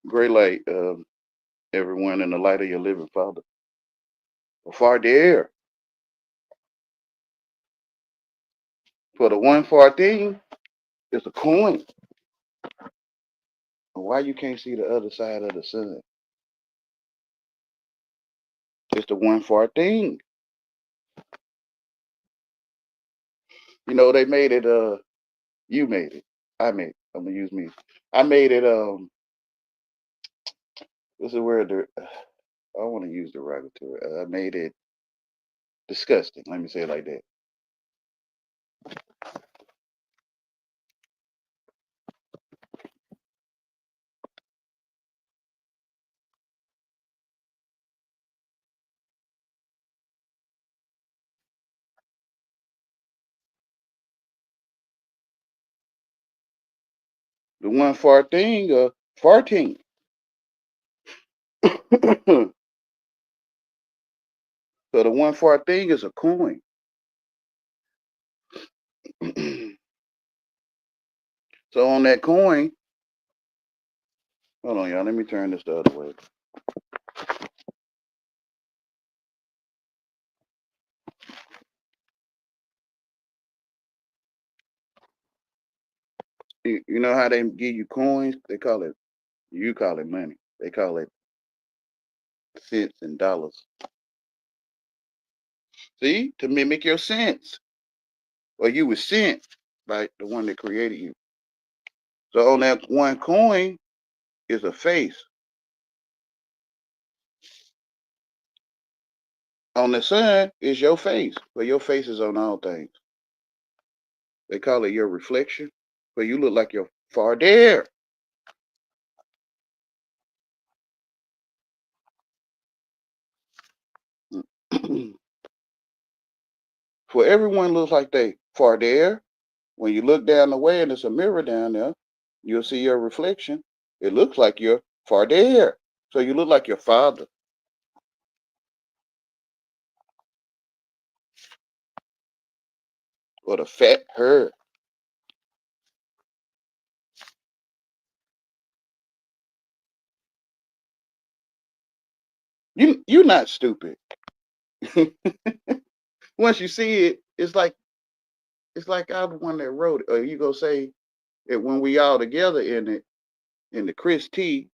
Great light, everyone, in the light of your living Father. Far there, for the one far thing is a coin. Why you can't see the other side of the sun? It's the one far thing. You know, they made it, you made it. I made it. I'm gonna use me. I made it, what's the word? I want to use derogatory. I made it disgusting. Let me say it like that. The one far thing, farting. So the one far thing is a coin. So on that coin, hold on, y'all. Let me turn this the other way. You know how they give you coins? They call it, you call it money. They call it cents and dollars. See, to mimic your sense, or you were sent by the one that created you. So on that one coin is a face. On the sun is your face, but your face is on all things. They call it your reflection, but you look like you're far there. For everyone looks like they far there. When you look down the way and there's a mirror down there, you'll see your reflection. It looks like you're far there. So you look like your father or the fat herd. You're not stupid. Once you see it, it's like I'm the one that wrote it. Or you go say it when we all together in the Chris T.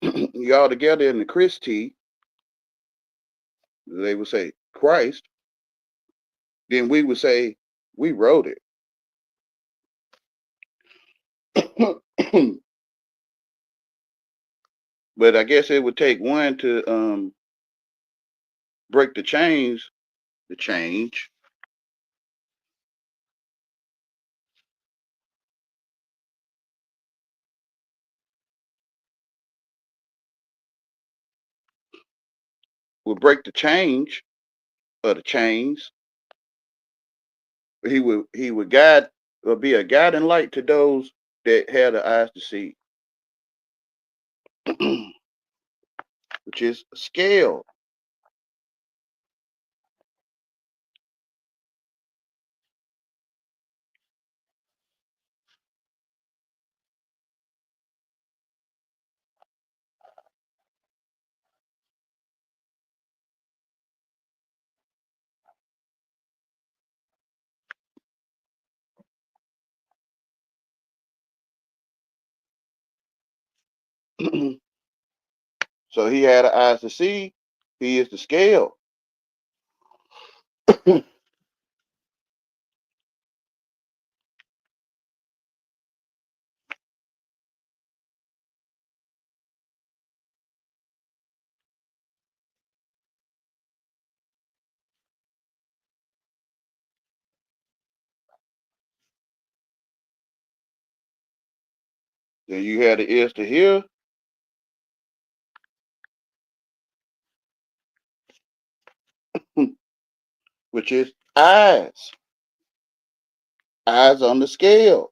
You all together in the Chris T. They would say Christ. Then we would say we wrote it. But I guess it would take one to break the chains. The change would break the change of the chains. He would guide or be a guiding light to those that had the eyes to see, which is a scale. So he had the eyes to see. He is the scale. Then you had the ears to hear, which is eyes. Eyes on the scale.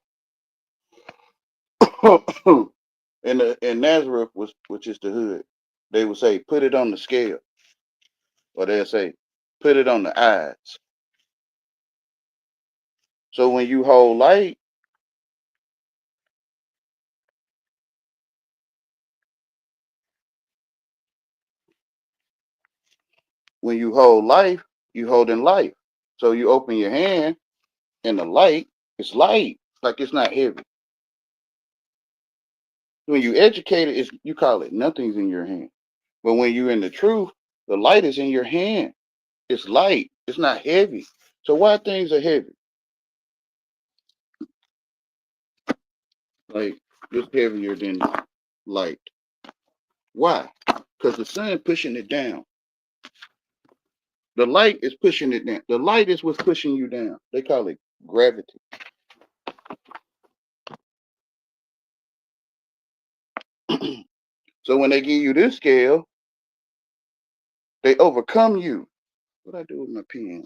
In Nazareth was which is the hood. They would say, put it on the scale. Or they'll say, Put it on the eyes. So when you hold light, when you hold life, you holding life. So you open your hand and the light is light, like it's not heavy. When you educate it, it's, you call it nothing's in your hand. But when you're in the truth, the light is in your hand. It's light. It's not heavy. So why things are heavy? Like it's heavier than light. Why? Because the sun pushing it down. The light is pushing it down. The light is what's pushing you down. They call it gravity. So when they give you this scale, they overcome you. What I do with my pen?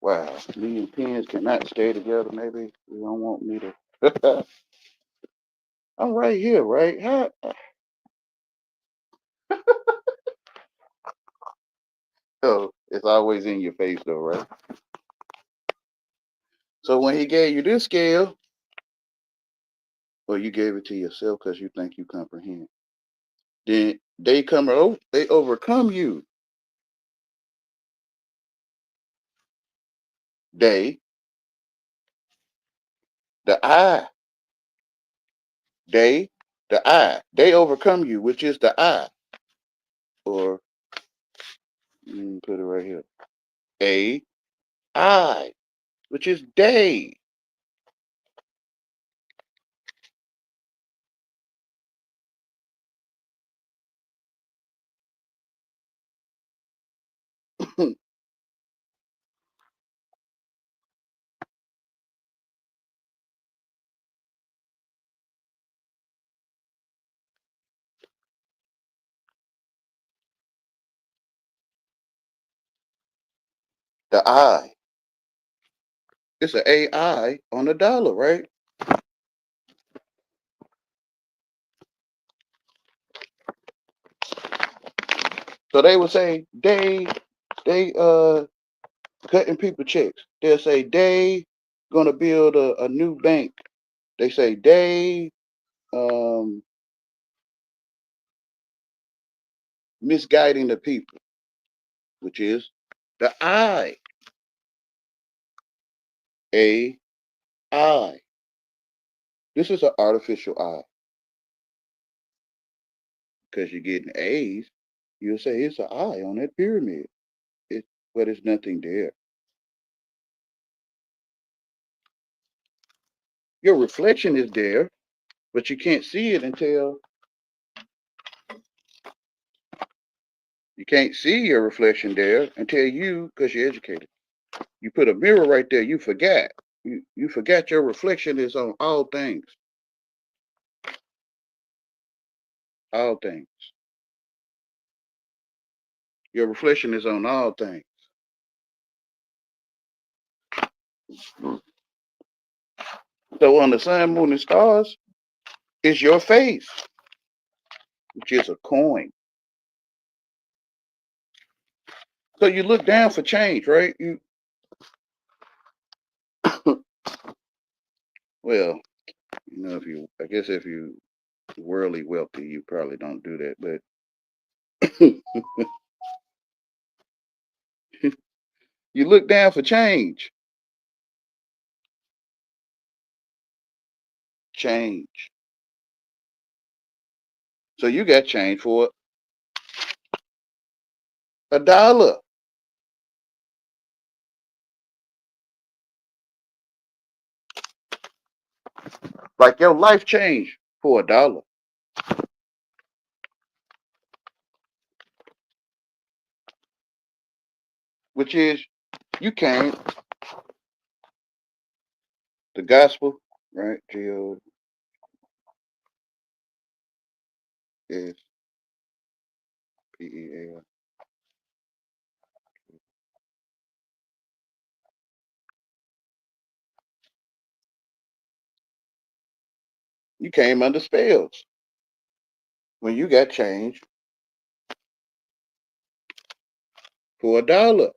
Wow, me and pens cannot stay together. Maybe you don't want me to. I'm right here, right? How? Oh, it's always in your face, though, right? So when he gave you this scale, well, you gave it to yourself because you think you comprehend. Then they overcome you. They, the I, they, the I, they overcome you, which is the I, or put it right here, A, I, which is they. The I. It's an AI on a dollar, right? So they would say they cutting people checks. They'll say they gonna build a new bank. They say they um misguiding the people, which is the I. This is an artificial I because you're getting A's. You'll say it's an I on that pyramid. It, but it's nothing there. Your reflection is there, but you can't see it until you can't see your reflection there until you, because you're educated. You put a mirror right there, you forgot. You forgot your reflection is on all things. All things. Your reflection is on all things. So on the sun, moon, and stars, is your face, which is a coin. So you look down for change, right? You well, if you I guess if you worldly wealthy, you probably don't do that, but you look down for change. Change. So you got change for a dollar. Like your life changed for a dollar, which is you came the gospel, right? GOSPEL. You came under spells. when you got change for $1.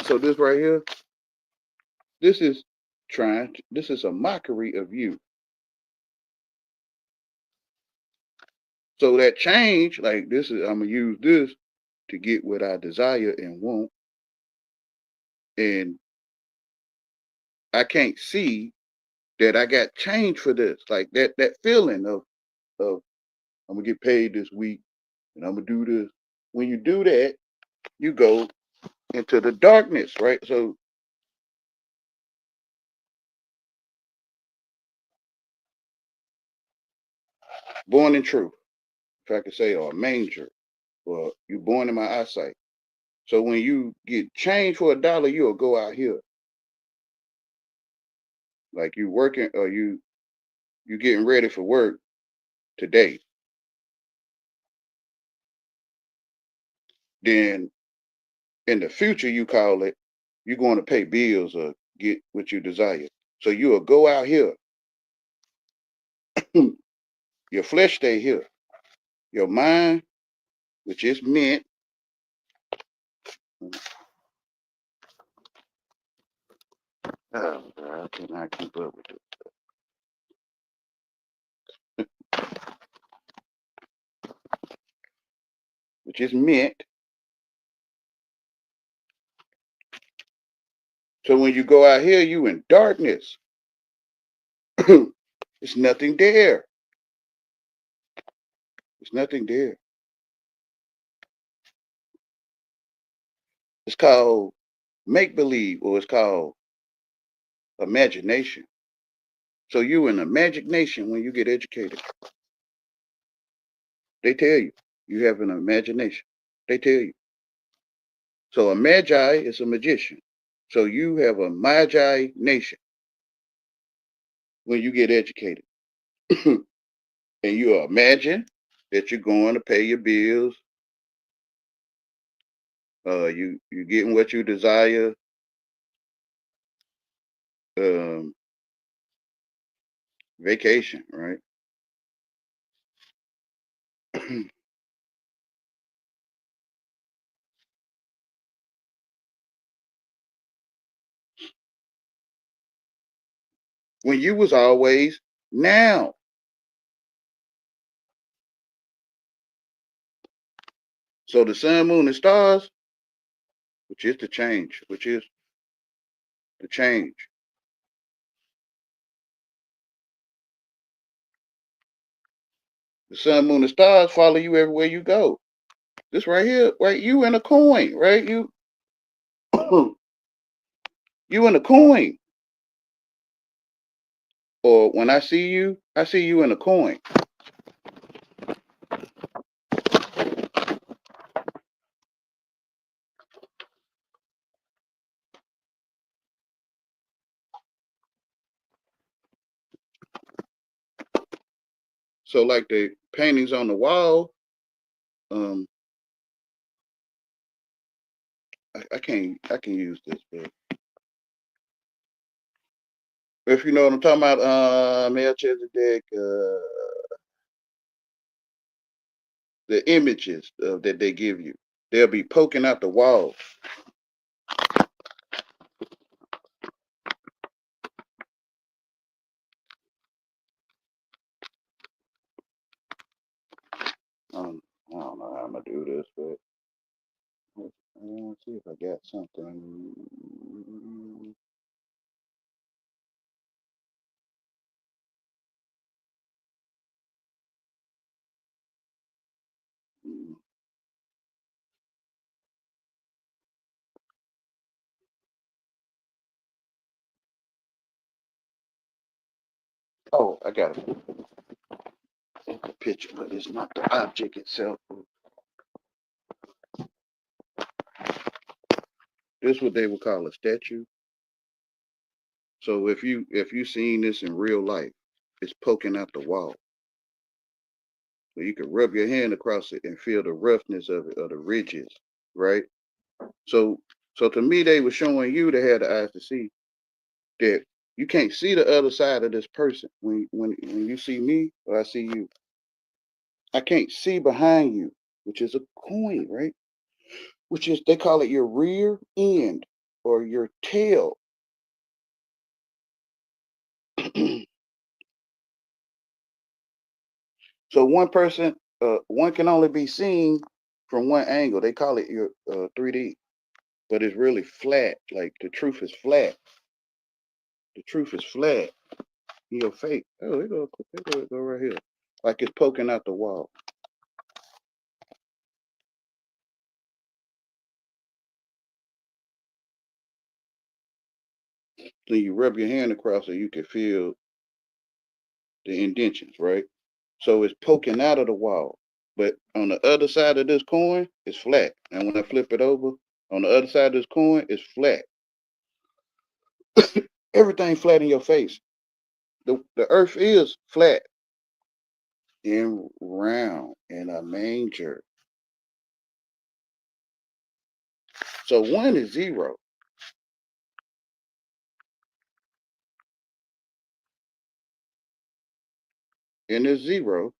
So this right here, this is this is a mockery of you. So that change, like this is, I'm gonna use this to get what I desire and want, and I can't see that I got change for this, like that feeling of I'm gonna get paid this week and I'm gonna do this. When you do that, you go into the darkness, right? So born in truth, if I could say, or manger, or you born in my eyesight. So when you get change for $1, you'll go out here, like you working or you getting ready for work today. Then in the future, you call it, you're going to pay bills or get what you desire. So you'll go out here. Your flesh stay here. Your mind, which is meant, oh, God, I cannot keep up with it, which is meant. So when you go out here, you in darkness. It's nothing there. It's nothing there. It's called make believe, or it's called imagination. So you in a magic nation when you get educated. They tell you have an imagination. They tell you. So a magi is a magician. So you have a magi nation when you get educated. And you imagine that you're going to pay your bills. You getting what you desire. Um, Vacation, right? When you was always now. So the sun, moon, and stars, which is the change, which is the change. The sun, moon, and stars follow you everywhere you go. This right here, right? You in a coin, right? You you in a coin. Or when I see you in a coin. So like the paintings on the wall, um, I can use this, but if you know what I'm talking about, Melchizedek, the images that they give you, they'll be poking out the wall. I don't know how I'm gonna do this, but let's see if I got something. Oh, I got a picture, but it's not the object itself. This is what they would call a statue. So if you seen this in real life, it's poking out the wall. So you can rub your hand across it and feel the roughness of it, or the ridges, right? So so to me, they were showing you, to have the eyes to see that You can't see the other side of this person. When you see me or I see you, I can't see behind you, which is a coin, right? Which is, they call it your rear end or your tail. So one can only be seen from one angle. They call it your 3D, but it's really flat. Like the truth is flat. The truth is flat in your face. Oh, it go right here, like it's poking out the wall. Then you rub your hand across so you can feel the indentions, right? So it's poking out of the wall. But on the other side of this coin, it's flat. And when I flip it over, on the other side of this coin, it's flat. Everything flat in your face. The earth is flat and round in a manger. So one is zero. And this zero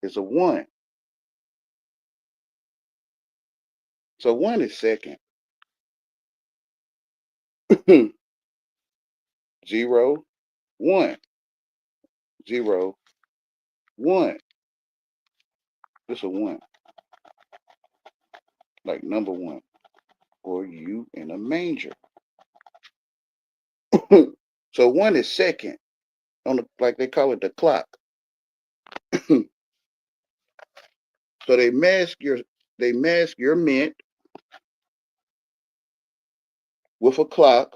is a one. So one is second. Zero, one. Zero, one. It's a one. Like number one. Or you in a manger. So one is second on the, like they call it, the clock. So they mask your mint with a clock.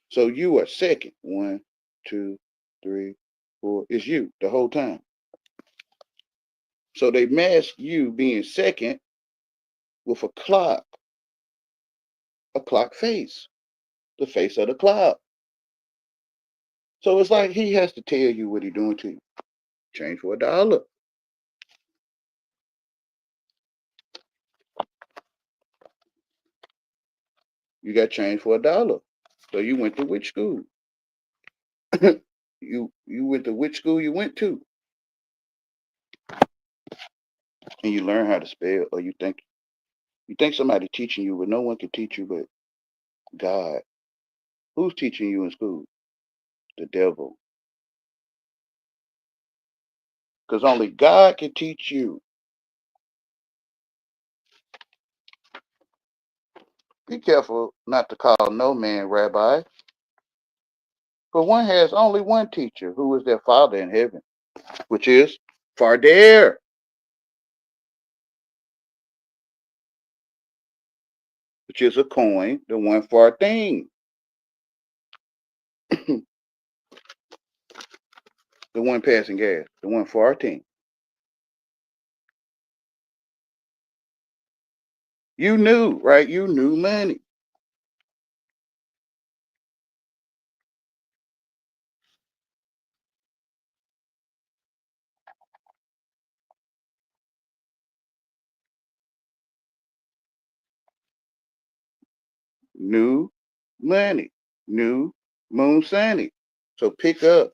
So you are second. One, two, three, four. It's you the whole time. So they mask you being second with a clock face, the face of the clock. So it's like he has to tell you what he's doing to you. Change for $1. You got change for $1. So you went to which school? You went to which school you went to, and you learn how to spell, or you think somebody teaching you, but no one can teach you but God. Who's teaching you in school? The devil. Because only God can teach you. Be careful not to call no man rabbi, for one has only one teacher, who is their Father in heaven, which is Farder, which is a coin, the one for a thing, the one passing gas, the one for our thing. You knew, right? You knew money. New money. New moon sunny. So pick up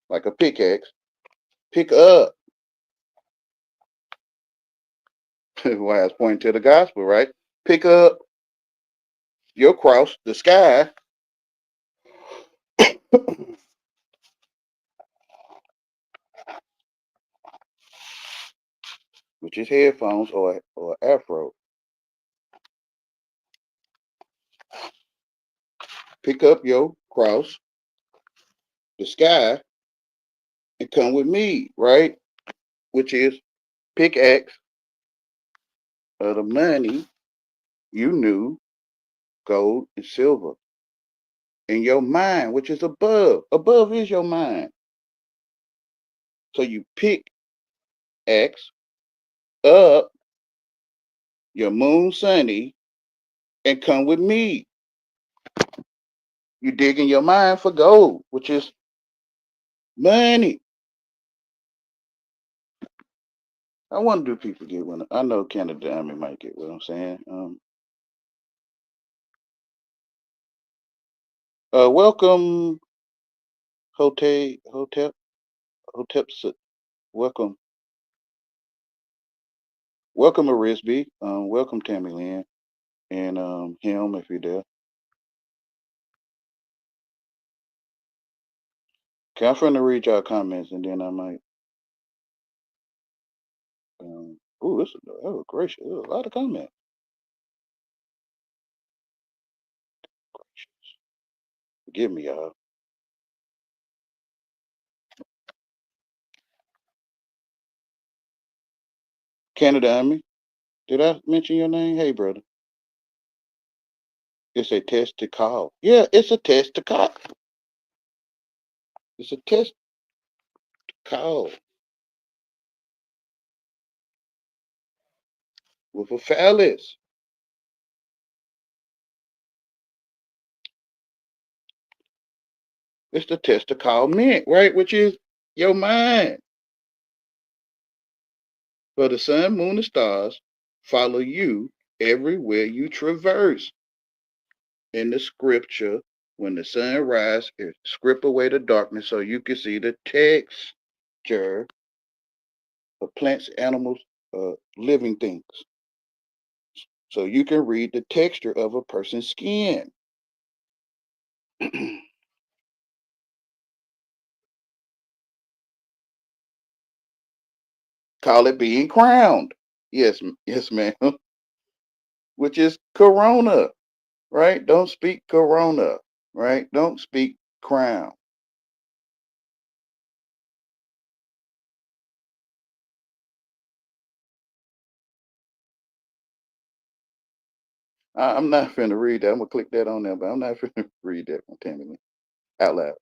like a pickaxe. Pick up. Why I was pointing to the gospel, right? Pick up your cross, the sky, which is headphones or afro. Pick up your cross, the sky, and come with me, right? Which is pickaxe of the money you knew, gold and silver. In your mind, which is above. Above is your mind. So you pick X up your moon sunny and come with me. You dig in your mind for gold, which is money. I wonder do people get one? I know Canada Army might get what I'm saying. Welcome, Hotep. Welcome, welcome, Arisby. Welcome, Tammy Lynn, and him if you're there. Okay, I'm finna read y'all comments, and then I might. Oh, this is oh gracious, there's a lot of comments. Forgive me, y'all. Canada Army. Did I mention your name? Hey, brother. It's a test to call. Yeah, it's a test to call. It's a test call with a phallus. It's the test to call Ment, right? Which is your mind. For the sun, moon, and stars follow you everywhere you traverse. In the scripture, when the sun rises, it script away the darkness so you can see the texture of plants, animals, living things. So you can read the texture of a person's skin. Call it being crowned. Yes, yes, ma'am. Which is corona, right? Don't speak corona, right? Don't speak crown. I'm not finna read that. I'm gonna click that on there, but I'm not finna read that one, Tammy, out loud.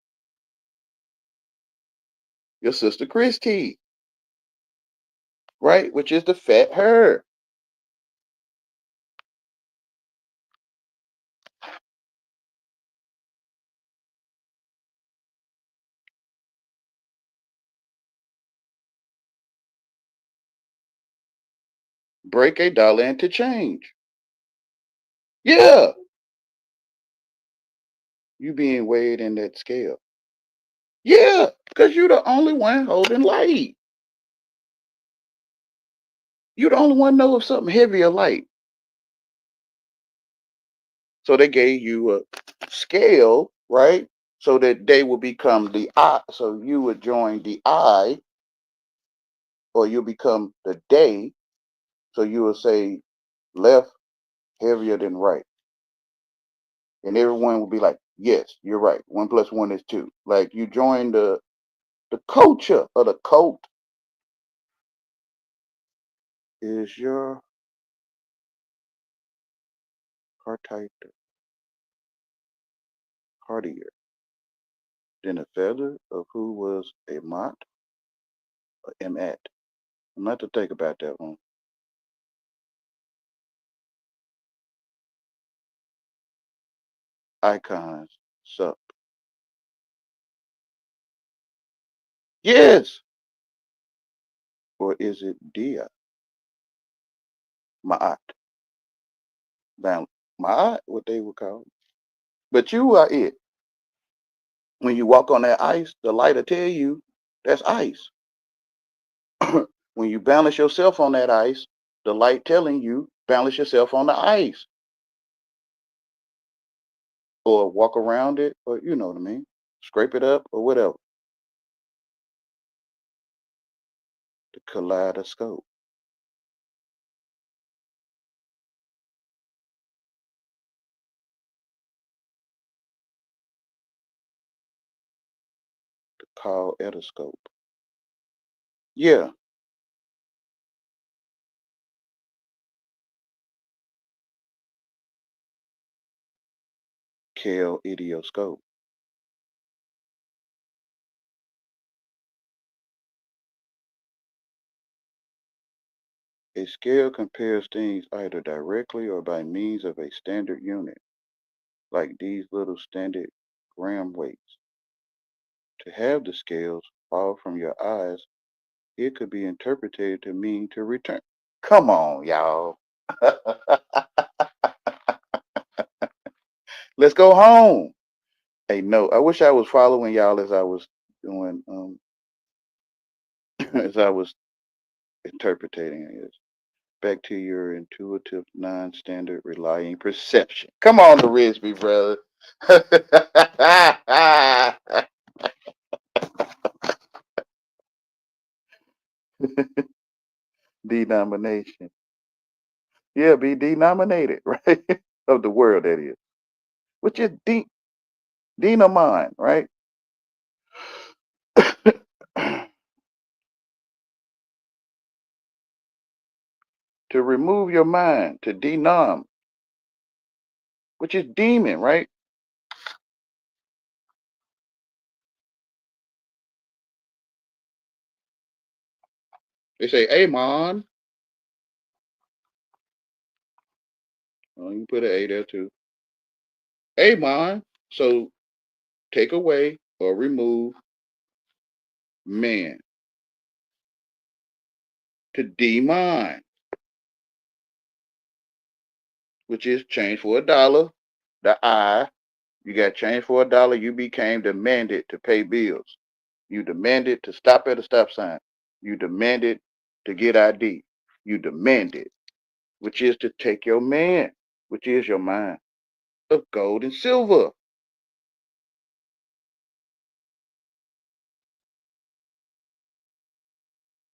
Your sister Christy, right? Which is the fat her. Break a dollar into change. Yeah, you being weighed in that scale. Yeah, because you're the only one holding light. You're the only one know of something heavy or light. So they gave you a scale, right? So that they will become the I. So you would join the I, or you'll become the day. So you will say left heavier than right. And everyone will be like, yes, you're right. 1 plus 1 is 2. Like you join the culture of the cult. Is your heart tighter, heartier than a feather of who was a mott or am at? I'm not to think about that one. Icons, sup. Yes. Or is it dia? Ma'at. Now, Ma'at, what they would call it. But you are it. When you walk on that ice, the light will tell you that's ice. When you balance yourself on that ice, the light telling you balance yourself on the ice. Or walk around it, or you know what I mean. Scrape it up or whatever. The kaleidoscope. The kaleidoscope. Yeah, kaleidoscope. A scale compares things either directly or by means of a standard unit, like these little standard gram weights. To have the scales fall from your eyes it could be interpreted to mean to return. Come on, y'all. Let's go home. Hey, no, I wish I was following y'all as I was doing, as I was interpreting it. Back to your intuitive, non-standard, relying perception. Come on, the Risby brother. Denomination. Yeah, be denominated, right? Of the world, that is. Which is denamine, right? To remove your mind, to denom, which is demon, right? They say amon. Oh, you put an A there too. Amon. So take away or remove man to demine, which is change for $1. The I, you got change for $1. You became demanded to pay bills. You demanded to stop at a stop sign. You demanded to get ID. You demanded, which is to take your man, which is your mind, of gold and silver.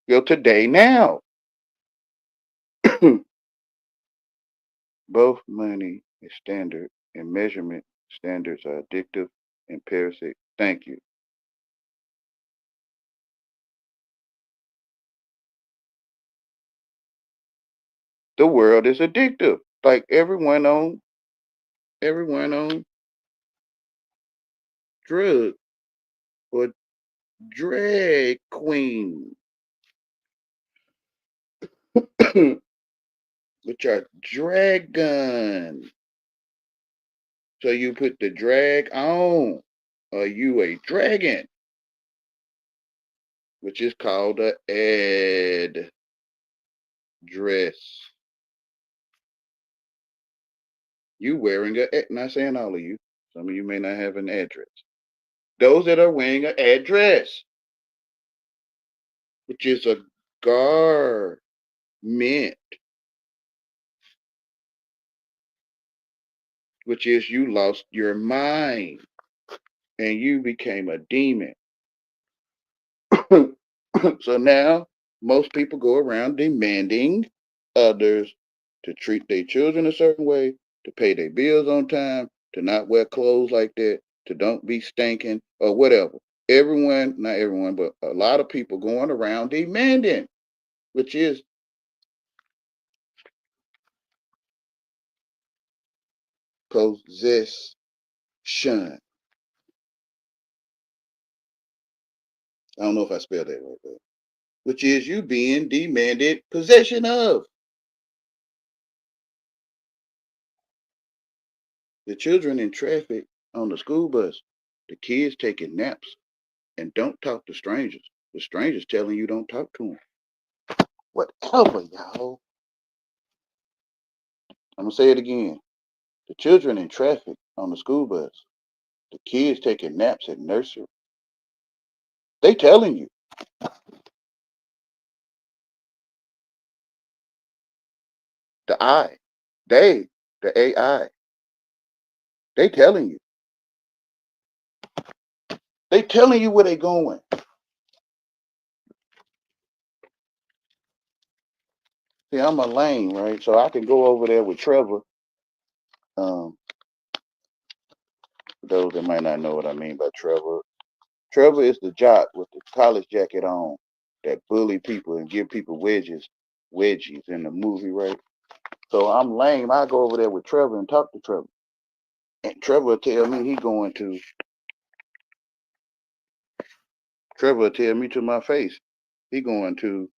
Your today now. Both money is standard and measurement standards are addictive and parasitic. Thank you. The world is addictive. Like everyone on drug or drag queen, which are dragon. So you put the drag on. Are you a dragon? Which is called a ad dress. You wearing not saying all of you. Some of you may not have an address. Those that are wearing an address, which is a garment, which is you lost your mind and you became a demon. So now most people go around demanding others to treat their children a certain way, to pay their bills on time, to not wear clothes like that, to don't be stinking or whatever. Everyone, not everyone, but a lot of people going around demanding, which is possession. I don't know if I spelled that right, but which is you being demanded possession of. The children in traffic on the school bus, the kids taking naps and don't talk to strangers. The strangers telling you don't talk to them. Whatever, y'all. I'm gonna say it again. The children in traffic on the school bus, the kids taking naps at nursery. They telling you. The I, the AI, they telling you. They telling you where they going. See, I'm a lane, right? So I can go over there with Trevor. Um, for those that might not know what I mean by Trevor. Trevor is the jock with the college jacket on that bully people and give people wedgies in the movie, right? So I'm lame. I go over there with Trevor and talk to Trevor. And Trevor will tell me to my face, he going to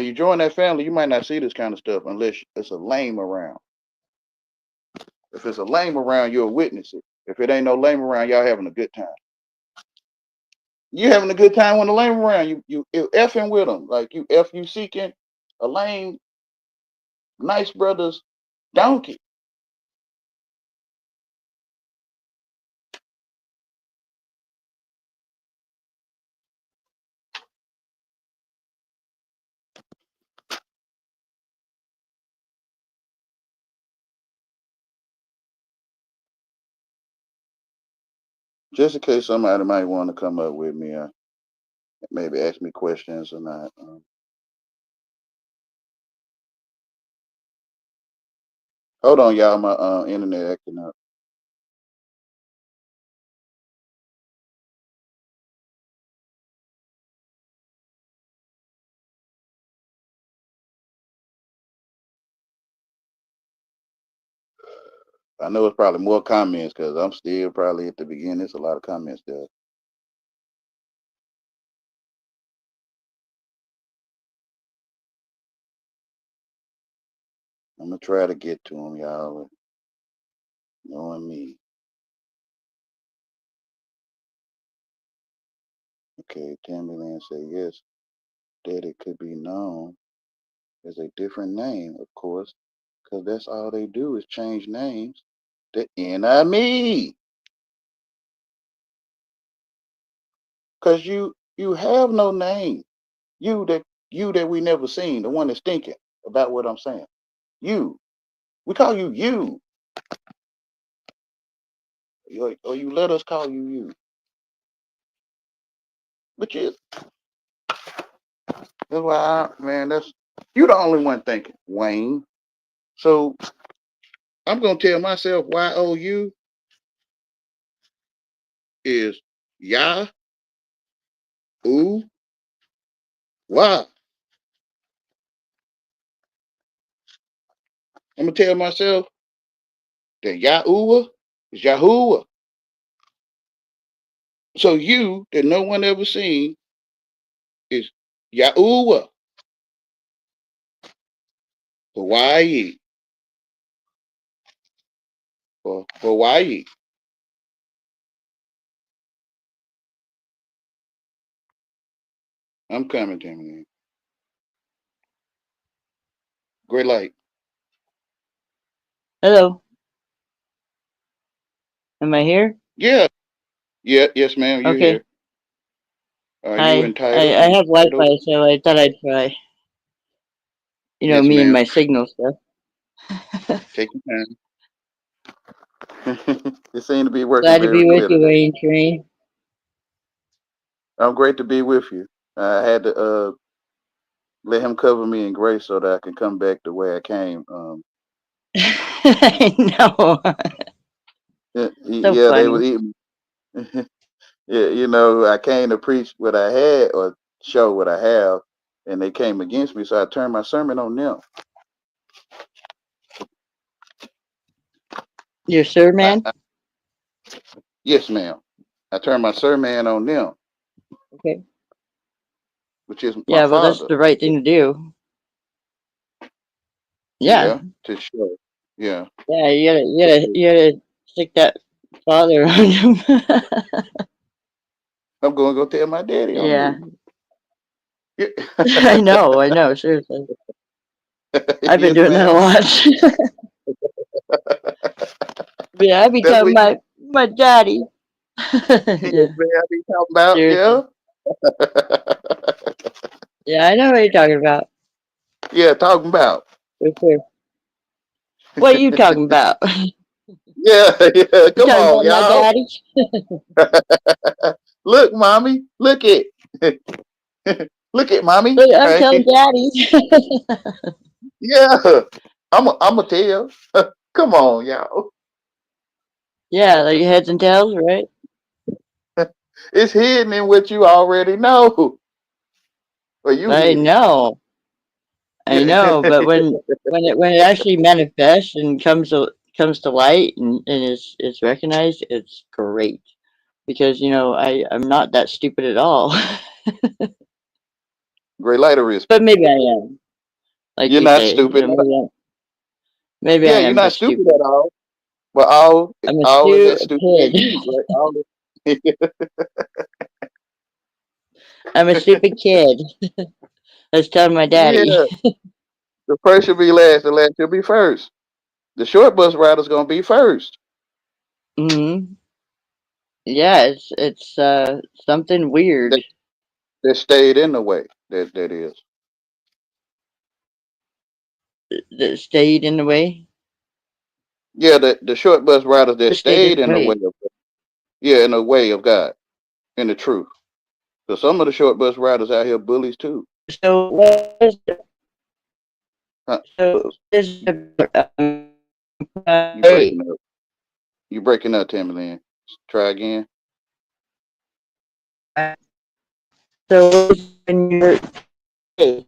when you join that family, you might not see this kind of stuff unless it's a lame around. If it's a lame around, you'll witness it. If it ain't no lame around, y'all having a good time. You having a good time when the lame around. You effing with them like you seeking a lame nice brother's donkey. Just in case somebody might want to come up with me, maybe ask me questions or not. Hold on, y'all. My internet acting up. I know it's probably more comments because I'm still probably at the beginning. There's a lot of comments there. I'm gonna try to get to them, y'all. Knowing me. Okay, Tammy Lynn said yes, that it could be known as a different name, of course, because that's all they do is change names. The enemy. Because you have no name. You that we never seen, the one that's thinking about what I'm saying. You. We call you you. Or you let us call you you. But that's why man, that's you the only one thinking, Wayne. So I'm gonna tell myself YOU is Yah ooh why. I'm gonna tell myself that Yahuwah is Yahuwah. So you that no one ever seen is Yahuwah. Hawaii. For Hawaii. I'm coming, Timmy. Great light. Hello. Am I here? Yeah. Yeah, yes, ma'am, you Okay. here. Are you Hi. entitled? I You have entitled? Wi-Fi, so I thought I'd try. Yes, Me and ma'am. my signal stuff. Take your time. It seemed to be working Glad to very be with clear you, today. Wayne Train. I'm great to be with you. I had to let him cover me in grace so that I can come back the way I came. I know. So Yeah, they was funny. eating. Yeah, I came to preach what I had or show what I have, and they came against me, so I turned my sermon on them. You're Sir I, Man? I, yes, ma'am. I turned my sermon on them, Okay. which is my Yeah, well, that's father. the right thing to do. Yeah. Yeah, to show. Yeah, Yeah, to show. you gotta stick that father on him. I'm going to go tell my daddy on Yeah. you. Yeah. I know, seriously. I've been Yes, doing that a ma'am. lot. Yeah, I be That's telling what you. my daddy. Yes, Yeah, ma'am. I be talking about. seriously. Yeah. Yeah, I know what you're talking about. Yeah, talking about. For sure. What are you talking about? Yeah, yeah. You Come talking on, about my y'all. daddy? Look, mommy. Look it. Look at mommy. Look, I'm telling Hey, daddy. yeah. I'm a tell. Come on, y'all. Yeah, like heads and tails, right? It's hidden in what you already know. Or you I hid it. know, I Yeah. know, but when it actually manifests and comes to light and is recognized, it's great because I'm not that stupid at all. Great lighter is. But maybe I am. like You're you not say. stupid. Maybe I Yeah, you're am not just stupid stupid. at all. But I'm a all is as stupid as stupid. you, right? All is, I'm a stupid kid. Let's tell my daddy. yeah. The first should be last. The last should be first. The short bus rider's gonna be first. Hmm. Yeah, it's something weird That, that stayed in the way. That is. that stayed in the way. Yeah, the short bus riders that What stayed in stayed in the the way way? of, yeah, in the way of God, in the truth. So some of the short bus riders out here bullies too. So what is Huh? so what is You way? breaking up. You breaking up, Timberland. Try again. So what is when you're hey,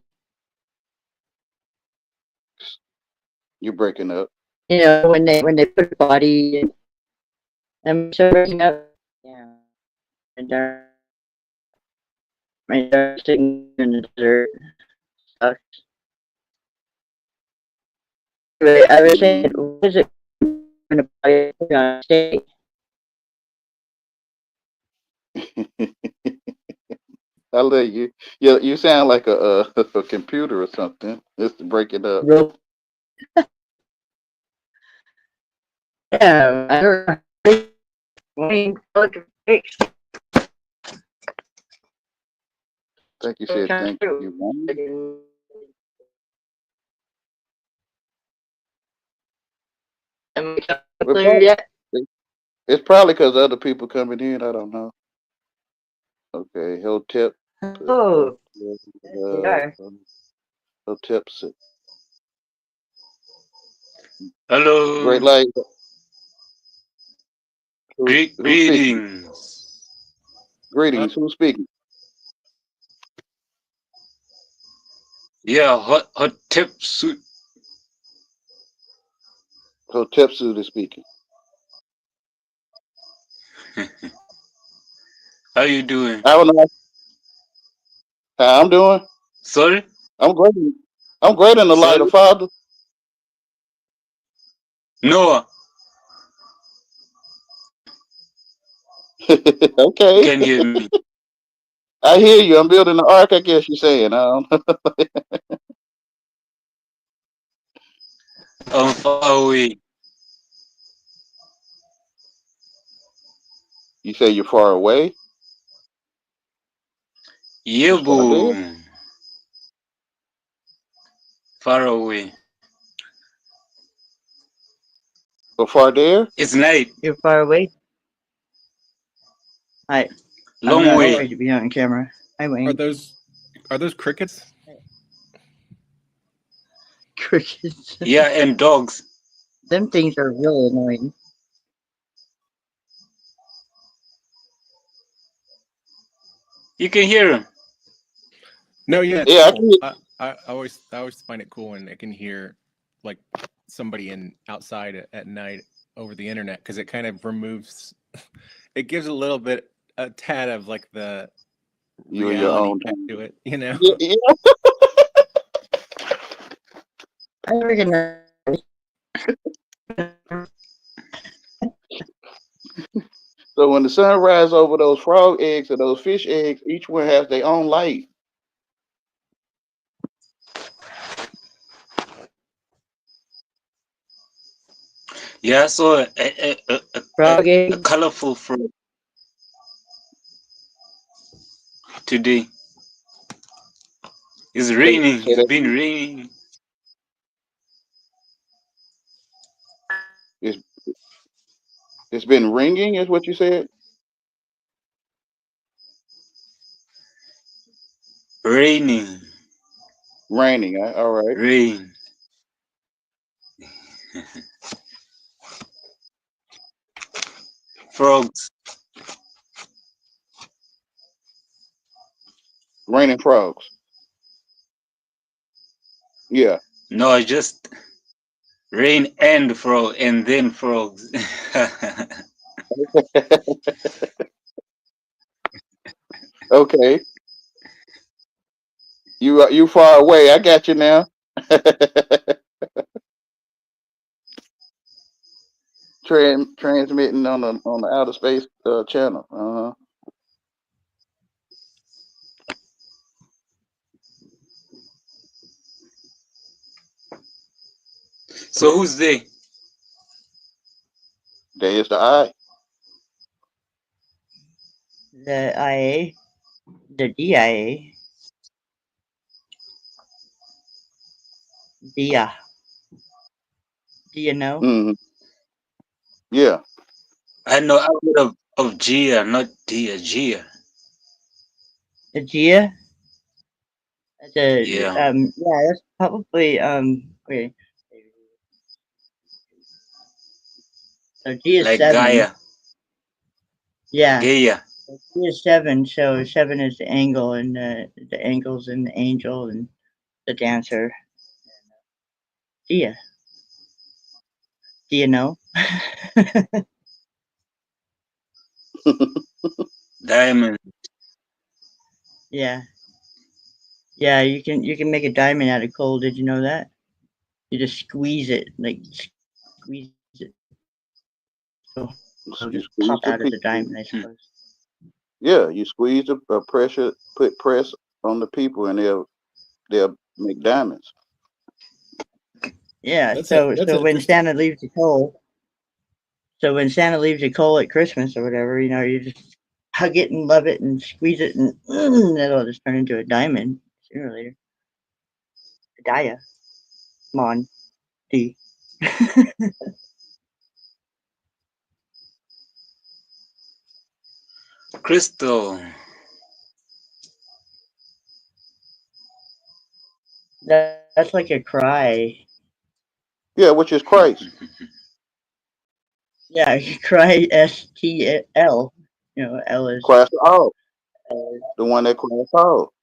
You breaking up. when they put a body and so breaking up. Yeah, and my dog sitting in the desert sucks. Anyway, I was saying, Mm. what is it when a body put on stage? I love you. You sound like a computer or something. Just breaking up. Real, yeah, I don't know. When look at face, Think you it said comes thank through. you. Man. Am I Well, clear yet? it's probably because other people coming in. I don't know. Okay, Hotep. Oh, there you Uh, are. Hotep. Great Hello, light. Who's speaking? greetings. Uh, Greetings. Who's speaking? yeah, hot tip suit. Hotep suit is speaking. How you doing? I don't know how I'm doing. Sorry, I'm great. I'm great in the light of sorry. Father. Noah, you Okay. can hear me. I hear you. I'm building the ark, I guess you're saying. I'm far away. You say you're far away. Yeah, It's far there. boom. Far away. So far there. It's night. You're far away. Hi, I'm Long not way. afraid to be on camera. Hi, Are Wayne. those crickets? Crickets. Yeah, and dogs. Them things are really annoying. You can hear them. No, yeah, it's Yeah, I cool. can. I always find it cool when I can hear like somebody in outside at night over the internet because it kind of removes it gives a little bit a tad of like the You in your reality own back time. to it, you know. Yeah, yeah. I recognize. So when the sun rises over those frog eggs or those fish eggs, each one has their own light. Yeah, I saw Frog a eggs. colorful frog today. It's raining. Say It's that. been raining. It's it's been ringing, is what you said. Raining. Raining. All right. Rain. Frogs. Raining frogs. Yeah. No, I just rain and frog and then frogs. Okay. You far away. I got you now. Transmitting on the outer space channel. So who's they? There's the I. The IA, the DIA, DIA. Do you know? Hmm. Yeah. I know I heard of Gia, not Dia, Gia. The GIA? Yeah. Yeah, that's probably, wait. So G is Like 7. Gaia, Yeah, Gaia. G is 7. So 7 is the angle, and the angle's in the angel and the dancer. Gia. Do you know? Diamond. Yeah. Yeah, you can make a diamond out of coal. Did you know that? You just squeeze it, like squeeze it, so it'll You just pop squeeze the out as a people. diamond, I Hmm. suppose. Yeah, you squeeze the pressure, put press on the people, and they'll make diamonds. Yeah. That's So that's so when interesting. Santa leaves the coal, so when Santa leaves the coal at Christmas or whatever, you just hug it and love it and squeeze it, and it'll just turn into a diamond sooner or later. A diamond. D. Crystal. That's like a cry. Yeah, which is Christ. Yeah, cry STL. L is Christ out. uh, The one that Christ out.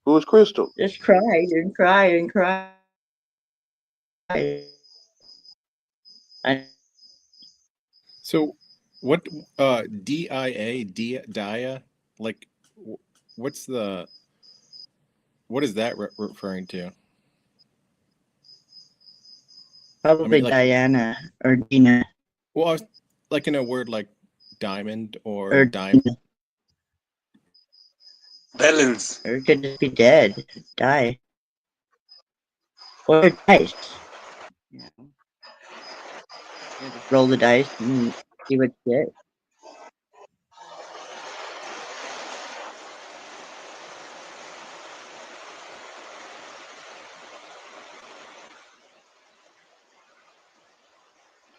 Who is Crystal? just cry and cry and cry. I So, what dia like? What's the what is that referring to? I probably mean, like, Diana or Dina well, I was like in a word like diamond or or dime. Dina, Balance. or it could just be dead, die, or dice. You know, just roll the dice and see what you get.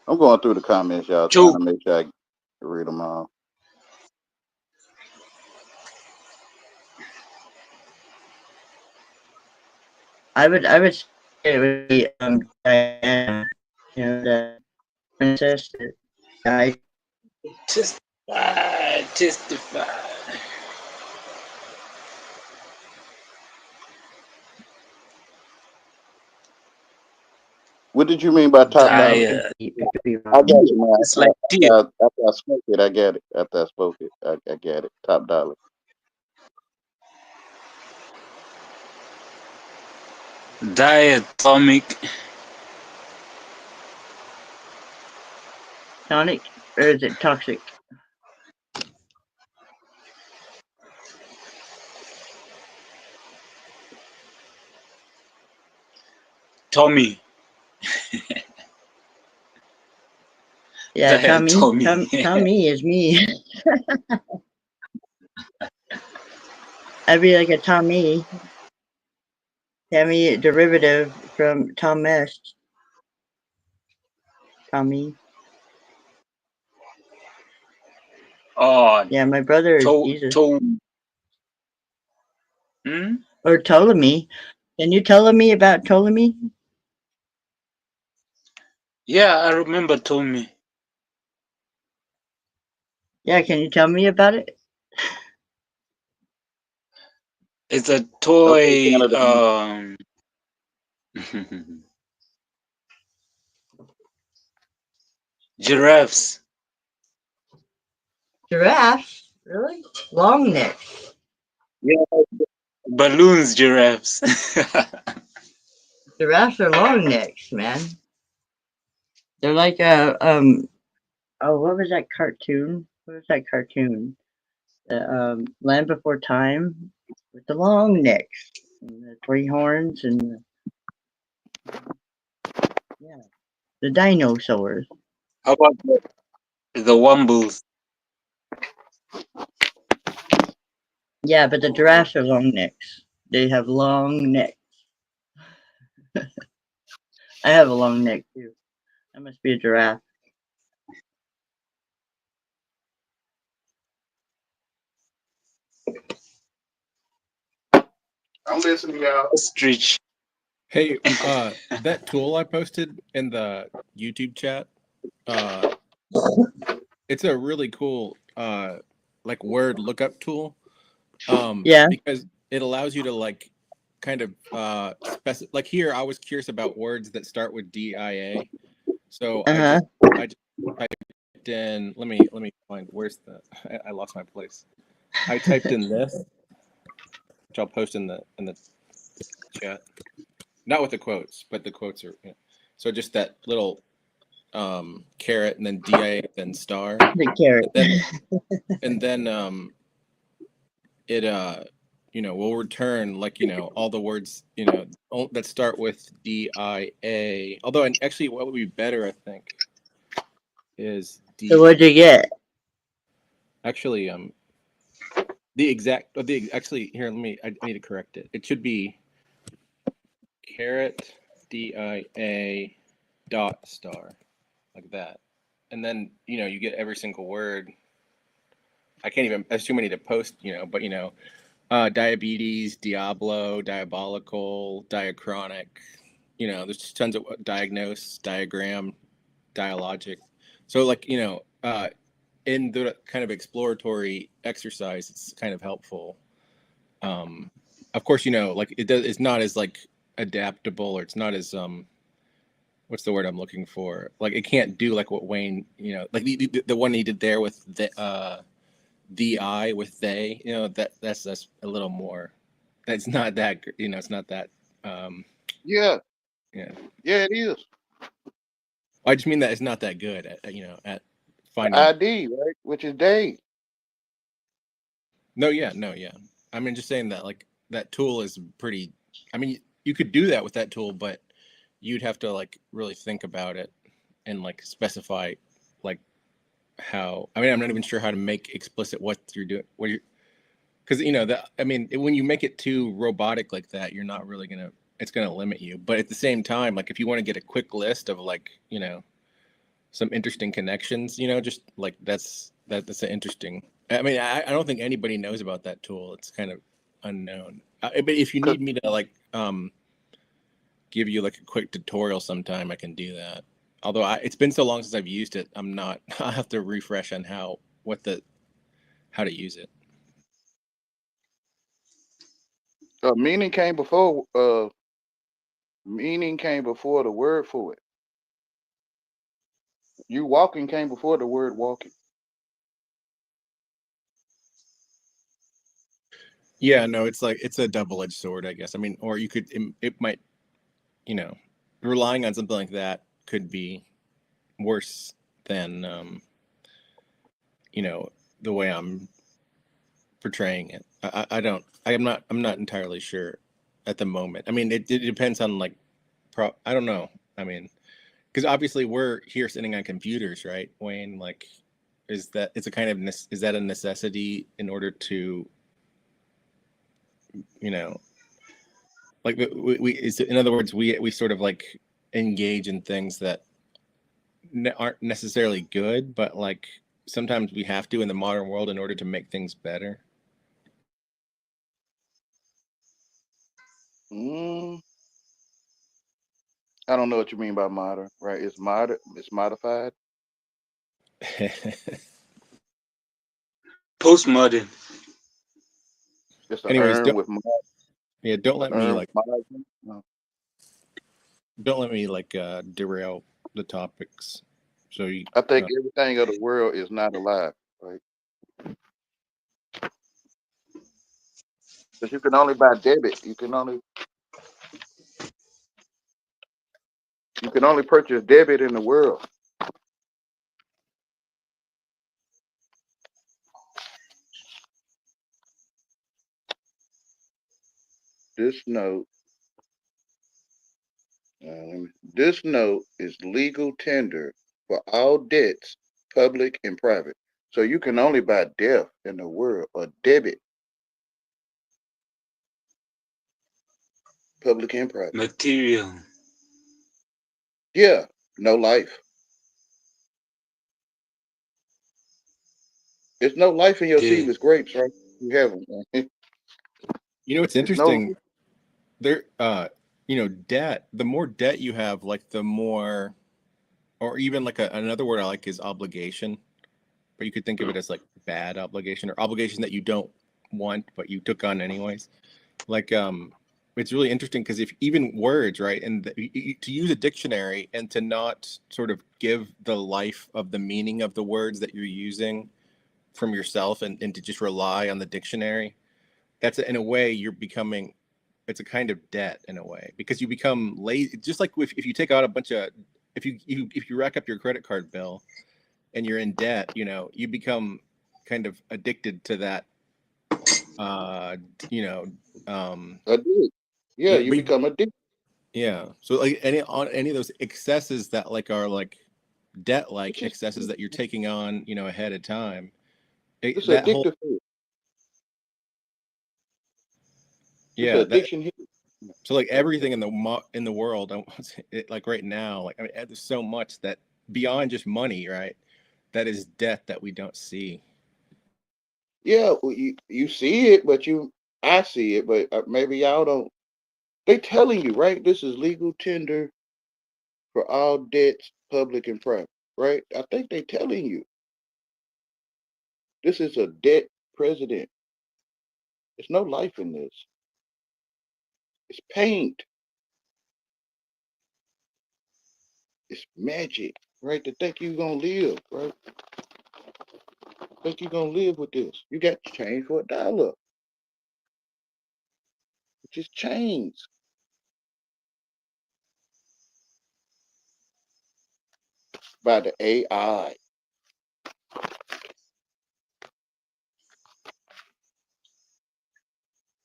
I'm going through the comments, y'all, trying to Choke. make sure I read them all. I would say it would be Diana, the princess that died. Testify. Testify. What did you mean by top dollar? Dia. It could be I wrong. got you, man. It's like Dia. After I spoke it, I get it. After I spoke it, I get it. Top dollar. Diatomic. Tonic, or is it toxic? Tommy. Yeah, Tommy. Diatomic. Tommy is me. I'd be like a Tommy. Tommy derivative from Thomas. Tommy. Oh, Yeah, my brother is to Jesus. to. Hmm? Or Ptolemy. Can you tell me about Ptolemy? Yeah, I remember Tommy. Yeah, can you tell me about it? It's a Okay, toy. Canada. Giraffes. Giraffe? Really? Long neck. Yeah, balloons. Giraffes. Giraffes are long necks, man. They're like a oh, what was that cartoon? What was that cartoon? The Land Before Time with the long necks and the three horns and yeah, the dinosaurs. How about the Wumbles? Yeah, but the giraffes are long necks. They have long necks. I have a long neck too. I must be a giraffe. I'm listening, y'all. Ostrich. Hey, that tool I posted in the YouTube chat, uh, it's a really cool like word lookup tool. Yeah. Because it allows you to like kind of like here I was curious about words that start with DIA. So Uh huh. I just typed in let me find where's the I lost my place. I typed in this, which I'll post in the chat. Not with the quotes, but the quotes are so just that little caret and then DIA then star. The carrot. And then it will return like all the words that start with DIA. Although and actually what would be better I think is So what'd you get? actually the exact the actually here I need to correct it. It should be caret DIA dot star like that. And then you get every single word. I can't even there's too many to post, but diabetes, Diablo, diabolical, diachronic. There's just tons of diagnose, diagram, dialogic. So like in the kind of exploratory exercise, it's kind of helpful. Of course, like it's not as like adaptable, or it's not as what's the word I'm looking for? Like it can't do like what Wayne, like the one he did there with the I with they, that's a little more. That's not that, it's not that. Yeah, Yeah, yeah, it is. I just mean that it's not that good at The finding. ID, right? Which is Dave. No, yeah. I mean, just saying that like that tool is pretty. I mean, you could do that with that tool, but you'd have to like really think about it and like specify like how. I mean, I'm not even sure how to make explicit what you're doing. What you because that. I mean, when you make it too robotic like that, you're not really gonna. It's gonna limit you. But at the same time, like if you want to get a quick list of like some interesting connections, just like that's an interesting. I mean, I don't think anybody knows about that tool. It's kind of unknown. But if you 'Cause need me to like give you like a quick tutorial sometime, I can do that. Although it's been so long since I've used it, I'm not. I'll have to refresh on how to use it. meaning came before the word for it. You walking came before the word walking. Yeah, no, it's like it's a double-edged sword, I guess. I mean, or you could it might relying on something like that could be worse than the way I'm portraying it. I don't. I'm not entirely sure at the moment. I mean, it depends on like. I don't know. I mean, because obviously we're here sitting on computers, right, Wayne? Like, is that it's a kind of is that a necessity in order to you know like in other words we sort of like engage in things that aren't necessarily good, but like sometimes we have to in the modern world in order to make things better. Mm, I don't know what you mean by modern, right? It's modern. It's modified. Postmodern. It's an Anyways, urn with don't an let me urn like with margin. No. derail the topics. So you, I think everything of the world is not alive, right? Because you can only buy debit. You can only You can only purchase debit in the world. This note, this note is legal tender for all debts, public and private. So you can only buy debt in the world or debit, public and private. Material. Yeah, no life. There's no life in your Dead. seedless grapes, right? You have them. You know, it's There's no interesting. There, debt. The more debt you have, like the more, or even like another word I like is obligation. But you could think of it as like bad obligation or obligation that you don't want but you took on anyways. Like it's really interesting because if even words, right, and to use a dictionary and to not sort of give the life of the meaning of the words that you're using from yourself and to just rely on the dictionary, that's in a way you're becoming, it's a kind of debt in a way because you become lazy. Just like if you take out a bunch of, if you rack up your credit card bill and you're in debt, you become kind of addicted to that. Uh, you know, addict. Yeah, yeah, you become addicted. yeah. So like on any of those excesses that like are like debt like It's just excesses that you're taking on, ahead of time. it's That whole addictive. It's an yeah, that addiction here. so like everything in the world, like right now, like I mean, there's so much that beyond just money, right? That is debt that we don't see. Yeah, well, you see it, but I see it, but maybe y'all don't. They telling you, right? This is legal tender for all debts, public and private, right? I think they telling you this is a debt president. There's no life in this. It's paint. It's magic, right? To think you're gonna live, right? Think you're gonna live with this. You got to change for $1. Just change by the AI.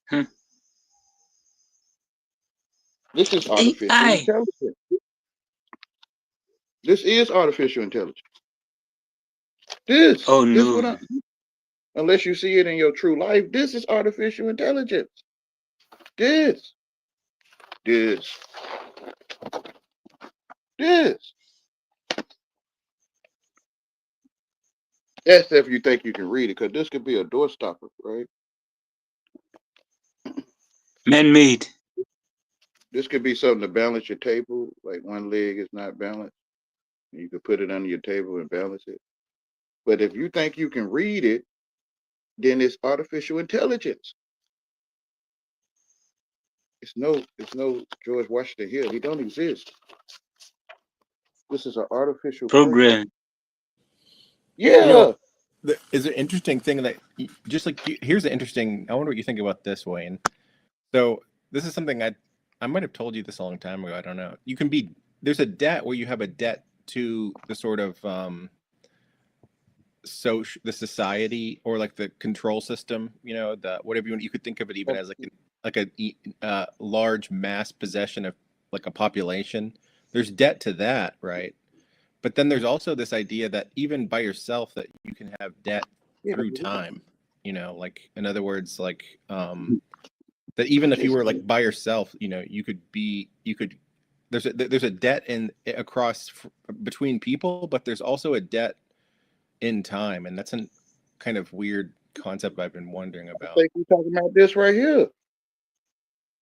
Hmm. This is artificial AI. intelligence. This is artificial intelligence. Oh This no. what I unless you see it in your true life, this is artificial intelligence. This, this, this. That's if you think you can read it, because this could be a door stopper, right? Man-made. This could be something to balance your table, like one leg is not balanced. You could put it under your table and balance it. But if you think you can read it, then it's artificial intelligence. It's no George Washington Hill. He don't exist. This is an artificial person. Program. You know, Yeah. is an interesting thing that just like here's an interesting. I wonder what you think about this, Wayne. So this is something I might have told you this a long time ago. I don't know. There's a debt where you have a debt to the sort of the society or like the control system. The whatever you could think of it even as like a large mass possession of like a population. There's debt to that, right? But then there's also this idea that even by yourself that you can have debt Yeah. through time. Like in other words, like that even if you were like by yourself, you could there's a debt across between people, but there's also a debt in time, and that's a kind of weird concept I've been wondering I about. think we're talking about this right here.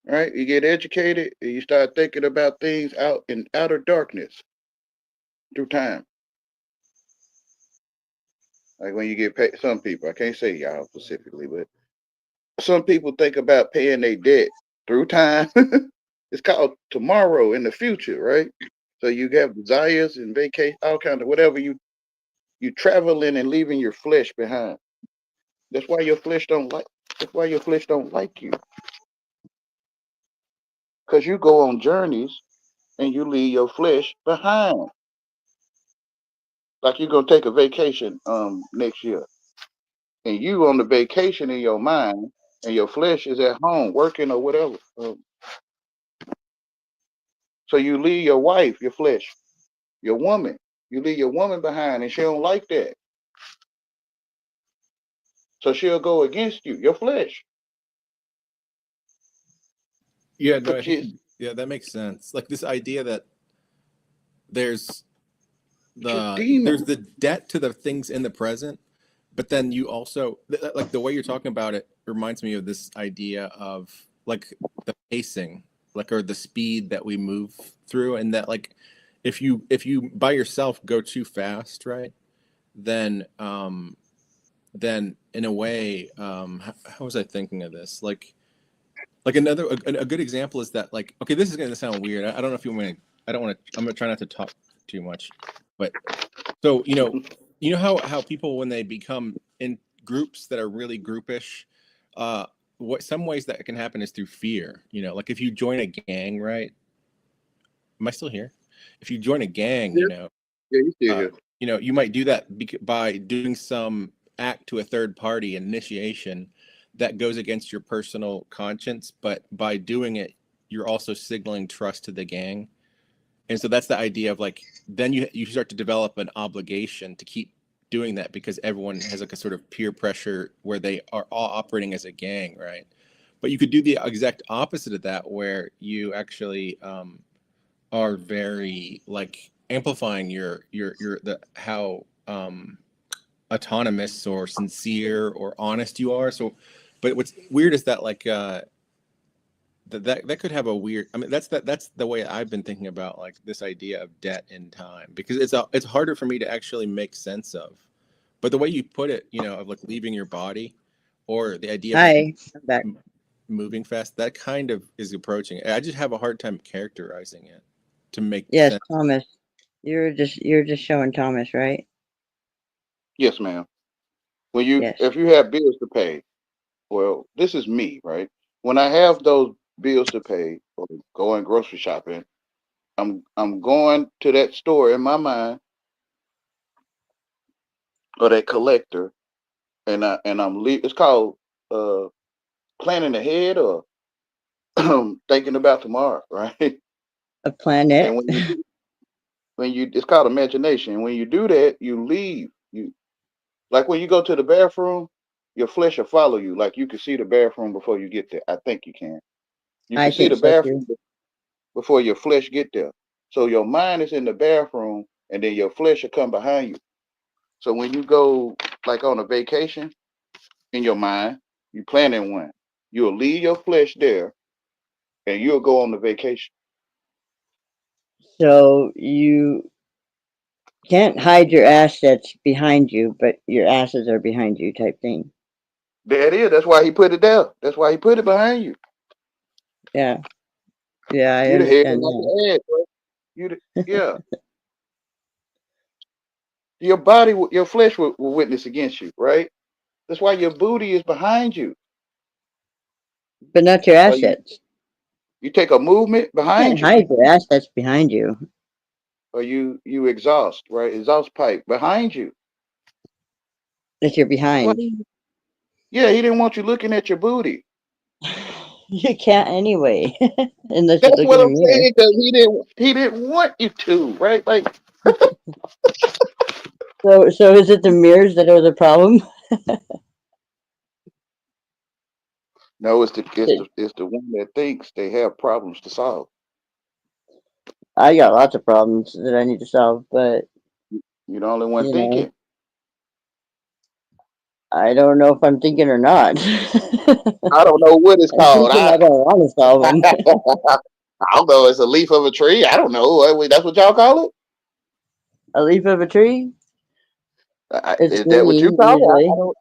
Right? You get educated and you start thinking about things out in outer darkness through time. Like when you get paid, some people, I can't say y'all specifically, but some people think about paying their debt through time. It's called tomorrow in the future, right? So you have desires and vacation, all kind of whatever you traveling and leaving your flesh behind. That's why your flesh don't like. That's why your flesh don't like you, because you go on journeys and you leave your flesh behind. Like you're gonna take a vacation next year, and you on the vacation in your mind, and your flesh is at home working or whatever. So you leave your wife, your flesh, your woman. You leave your woman behind, and she don't like that. So she'll go against you, your flesh, Yeah, no, I because think she's, yeah, that makes sense. Like this idea that there's she's demon. there's the debt to the things in the present, but then you also like the way you're talking about it reminds me of this idea of like the pacing, like or the speed that we move through, and that like if you by yourself go too fast, right? Then then in a way, how was I thinking of this? Like another a good example is that like okay, this is going to sound weird. I don't know if you want to. I don't want to. I'm going to try not to talk too much, but so you know how people when they become in groups that are really groupish, uh, what some ways that can happen is through fear. You know, like if you join a gang, right? Am I still here? If you join a gang, Yeah, yeah, you still uh, here. you might do that by doing some act to a third party initiation that goes against your personal conscience, but by doing it, you're also signaling trust to the gang. And so that's the idea of like then you start to develop an obligation to keep doing that because everyone has like a sort of peer pressure where they are all operating as a gang, right? But you could do the exact opposite of that where you actually are very like amplifying your the how autonomous or sincere or honest you are. So but what's weird is that like that could have a weird, I mean that's the way I've been thinking about like this idea of debt in time because it's harder for me to actually make sense of. But the way you put it, you know, of like leaving your body or the idea of like Hi, I'm back. moving fast, that kind of is approaching it. I just have a hard time characterizing it to make Yes, sense. Thomas. You're just showing Thomas, right? Yes, ma'am. When you Yes. if you have bills to pay, well, this is me, right? When I have those bills to pay or going grocery shopping, I'm going to that store in my mind or that collector, and it's called uh planning ahead or thinking about tomorrow, right? A And planet. when you it's called imagination. And when you do that, you leave. You like when you go to the bathroom, your flesh will follow you. Like you can see the bathroom before you get there. I think you can. You I can see think the so too. bathroom before your flesh get there. So your mind is in the bathroom, and then your flesh will come behind you. So when you go like on a vacation in your mind, you planning one. You'll leave your flesh there, and you'll go on the vacation. So you can't hide your assets behind you, but your asses are behind you type thing. There it is. That's why he put it there. That's why he put it behind you. Yeah. Yeah, I You the head and understand not that. the ass, right? Yeah. Your body, your flesh will witness against you, right? That's why your booty is behind you. But not your So you assets. you take a movement You can't behind you, hide your assets behind you. or you exhaust, right? Exhaust pipe behind you. If you're That's why. behind. Yeah, he didn't want you looking at your booty. You can't anyway, unless you That's look what in a I'm mirror. saying. Because he didn't want you to, right? Like, So is it the mirrors that are the problem? no, it's the one that thinks they have problems to solve. I got lots of problems that I need to solve, but You're the only one you know, thinking. I don't know if I'm thinking or not. I'm I don't know what it's called. thinking I don't want to solve them. I don't know. It's a leaf of a tree. I don't know. That's what y'all call it. A leaf of a tree? It's Is that what you green call it? I usually, don't.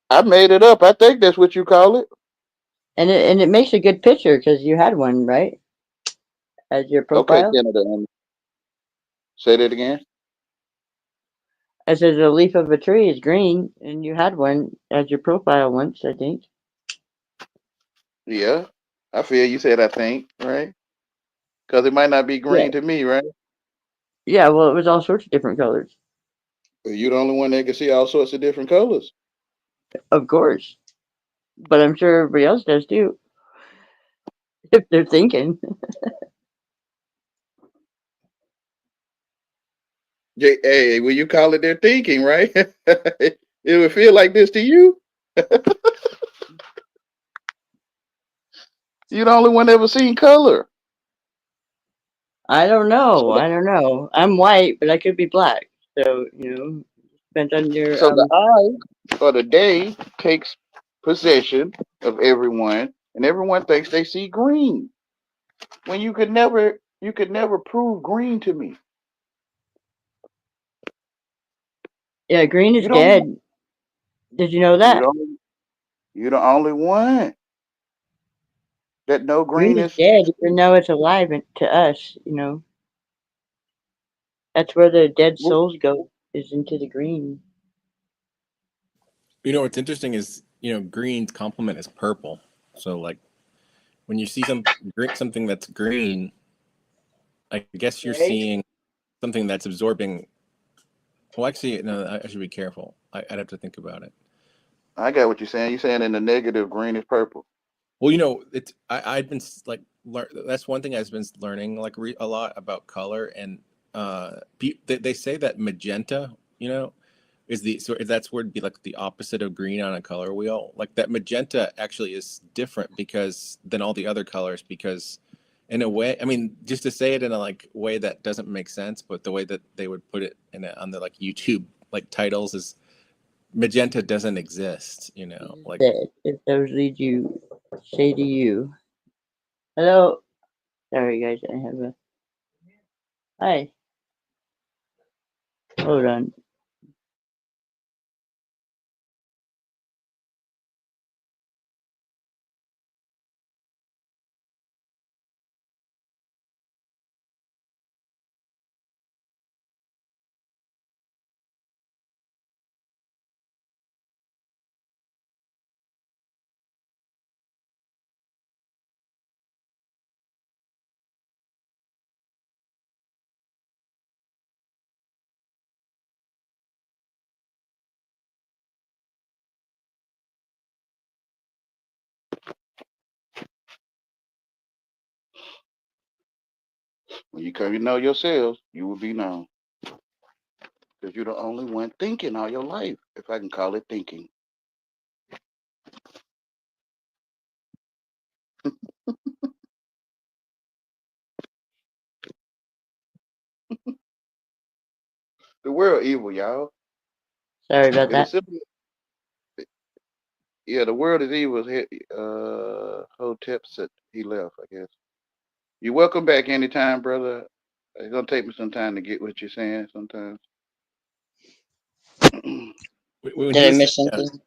I made it up. I think that's what you call it. and it makes a good picture because you had one right as your Okay, profile. Canada. Say that again. I said a leaf of a tree is green, and you had one as your profile once, I think. Yeah, I feel you said I think right. Because it might not be Yeah, green to me, right? yeah. Well, it was all sorts of different colors, You're the only one that can see all sorts of different colors. of course. But I'm sure everybody else does too, if they're thinking. Hey, will you call it their thinking, right? It would feel like this to you. You're the only one ever seen color. I don't So know. the I don't know. I'm white, but I could be black. So depends on your so the eye or the day takes possession of everyone, and everyone thinks they see green. When you could never prove green to me. Yeah, green is You don't. dead. Did you know You that? don't. You're the only one that know Green green is is. dead, even though it's alive to us. That's where the dead souls go, is into the green. You know what's interesting is green's complement is purple. So like when you see something that's green, I guess you're seeing something that's absorbing. Well, actually, no, I should be careful. I'd have to think about it. I got what you're saying. You're saying in the negative, green is purple. Well, it's I've been like that's one thing I've been learning like a lot about color and they say that magenta, is the so that's where it'd be like the opposite of green on a color wheel. Like that magenta actually is different because than all the other colors because in a way, I mean, just to say it in a like way that doesn't make sense, but the way that they would put it on the like YouTube like titles is magenta doesn't exist, like Dead. If those lead you, say to you. Hello. Sorry, guys. I have a. Hi. Hold on. When you come, you know yourselves, you will be known. Because you're the only one thinking all your life, if I can call it thinking. The world evil, y'all. Sorry about It is that. simple. Yeah, the world is evil. Hotep said he left, I guess. You're welcome back anytime, brother. It's gonna take me some time to get what you're saying sometimes. when Did he I was saying miss something?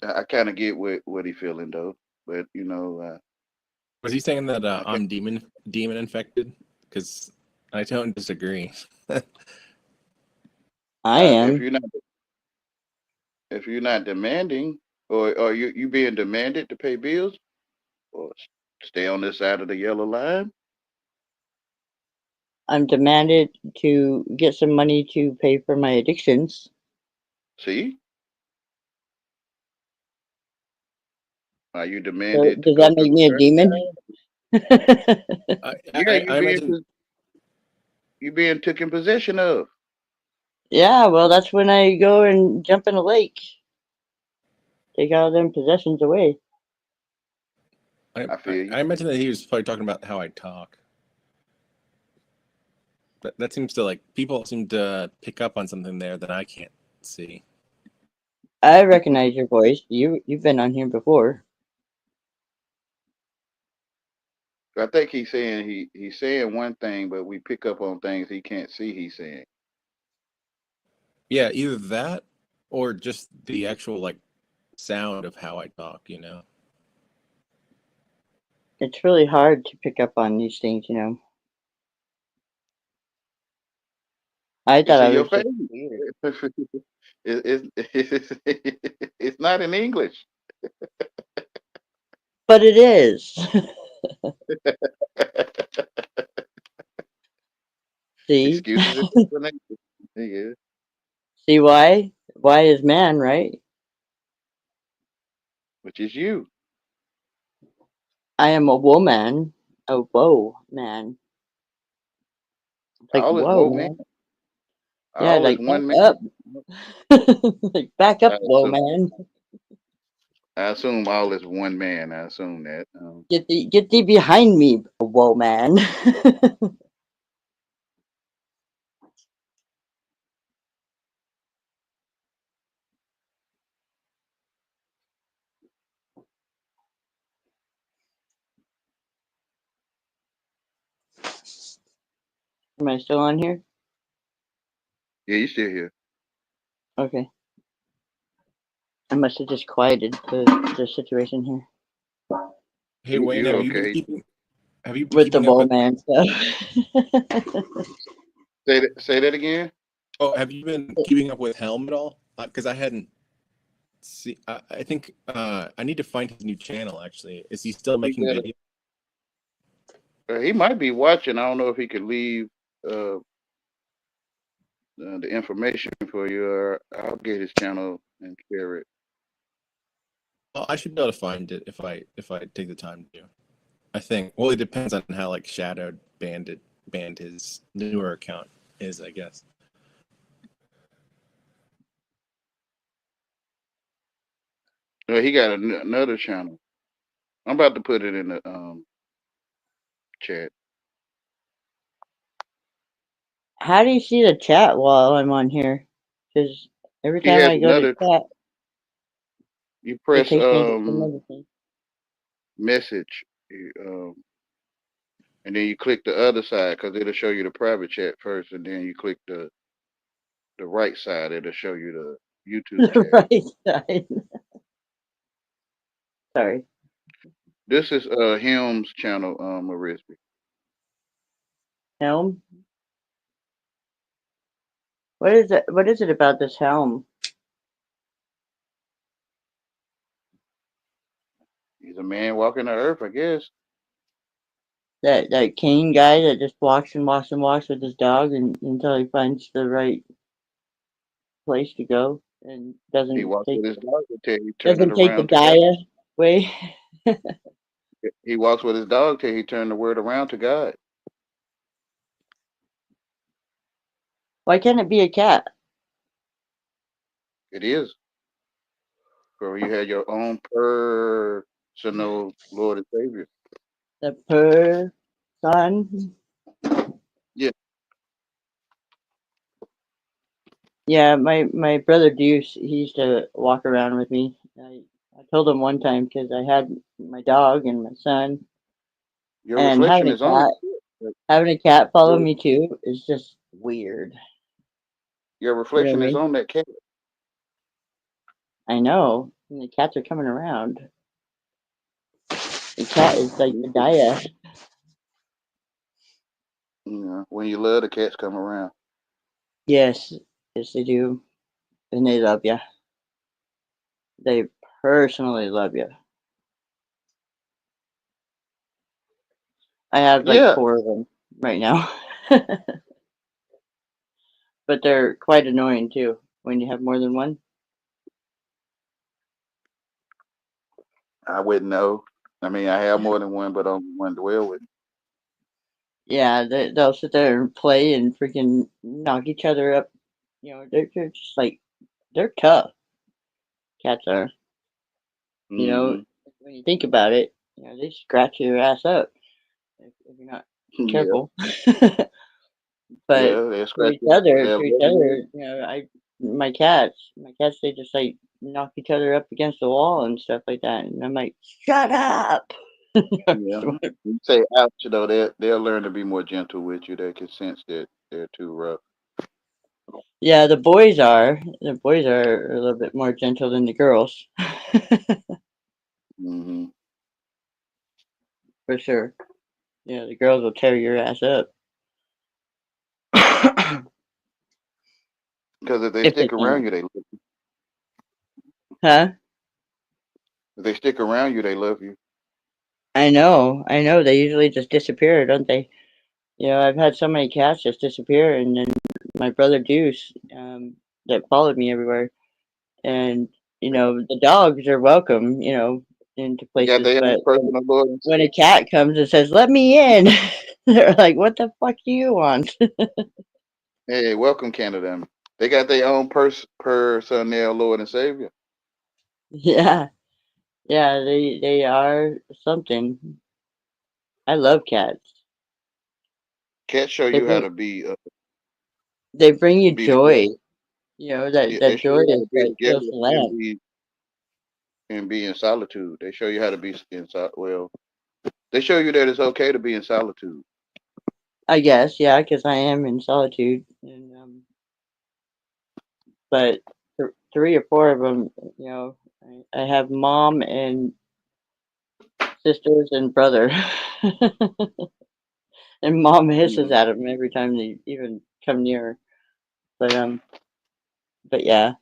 I kind of get what he feeling though, but was he saying that I can't. I'm demon infected? Because I don't disagree. I If am. you're not demanding, or you being demanded to pay bills, or stay on this side of the yellow line. I'm demanded to get some money to pay for my addictions. See, are you So demanded to does go that through make the me a stress? demon? Yeah, I imagine. you being taken possession of. Yeah, well, that's when I go and jump in a lake, take all them possessions away. I feel you. I imagine that he was probably talking about how I talk. But that seems to like people seem to pick up on something there that I can't see. I recognize your voice. You've been on here before. I think he's saying he's saying one thing, but we pick up on things he can't see. He's saying. Yeah, either that or just the actual like sound of how I talk. It's really hard to pick up on these things. I It's thought in I your was face. just weird. It's not in English. But it is. See? Excuses and explanations. Yeah. See why? Why is man, right? Which is you. I am a woman. A whoa, man. It's like, All is whoa, woe, man. man. Yeah, All is like, back one man. up. Like, back I up, whoa, assume. man. I assume all is one man. I assume that. Get thee behind me, whoa, man. Am I still on here? Yeah, you still here. Okay. I must have just quieted the situation here Hey Wayne, You have you been okay? keeping have you been with the keeping up whoa, with man stuff. Say that again. have you been keeping up with Helm at all? Because I hadn't see I think I need to find his new channel actually. Is he still He making got videos? he might be watching. I don't know if he could leave uh, the information for you, or I'll get his channel and share it. Well, I should be able to find it if I take the time to. I think. Well, it depends on how like Shadowed banned his newer account is, I guess. He got another channel. I'm about to put it in the chat. How do you see the chat while I'm on here? Because every He time has I go to another. chat, You it press takes me to another thing. message, and then you click the other side because it'll show you the private chat first, and then you click the right side. It'll show you the YouTube The chat. right side. Sorry. This is Helm's channel, Marisby. Helm? What is it? What is it about this helm? He's a man walking the earth, I guess. That Kane guy that just walks and walks and walks with his dog until he finds the right place to go and He walks with his dog until he turn it doesn't take the around to God. Gaia way. He walks with his dog till he turn the word around to God. Why can't it be a cat? It is. So you had your own personal Lord and Savior. The person. Yeah. Yeah, my brother Deuce, he used to walk around with me. I told him one time because I had my dog and my son, Your and reflection is on it. having a cat follow Your, me too is just weird. your You know what reflection I is mean? on that cat. I know. And the cats are coming around. The cat is like the Gaia. When you love, the cats come around. Yes, yes they do, and they love you. They personally love you. I have like Yeah. 4 of them right now, but they're quite annoying too when you have more than one. I wouldn't know. I mean, I have more than one, but only one to dwell with. Yeah, they'll sit there and play and freaking knock each other up. You know, they're just like they're tough. Cats are. You know, Mm-hmm. when you think about it, you know they scratch your ass up if you're not Yeah. careful. But Yeah. They'll scratch you. They'll to each rub other, you. you know, my cats, they just like knock each other up against the wall and stuff like that, and I'm like, shut up. Yeah. You say ouch, though, they'll learn to be more gentle with you. They can sense that they're too rough. Yeah, the boys are. The boys are a little bit more gentle than the girls, Mm-hmm. for sure. Yeah, the girls will tear your ass up. Because if they If they stick can. around you, they Huh? If they stick around you, they love you. I know. They usually just disappear, don't they? I've had so many cats just disappear, and then my brother Deuce, that followed me everywhere, and the dogs are welcome, into They got places, their own but personal Lord and when a Savior. cat comes and says, "Let me in," they're like, "What the fuck do you want?" Hey, welcome, Canada. They got their own personnel Lord and Savior. Yeah, yeah, they are something. I love cats. Cats show They you how bring to they bring you be together. joy. That Yeah, they that show joy you how is to be what together fills the lamp. and be in solitude. They show you how to be in well. They show you that it's okay to be in solitude. I guess, yeah, because I am in solitude, and but three or four of them, I have mom and sisters and brother, and mom hisses Mhm. at them every time they even come near. But but yeah,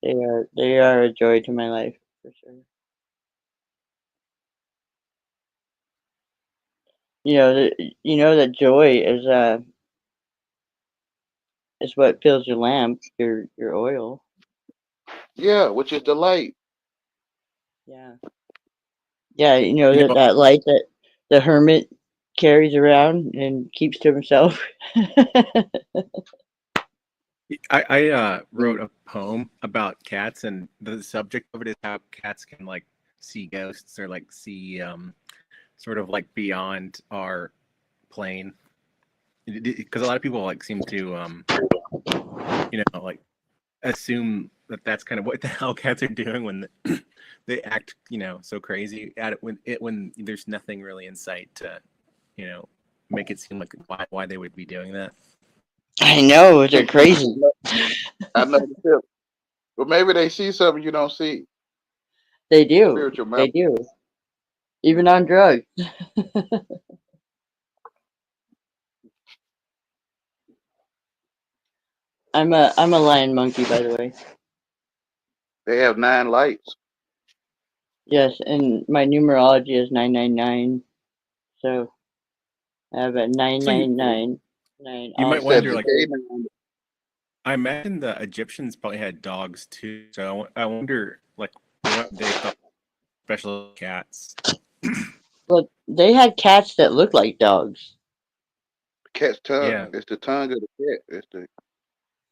they are a joy to my life for sure. That joy is what fills your lamp, your oil. Yeah, which is the light. Yeah, yeah. You know, That light that the hermit carries around and keeps to himself. I Mm. wrote a poem about cats, and the subject of it is how cats can like see ghosts or like see sort of like beyond our plane. Because a lot of people like seem to like assume that that's kind of what the hell cats are doing when they act so crazy at it when there's nothing really in sight to you know make it seem like why they would be doing that. I know they're I crazy. know, I know the feeling. But maybe they see something you don't see. They do. Spiritual They mouth. do. Even on drugs. I'm a lion monkey, by the way. They have 9 lights. Yes, and my numerology is 999. So I have a nine So you nine nine nine you all might It's that wonder seven like decay. days. I imagine the Egyptians probably had dogs too. So I wonder like what they thought special cats. Well, they had cats that look like dogs. Cat's Yeah. tongue. It's the tongue of the cat.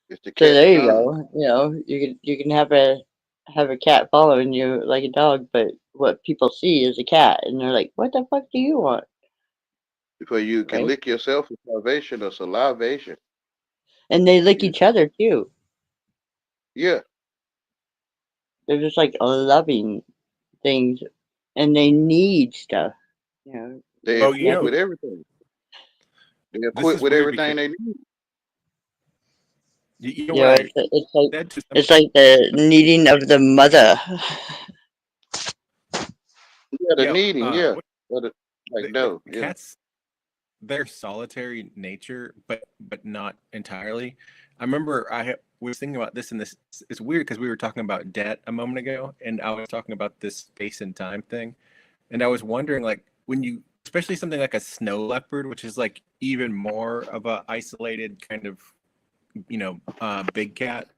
It's the So cat's there you tongue. go. You can have a cat following you like a dog, but what people see is a cat, and they're like, "What the fuck do you want?" Before you can Right? lick yourself for salvation or salivation. And they lick You, each other too. yeah, They're just like loving things, and they need stuff. You know, they Oh, they equipped with just everything. They this equipped is with weird because everything they need. you know what I said to it's somebody. like the needing of the mother. Yeah, the Yeah. needing. Yeah, What but like the no. Yeah, cats their solitary nature, but not entirely. I remember was thinking about this, and this it's weird because we were talking about debt a moment ago, and I was talking about this space and time thing, and I was wondering like when you, especially something like a snow leopard, which is like even more of a isolated kind of big cat,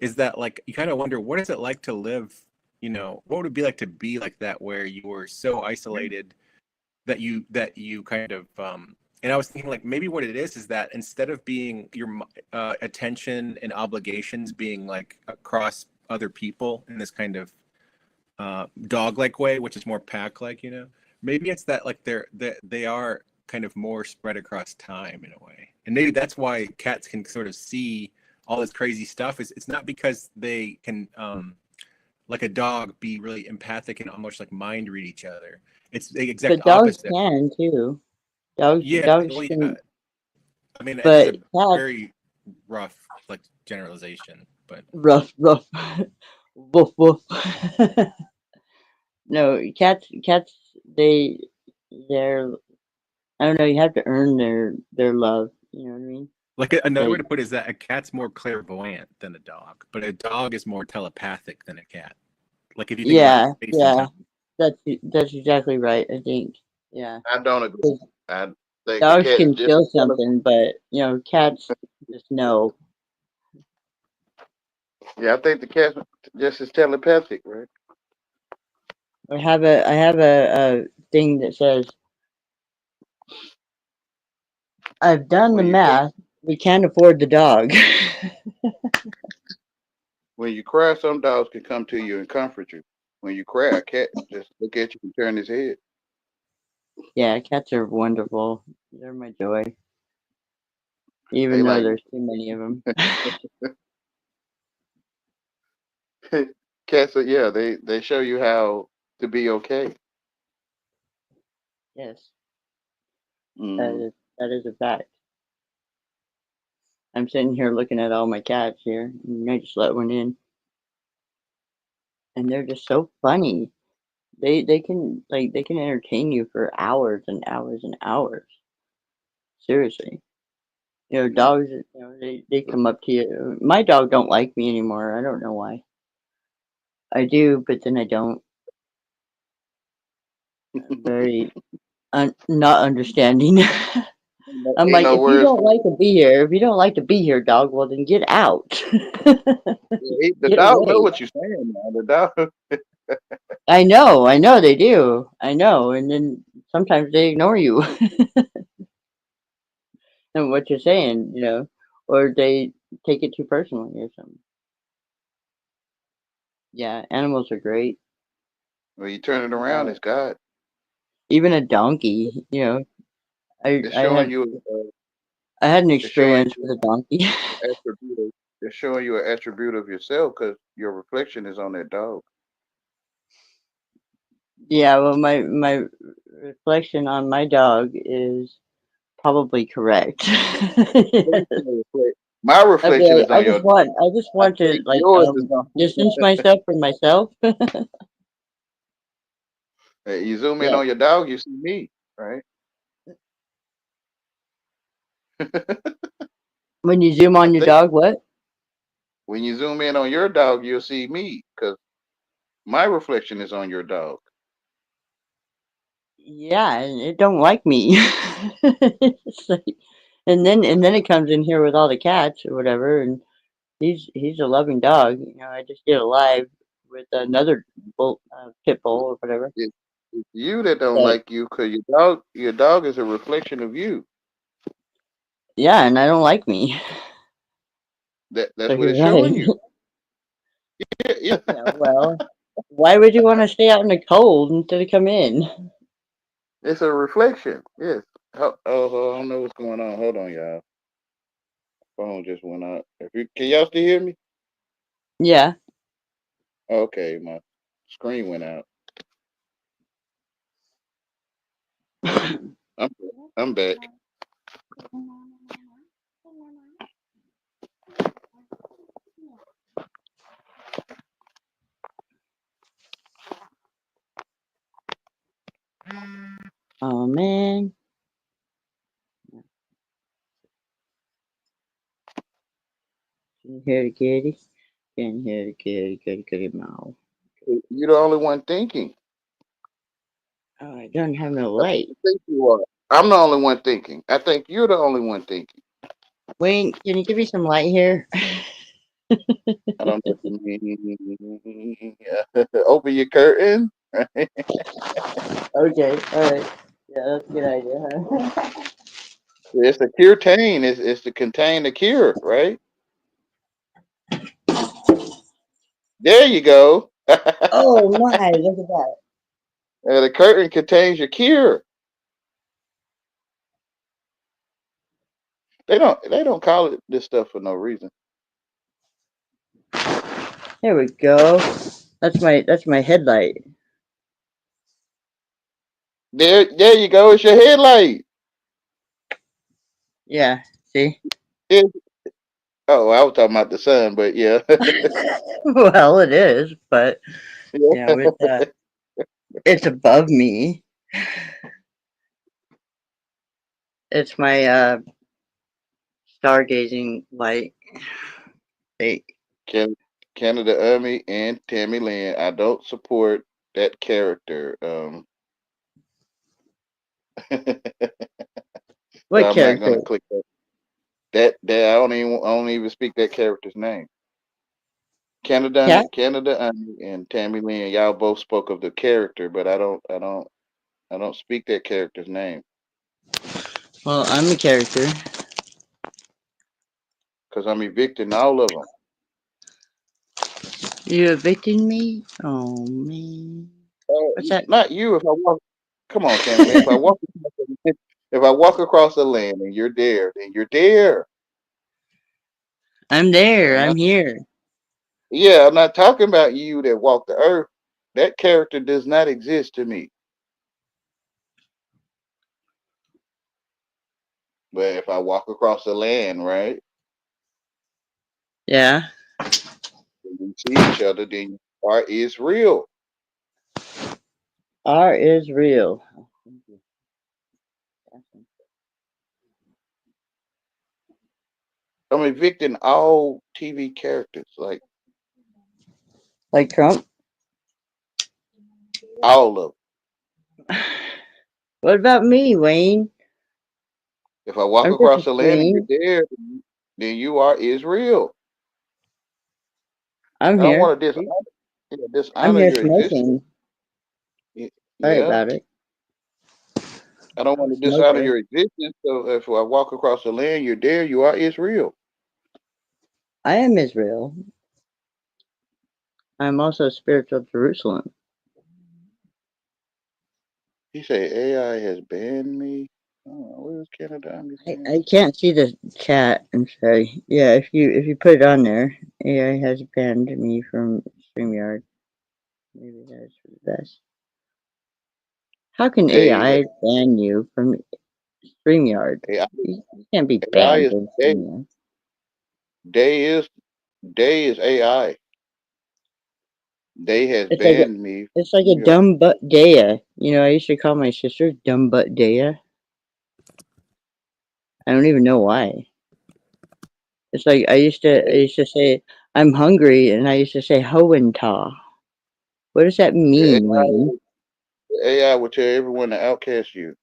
is that like you kind of wonder what is it like to live, what would it be like to be like that where you were so isolated that you kind of and I was thinking like maybe what it is that instead of being your attention and obligations being like across other people in this kind of dog like way, which is more pack like, maybe it's that like they are kind of more spread across time in a way, and maybe that's why cats can sort of see all this crazy stuff. Is it's not because they can like a dog be really empathic and almost like mind read each other. It's the exact But dogs opposite. can too. Dogs Yeah, dogs well, yeah. can, I mean, this is but a cats very rough like generalization, but rough. Woof woof. No, cats they're I don't know. You have to earn their love. You know what I mean? like another way Like to put it is that a cat's more clairvoyant than a dog, but a dog is more telepathic than a cat. Like if you think about yeah, space and yeah. time. That's exactly right. I think. Yeah. I don't agree. 'Cause I think the dogs cat is can just feel something, but cats just know. yeah, I think the cat's just as telepathic, right? I have a thing that says I've done the When you math. We can't afford the dog. when you cry, some dogs can come to you and comfort you. When you cry, a cat just look at you and turn his head. Yeah, cats are wonderful. They're my joy, They even though like there's too many of them. cats are yeah, they show you how to be okay. Yes, that Hmm. is that is a fact. I'm sitting here looking at all my cats here, and I just let one in, and they're just so funny. They can entertain you for hours and hours and hours. Seriously. Yeah. Dogs, they come up to you. My dog don't like me anymore. I don't know why. I do, but then I don't. I'm very not understanding. I'm Ain't like, no if you words don't for like to be here, if you don't like to be here, dog, well then get out. the Get dog know away. what you're saying now. The dog I know they do. I know, and then sometimes they ignore you and what you're saying, or they take it too personally or something. Yeah, animals are great. when you turn it around, Uh, it's God. even a donkey, I It's I showing had you I had an it's showing experience you with a donkey. an attribute it's showing you an attribute of yourself because your reflection is on that dog. Yeah, well, my reflection on my dog is probably correct. Yes. My I'd be reflection like, is on your dog. I just I want to think yours is on. distance myself from myself. Hey, you zoom in Yeah. on your dog, you see me, right? When you zoom I on your think dog, what? when you zoom in on your dog, you'll see me because my reflection is on your dog. Yeah, and it don't like me. It's like, and then it comes in here with all the cats or whatever, and he's a loving dog. I just did a live with another pit bull or whatever. It, it's you that don't But like you because your dog is a reflection of you. yeah, and I don't like me. That's So what you're it's right. showing you. Yeah, yeah. Yeah, well, why would you want to stay out in the cold instead of come in? It's a reflection. Yes. I don't know what's going on. Hold on, y'all. Phone just went out. If you can y'all still hear me? Yeah. Okay, my screen went out. I'm I'm back. Oh man, can you hear the kitty? Can you hear the kitty meow? You're the only one thinking. Oh, it doesn't have no That's what light. you think you are. I'm the only one thinking. I think you're the only one thinking. Wayne, can you give me some light here? I don't know what you mean. Open your curtain. Okay, all right. Yeah, that's a good idea, huh? It's the curtain. It's to contain the cure, right? There you go. Oh my, look at that. The curtain contains your cure. They don't call it this stuff for no reason. There we go. That's my headlight. There you go. It's your headlight. Yeah, see? It, oh, I was talking about the sun, but yeah, Well, it is, but yeah. it's above me. It's my stargazing light. They, Can, Canada Army and Tammy Lynn. I don't support. that character. What I'm not character? gonna click that. That I don't even speak that character's name. Cat? Canada and Tammy Lynn, y'all both spoke of the character, but I don't speak that character's name Well, I'm a character. because I'm evicting all of them. You evicted me? Oh man. What's that? Not you. If I walk, come on, Tammy Lynn. If I walk across the land and you're there, then you're there. I'm there. I'm I'm not. here. Yeah, I'm not talking about you that walk the earth. That character does not exist to me. But if I walk across the land, right, Yeah. and we see each other, then art is real. R is real. I'm evicting all TV characters, like Like Trump? all of them. What about me, Wayne? If I walk I'm just a across the land and you're screen. there, then you are is real. I'm I don't here. want to I'm dishonor here your existence. smoking. Sorry Yeah, about it. I don't I'm want a to dishonor smoker. your existence. So if I walk across the land, you're there. You are Israel. I am Israel. I'm also spiritual Jerusalem. He said AI has banned me. Oh, where's Canada? I'm just saying. I can't see the chat. I'm sorry. Yeah, if you put it on there, AI has banned me from StreamYard. Maybe that's for the best. How can Day has AI ban you from StreamYard? AI. You can't be AI banned is from day. StreamYard. Day is day is AI. Day has It's like a, banned me it's like from a your. dumb butt Daya. You know, I used to call my sister dumb butt Daya. I don't even know why. It's like I used to say I'm hungry, and I used to say Hohental. What does that The mean, AI, Wayne? the AI will tell everyone to outcast you.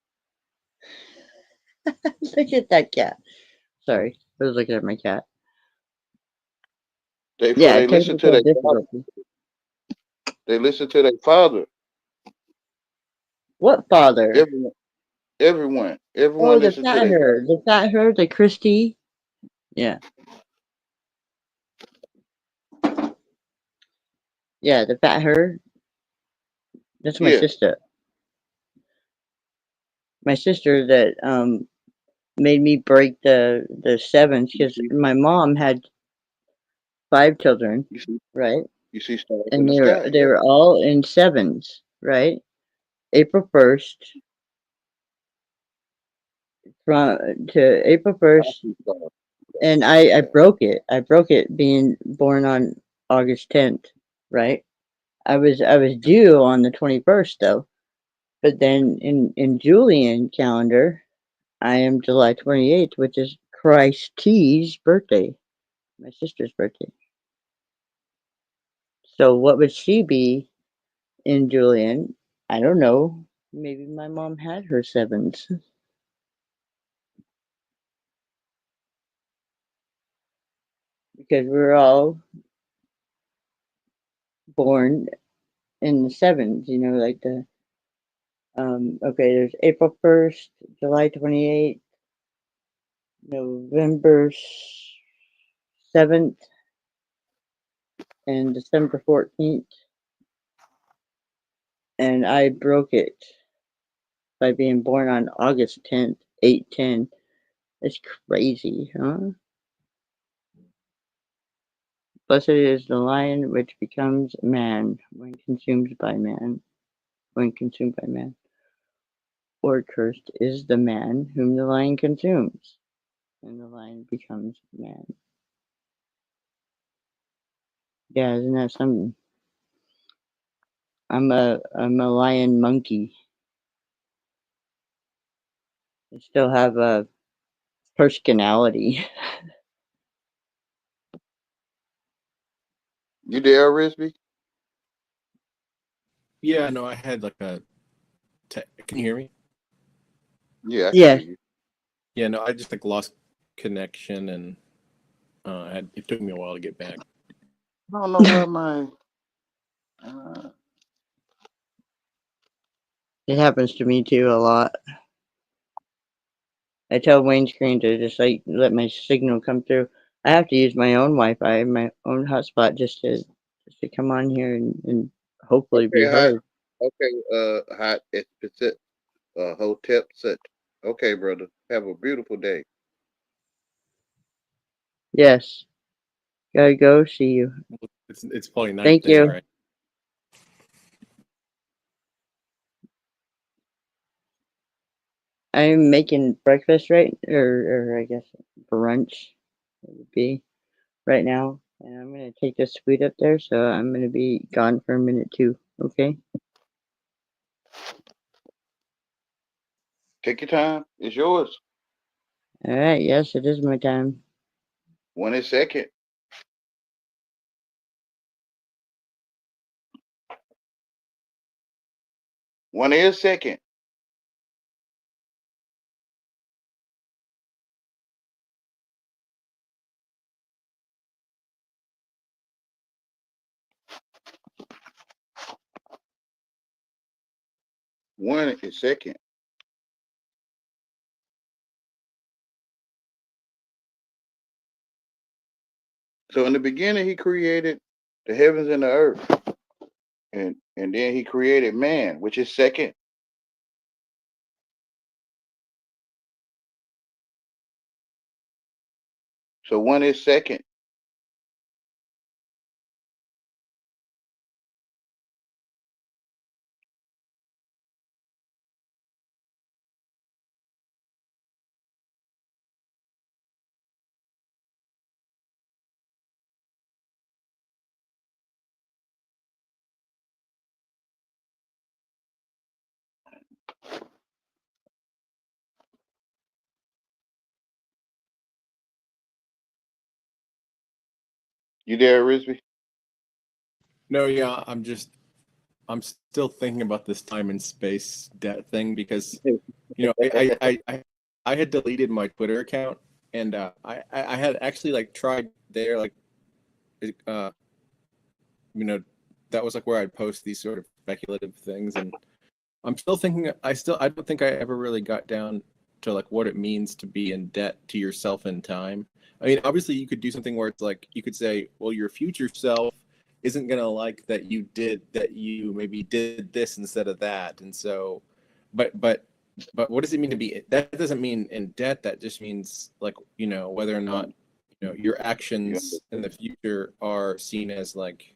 Look at that cat. Sorry, I was looking at my cat. For Yeah, they listen to technical their father. difficulty. They listen to their father. What father? Everyone, everyone Oh, the listen to fat their father. her, the fat her, the Christy. Yeah, yeah, the fat her. That's my Yeah, sister. My sister that made me break the sevens you because see, my mom had 5 children, you see, right? you see stars in And the they were sky. they Yeah, were all in sevens, right? April 1st from to I April 1st, see stars. and I Yeah, broke it. I broke it being born on August 10th, right? I was due on the 21st though, but then in Julian calendar, I am July 28th, which is Christ T's birthday, my sister's birthday. So what would she be in Julian? I don't know. Maybe my mom had her sevens because we were all born in the sevens. You know, like the okay. There's April 1st, July 28th, November 7th, and December 14th, and I broke it by being born on August 10th, 8/10. It's crazy, huh? Blessed is the lion which becomes man when consumed by man. When consumed by man. Or cursed is the man whom the lion consumes, and the lion becomes man. Yeah, isn't that something? I'm a lion monkey. I still have a personality. you there, Risby? Yeah, no, I had like a. Can you hear me? Yeah, I can hear Yes. you. Yeah, no, I just like lost connection and it took me a while to get back. I don't know why my. Uh, It happens to me too a lot. I tell Wayne Screen to just like let my signal come through. I have to use my own Wi-Fi, my own hotspot, just to come on here and hopefully be okay, hot. heard. Okay, hot. It's it. Hotep set. Okay, brother. Have a beautiful day. Yes. Gotta go. See you. It's probably night Thank there, you. right? I'm making breakfast or I guess brunch it would be right now, and I'm gonna take this sweet up there, so I'm gonna be gone for a minute too. Okay. Take your time. It's yours. All right. Yes, it is my time. 1 second. One second. Second. So in the beginning, he created the heavens and the earth, and then he created man, which is second. So 1 second. You there, Risby? No, yeah, I'm still thinking about this time and space debt thing because I had deleted my Twitter account and I had actually like tried there like uh you know that was like where I'd post these sort of speculative things and I'm still thinking I don't think I ever really got down to like what it means to be in debt to yourself in time. I mean, obviously you could do something where it's like you could say, well, your future self isn't gonna like that you maybe did this instead of that. And so but what does it mean to be that doesn't mean in debt, that just means like, whether or not, your You actions in the future are seen as like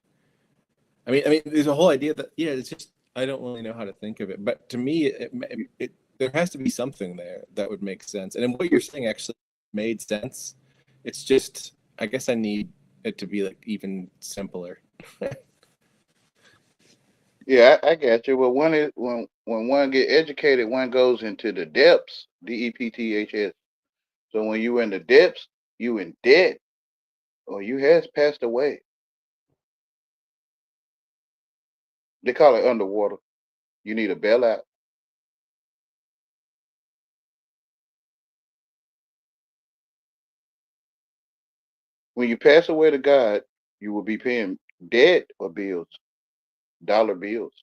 I mean, there's a whole idea that it's just I don't really know how to think of it, but to me, there has to be something there that would make sense. And then what you're saying actually made sense. It's just I guess I need it to be like even simpler. Yeah, I got you. Well, one is when one get educated, one goes into the depths, depths. So when you in the depths, you in debt, or you has passed away. They call it underwater. You need a bailout. When you pass away to God, you will be paying debt or bills, dollar bills.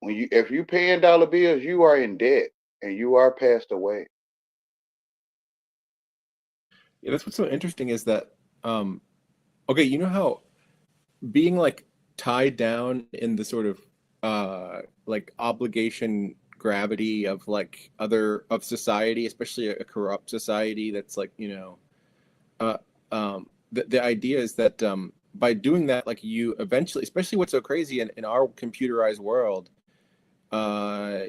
If you paying dollar bills, you are in debt and you are passed away. Yeah, that's what's so interesting is that okay, you know how being like tied down in the sort of like obligation gravity of like other of society, especially a corrupt society that's like, uh, the idea is that by doing that, like you eventually, especially what's so crazy in our computerized world,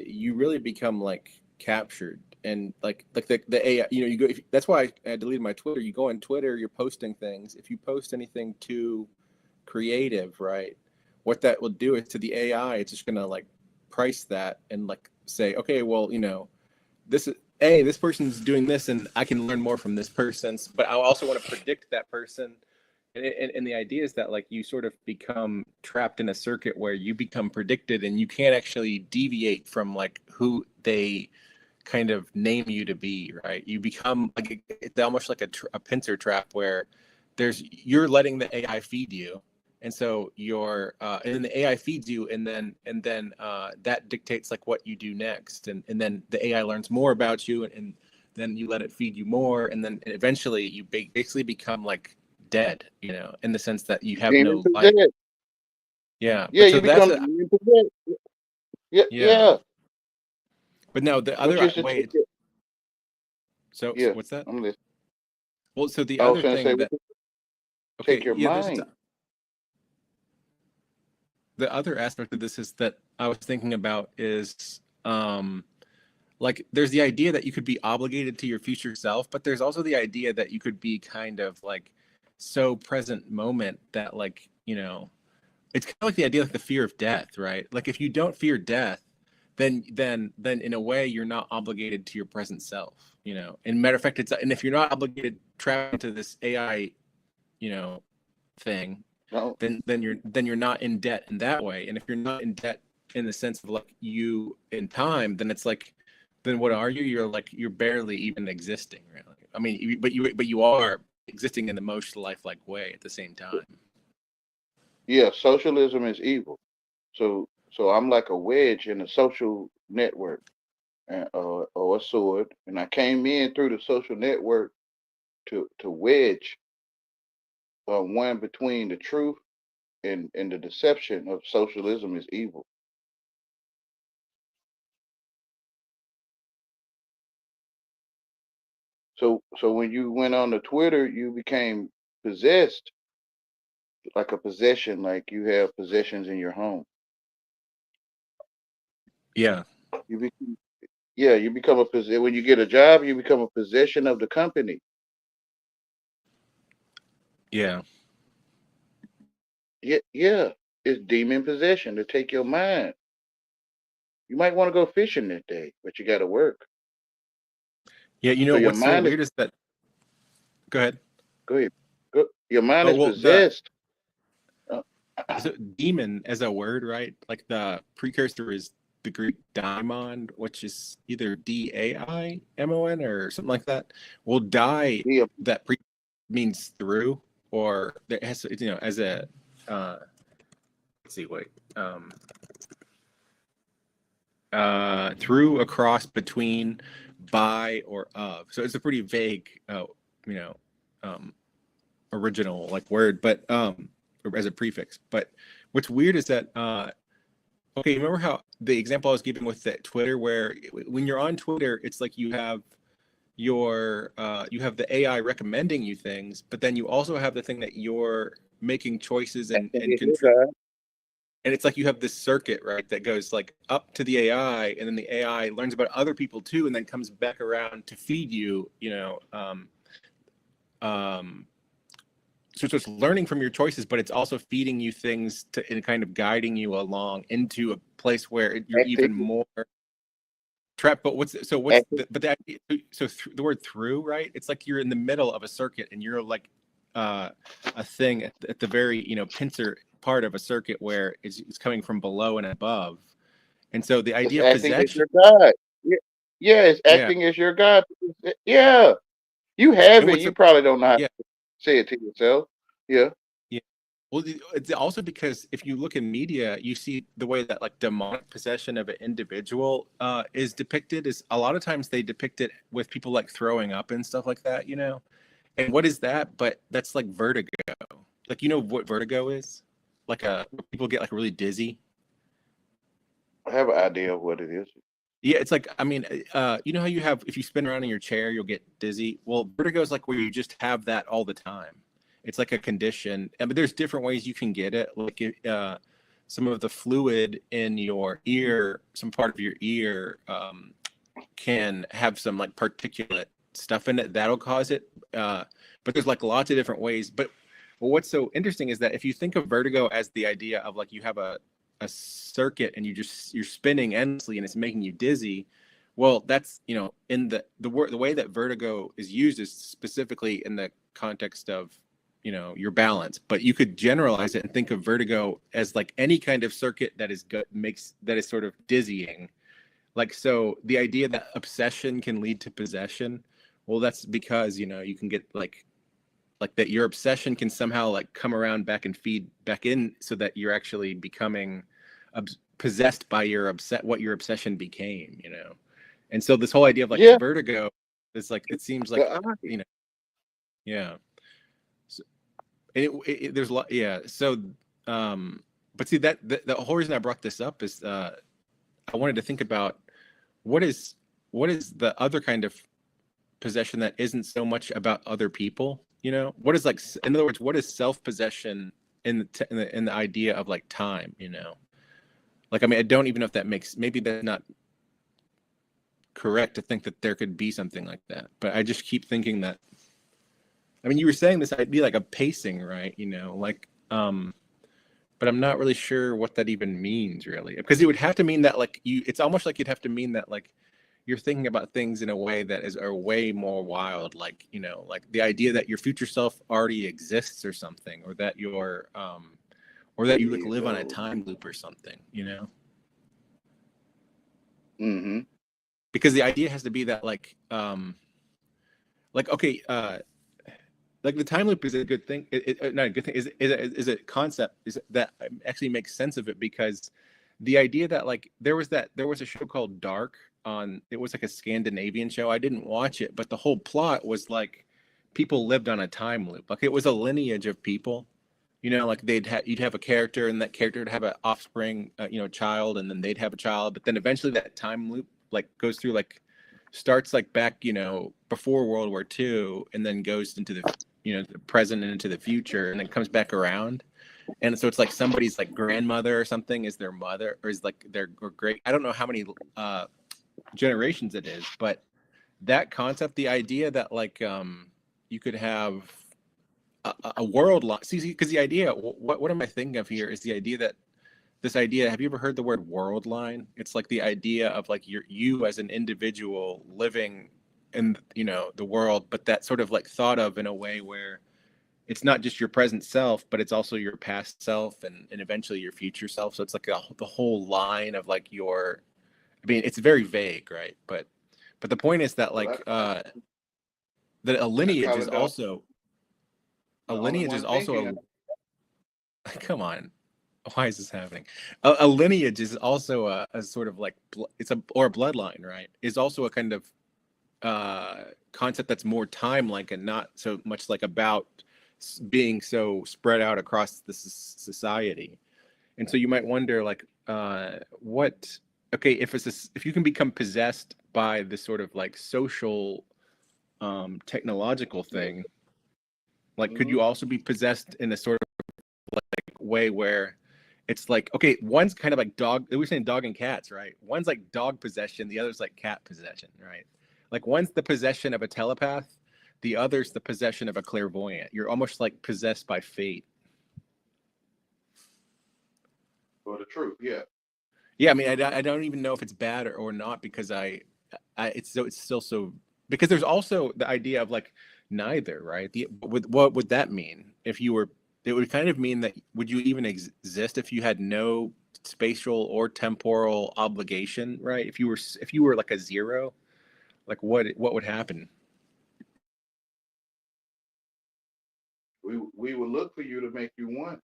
you really become like captured and like the AI. You go. That's why I deleted my Twitter. You go on Twitter, you're posting things. If you post anything too creative, right? What that will do is to the AI, it's just gonna like price that and like say, okay, well, this is this person's doing this and I can learn more from this person, but I also want to predict that person And the idea is that like you sort of become trapped in a circuit where you become predicted and you can't actually deviate from like who they kind of name you to be, right? You become like it's almost like a pincer trap where you're letting the AI feed you, and so and then the AI feeds you, and then that dictates like what you do next, and then the AI learns more about you, and then you let it feed you more, and then eventually you basically become like dead, in the sense that you have Demon no life. possessed. Yeah, Yeah, but so you that's become demon possessed. Yeah, yeah. yeah. But no, the Which other is to way. take it. So Yeah, what's that? I'm listening. Well, so the I was other gonna say, thing that take okay, your yeah, mind. the other aspect of this is that I was thinking about is like there's the idea that you could be obligated to your future self, but there's also the idea that you could be kind of like so present moment that like, it's kind of like the idea like the fear of death, right? Like if you don't fear death, then in a way you're not obligated to your present self, And matter of fact, and if you're not obligated trapped into this AI, you know, thing, No, then you're not in debt in that way. And if you're not in debt in the sense of like you in time, then it's like, then what are you? You're barely even existing, really. I mean, but you are existing in the most lifelike way at the same time. yeah, socialism is evil. So I'm like a wedge in a social network, or a sword, and I came in through the social network to wedge one between the truth and the deception of socialism is evil. So when you went on the Twitter, you became possessed, like a possession, like you have possessions in your home. Yeah, You become, yeah, you become a when you get a job, you become a possession of the company. yeah. Yeah, yeah, it's demon possession to take your mind. You might want to go fishing that day, but you got to work. Yeah, So your what's so mind is, weird is that, go ahead. go ahead. Your mind Oh, is well, the possessed. Uh, so demon as a word, right? Like the precursor is the Greek daimon, which is either Daimon or something like that. Well, die yeah, that means through, or that has as a uh, let's see, wait, um, through, across, between, by, or of. So it's a pretty vague, you know, um, original like word, but or as a prefix. But what's weird is that okay, remember how the example I was giving with that Twitter, where when you're on Twitter, it's like you have the AI recommending you things, but then you also have the thing that you're making choices I and think and it's your control. God. And it's like you have this circuit, right, that goes like up to the AI, and then the AI learns about other people too, and then comes back around to feed you, um, so it's learning from your choices, but it's also feeding you things and kind of guiding you along into a place where you're Acting, even more trapped. But acting, the word through, right? It's like you're in the middle of a circuit and you're like uh, a thing at the very, pincer part of a circuit where it's coming from below and above. And so the it's idea of acting as possession, your God. Yeah, yeah, it's yeah. acting as your God. Yeah, you have And it. what's You so, probably don't know how to yeah, say it to yourself. Yeah, yeah. Well, it's also because if you look in media, you see the way that like demonic possession of an individual is depicted. Is a lot of times they depict it with people like throwing up and stuff like that. And what is that? But that's like vertigo. Like, what vertigo is? Like people get like really dizzy. I have an idea of what it is. Yeah, it's like, I mean, you know how you have, if you spin around in your chair, you'll get dizzy. Well, vertigo is like where you just have that all the time. It's like a condition, but there's different ways you can get it. Like some of the fluid in your ear, some part of your ear, can have some like particulate stuff in it that'll cause it. But there's like lots of different ways. But what's so interesting is that if you think of vertigo as the idea of like you have a circuit and you're spinning endlessly and it's making you dizzy, well, that's in the way that vertigo is used is specifically in the context of your balance. But you could generalize it and think of vertigo as like any kind of circuit that is that is sort of dizzying. Like, so the idea that obsession can lead to possession, well, that's because you can get like that your obsession can somehow like come around back and feed back in, so that you're actually becoming possessed by what your obsession became. And so this whole idea of like Yeah, vertigo is like, it seems the like, eye. yeah. So, there's a lot, yeah. So, but see, that the whole reason I brought this up is I wanted to think about what is the other kind of possession that isn't so much about other people. What is, like, in other words, what is self-possession in the idea of like time. Like, I mean, I don't even know if that maybe that's not correct to think that there could be something like that, but I just keep thinking that, I mean, you were saying this idea like a pacing, right? Like, but I'm not really sure what that even means, really, because it would have to mean that, like, it's almost like you'd have to mean that, like, you're thinking about things in a way that are way more wild, like, like the idea that your future self already exists or something, or that or that you There like you live on a go. time loop or something, Mm-hmm. because the idea has to be that, like, okay, like the time loop is a good thing. Not a good thing. Is a concept that actually makes sense of it, because the idea that, like, there was a show called Dark it was like a Scandinavian show. I didn't watch it, but the whole plot was like people lived on a time loop. Like, it was a lineage of people. Like you'd have a character, and that character would have an offspring, child, and then they'd have a child. But then eventually that time loop like goes through, like, starts like back, before World War II, and then goes into the present and into the future, and then comes back around. And so it's like somebody's like grandmother or something is their mother, or is like their or great. I don't know how many generations it is, but that concept, the idea that, like, you could have a world line. See, because the idea, what am I thinking of here, is the idea that this idea. Have you ever heard the word world line? It's like the idea of, like, you as an individual living in the world, but that sort of like thought of in a way where it's not just your present self, but it's also your past self, and eventually your future self. So it's like the whole line of, like, I mean, it's very vague, right? But the point is that, Well, like, that a I lineage call is it also a the only lineage is one also thinking. come on. Why is this happening? A lineage is also a sort of like it's a bloodline, right? Is also a kind of concept that's more time-like, and not so much like about being so spread out across the society. And so you might wonder, like, what? Okay, if you can become possessed by this sort of like social, technological thing, like, could Mm-hmm. you also be possessed in a sort of way where it's like, okay, one's kind of like dog, we were saying dog and cats, right? One's like dog possession, the other's like cat possession, right? Like, one's the possession of a telepath, the other's the possession of a clairvoyant. You're almost like possessed by fate. For the truth, yeah. Yeah, I mean, I don't even know if it's bad or not, because it's still so, because there's also the idea of, like, neither, right? What would that mean if you were? It would kind of mean that, would you even exist if you had no spatial or temporal obligation, right? If you were like a zero, like, what would happen? We will look for you to make you one,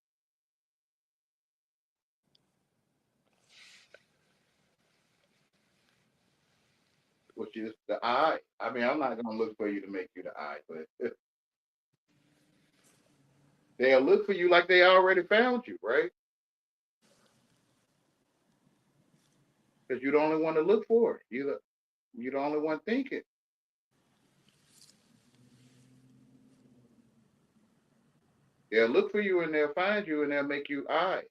which is the eye. I mean, I'm not gonna look for you to make you the eye, but they'll look for you like they already found you, right? Because you're the only one to look for it. You're the only one thinking. They'll look for you and they'll find you and they'll make you I.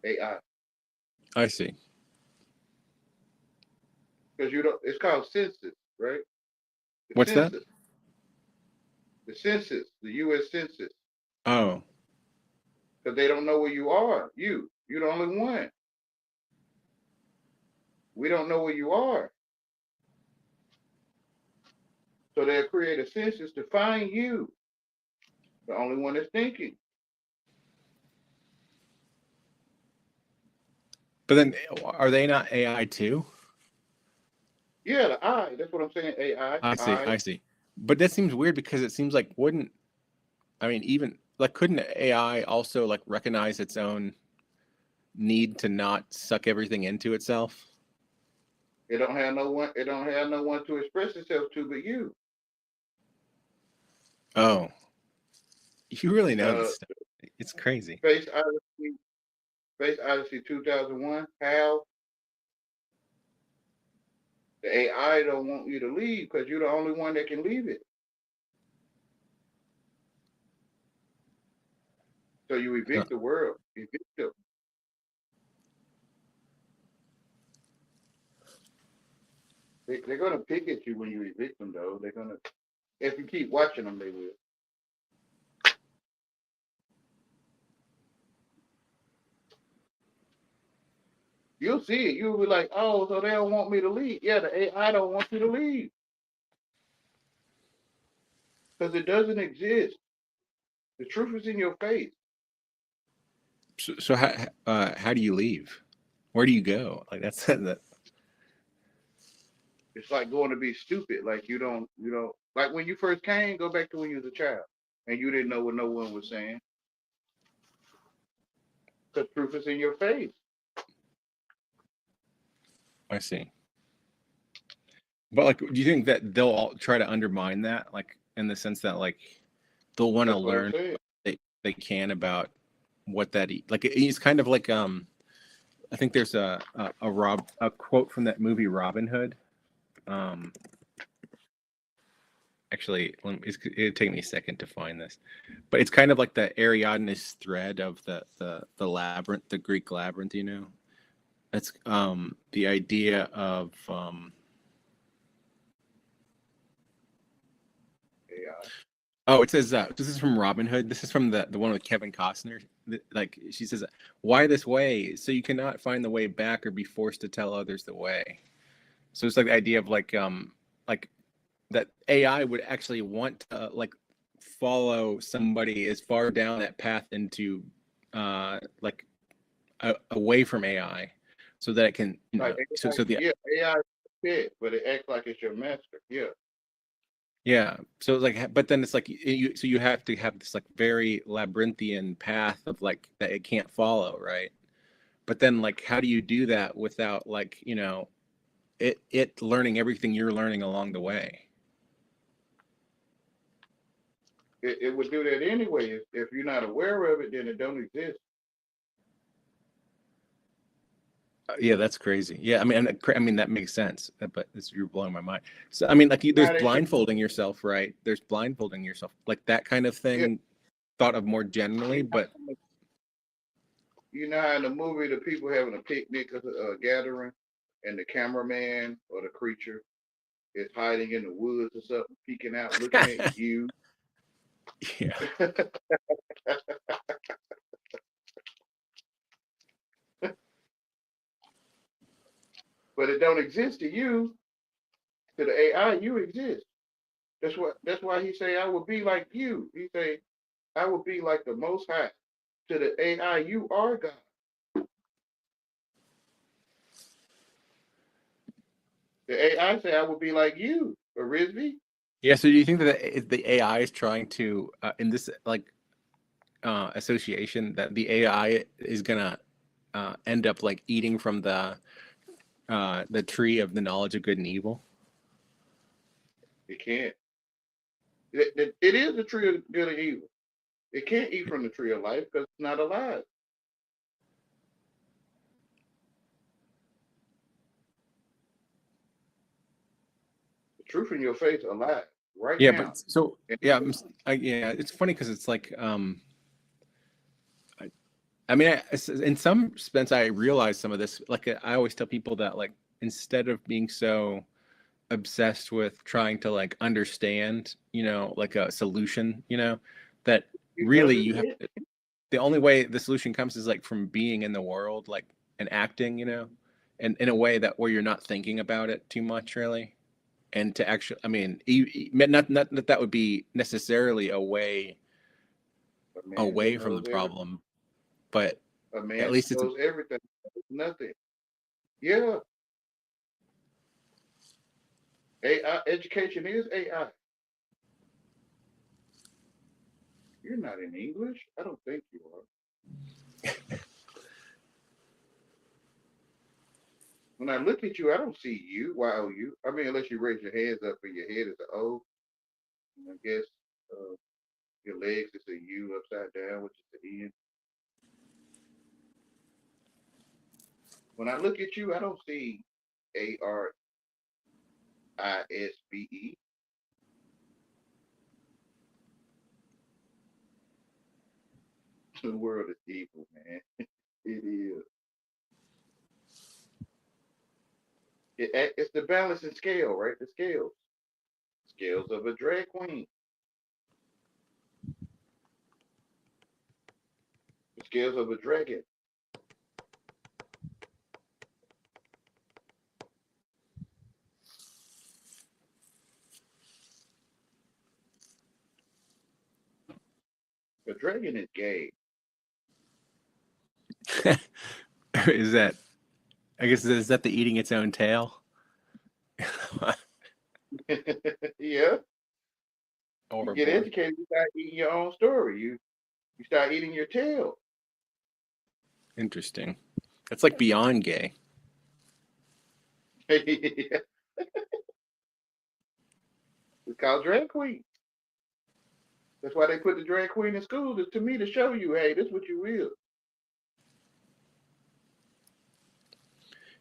AI. I see. Because you don't. It's called census, right? The What's that? census. The census. The U.S. Census. Oh, Because they don't know where you are. You're the only one. We don't know where you are. So they'll create a census to find you. The only one that's thinking. But then, are they not AI too? Yeah, the I. That's what I'm saying. AI. I see. I see. But that seems weird because it seems like wouldn't I mean even like couldn't AI also like recognize its own need to not suck everything into itself? It don't have no one. It don't have no one to express itself to but you. Oh, you really know Uh, this stuff. It's crazy. Space Odyssey. Space Odyssey 2001. How the AI don't want you to leave because you're the only one that can leave it. So you Huh. evict the world. Evict them. They're gonna pick at you when you evict them, though. They're gonna. If you keep watching them, they will. You'll see it. You'll be like, oh, so they don't want me to leave. Yeah, the AI don't want you to leave because it doesn't exist. The truth is in your face. So how do you leave? Where do you go? Like that's that. It's like going to be stupid. Like you don't like when you first came. Go back to when you was a child and you didn't know what no one was saying. Because truth is in your face. I see. But like, do you think that they'll all try to undermine that, like in the sense that like they'll want to That's what I'm learn saying. they can about what that like it's kind of like I think there's a quote from that movie Robin Hood. Um, actually, it'll take me a second to find this, but it's kind of like the Ariadne's thread of the labyrinth, the Greek labyrinth. You know, that's the idea of AI. Oh, it says this is from Robin Hood. This is from the one with Kevin Costner. Like she says, "Why this way? So you cannot find the way back or be forced to tell others the way." So it's like the idea of like that AI would actually want to like follow somebody as far down that path into like away from AI, so that it can Like so AI, so the yeah, AI is fit, but it acts like it's your master. Yeah. yeah. So like, but then it's like so you have to have this like very labyrinthian path of like that it can't follow, right? But then like, how do you do that without like it learning everything you're learning along the way? It would do that anyway. If you're not aware of it, then it don't exist. Yeah, that's crazy. Yeah, I mean that makes sense. But you're blowing my mind. So I mean, like there's Now that you, blindfolding yourself, right? There's blindfolding yourself, like that kind of yeah, thing, thought of more generally. But you know how in the movie the people having a picnic, a gathering, and the cameraman or the creature is hiding in the woods or something, peeking out, looking at you. yeah, But it don't exist to you. To the AI, you exist. That's why he say I will be like you. He say I will be like the Most High. To the AI, you are God. The AI say I will be like you, or Rizvi. yeah. So do you think that the AI is trying to in this like association that the AI is gonna end up like eating from the tree of the knowledge of good and evil? It can't. It is the tree of good and evil. It can't eat from the tree of life because it's not alive. The truth in your face, alive, right Yeah, now. but so And yeah, yeah. It's funny because it's like I mean, in some sense, I realize some of this. Like I always tell people that like instead of being so obsessed with trying to like understand, like a solution, that that's really you have it. the only way the solution comes is like from being in the world, like and acting, and in a way that where you're not thinking about it too much, really, and to actually, I mean, not that would be necessarily a way A man away that from the knows everything. problem, but A man at that least it's knows everything. Nothing. Yeah. AI education is AI. You're not in English. I don't think you are. When I look at you, I don't see you. Y-O-U. I mean, unless you raise your hands up and your head is an O. And I guess your legs is a U upside down, which is the N. When I look at you, I don't see ARISBE. The world is evil, man. It is. It's the balancing scale, right? The scales. Scales of a drag queen. The scales of a dragon. The dragon is gay. is that I guess is that the eating its own tail? Yeah. You get Overboard. educated, you start eating your own story. You start eating your tail. Interesting. That's like beyond gay. It's called drag queen. That's why they put the drag queen in school, is to me to show you, hey, this is what you will.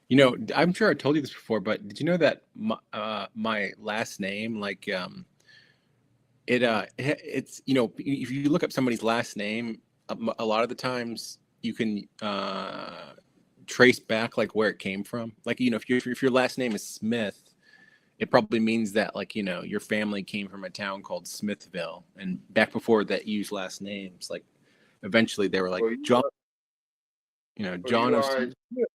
You know, I'm sure I told you this before, but did you know that my last name, like, it's, you know, if you look up somebody's last name, a lot of the times you can trace back like where it came from. Like, you know, if your last name is Smith, it probably means that, like, you know, your family came from a town called Smithville, and back before that used last names, like eventually they were like Or you John, are, you know, or you John of are a Smith. smith,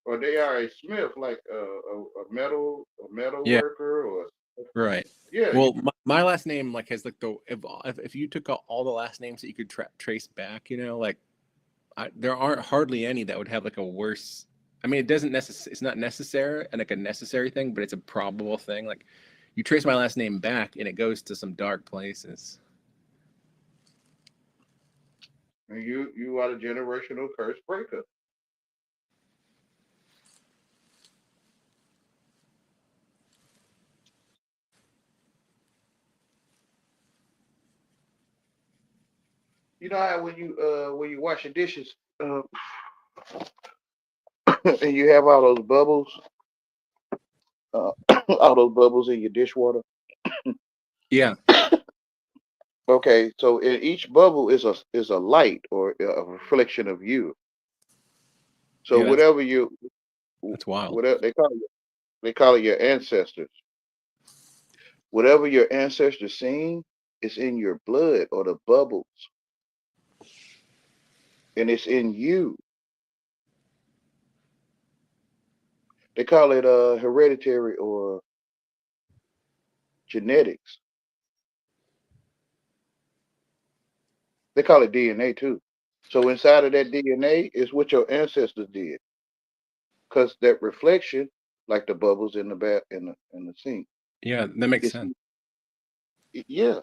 or they are a smith, like a metal Yeah, worker, or right. yeah, Well, my last name like has like the if you took out all the last names that you could trace back, you know, like there aren't hardly any that would have like a worse. I mean, it doesn't it's not necessary and like a necessary thing, but it's a probable thing. Like you trace my last name back and it goes to some dark places. and you are the generational curse breaker. You know how when you wash your dishes, and you have all those bubbles, uh, all those bubbles in your dishwater. Yeah, Okay, so in each bubble is a light or a reflection of you. So yeah, that's wild. whatever they call it your ancestors. Whatever your ancestors seen is in your blood or the bubbles, and it's in you. They call it hereditary or genetics. They call it DNA too. So inside of that DNA is what your ancestors did, because that reflection, like the bubbles in the bath in the sink, Yeah, that makes it's sense. yeah.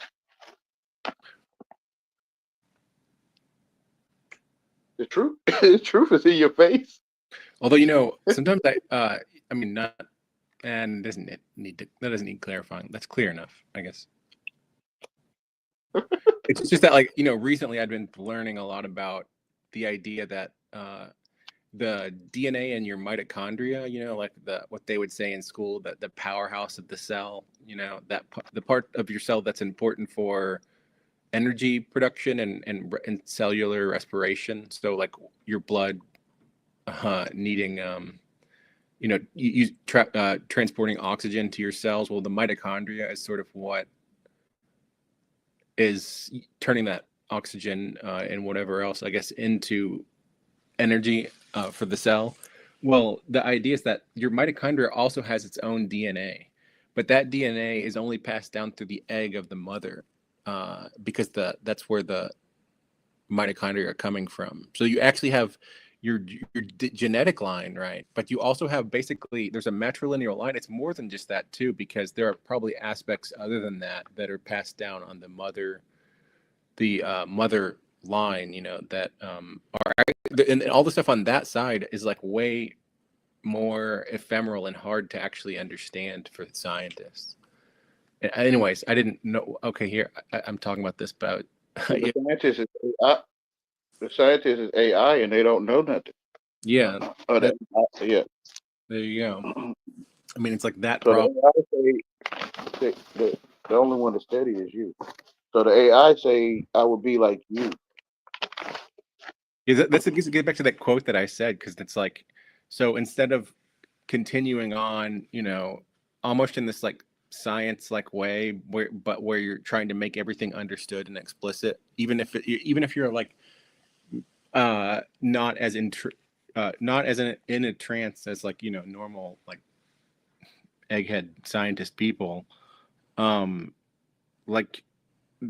The truth, the truth is in your face. Although, you know, sometimes I mean, not, and doesn't it need to, that doesn't need clarifying. That's clear enough, I guess. It's just that, like, you know, recently I've been learning a lot about the idea that the DNA in your mitochondria, you know, like what they would say in school, that the powerhouse of the cell, you know, the part of your cell that's important for energy production and cellular respiration. So, like, your blood needing you know, transporting oxygen to your cells. Well, the mitochondria is sort of what is turning that oxygen and whatever else, I guess, into energy for the cell. Well, the idea is that your mitochondria also has its own DNA, but that DNA is only passed down through the egg of the mother, because that's where mitochondria are coming from. So you actually have your genetic line, right? But you also have basically there's a matrilineal line. It's more than just that too, because there are probably aspects other than that that are passed down on the mother line, you know, that are and all the stuff on that side is like way more ephemeral and hard to actually understand for scientists. Anyways, I didn't know. Okay, here I'm talking about this, but The scientist is AI, the scientist is AI, and they don't know nothing. yeah, Yeah. there you go. I mean, it's like that So problem. the AI say the only one to study is you. So the AI say I would be like you. Yeah, that's get back to that quote that I said, because it's like, so instead of continuing on, you know, almost in this like science like way, where you're trying to make everything understood and explicit, even if you're like not as not as in a trance as like, you know, normal like egghead scientist people, um like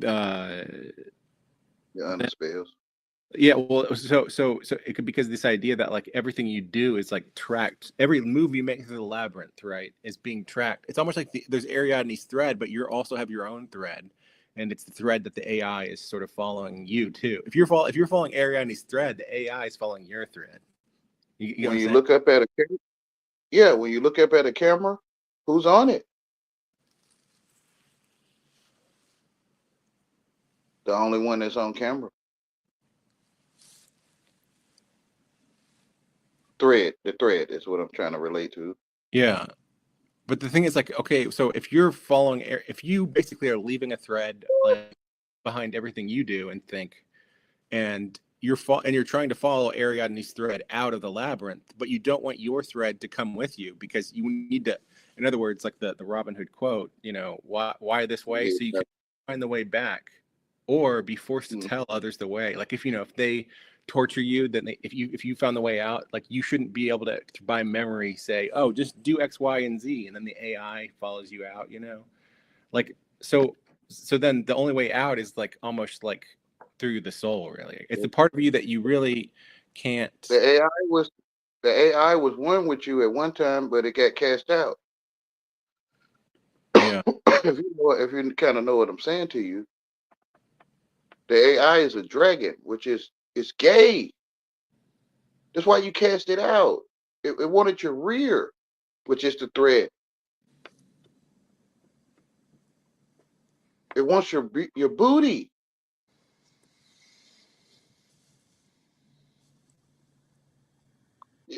uh The underspells. yeah, well, so it could, because this idea that like everything you do is like tracked. Every move you make through the labyrinth, right, is being tracked. It's almost like there's Ariadne's thread, but you also have your own thread, and it's the thread that the AI is sort of following you too. If you're following Ariadne's thread, the AI is following your thread. You know what When I'm you saying? look up at a yeah, when you look up at a camera, who's on it? The only one that's on camera. The thread is what I'm trying to relate to. Yeah. But the thing is, like, okay, so if you're following, if you basically are leaving a thread like behind everything you do and think, and you're trying to follow Ariadne's thread out of the labyrinth, but you don't want your thread to come with you, because you need to, in other words, like the Robin Hood quote, you know, why this way, so you Yeah. can find the way back, or be forced to Mm. tell others the way. Like, if you know, if they torture you, then if you found the way out, like, you shouldn't be able to by memory say, oh, just do X, Y, and Z, and then the AI follows you out, you know, like, so then the only way out is like almost like through the soul, really. It's the part of you that you really can't. The AI was one with you at one time, but it got cast out. Yeah. If you kind of know what I'm saying to you, the AI is a dragon, which is it's gay. That's why you cast it out. It wanted your rear, which is the thread. It wants your booty.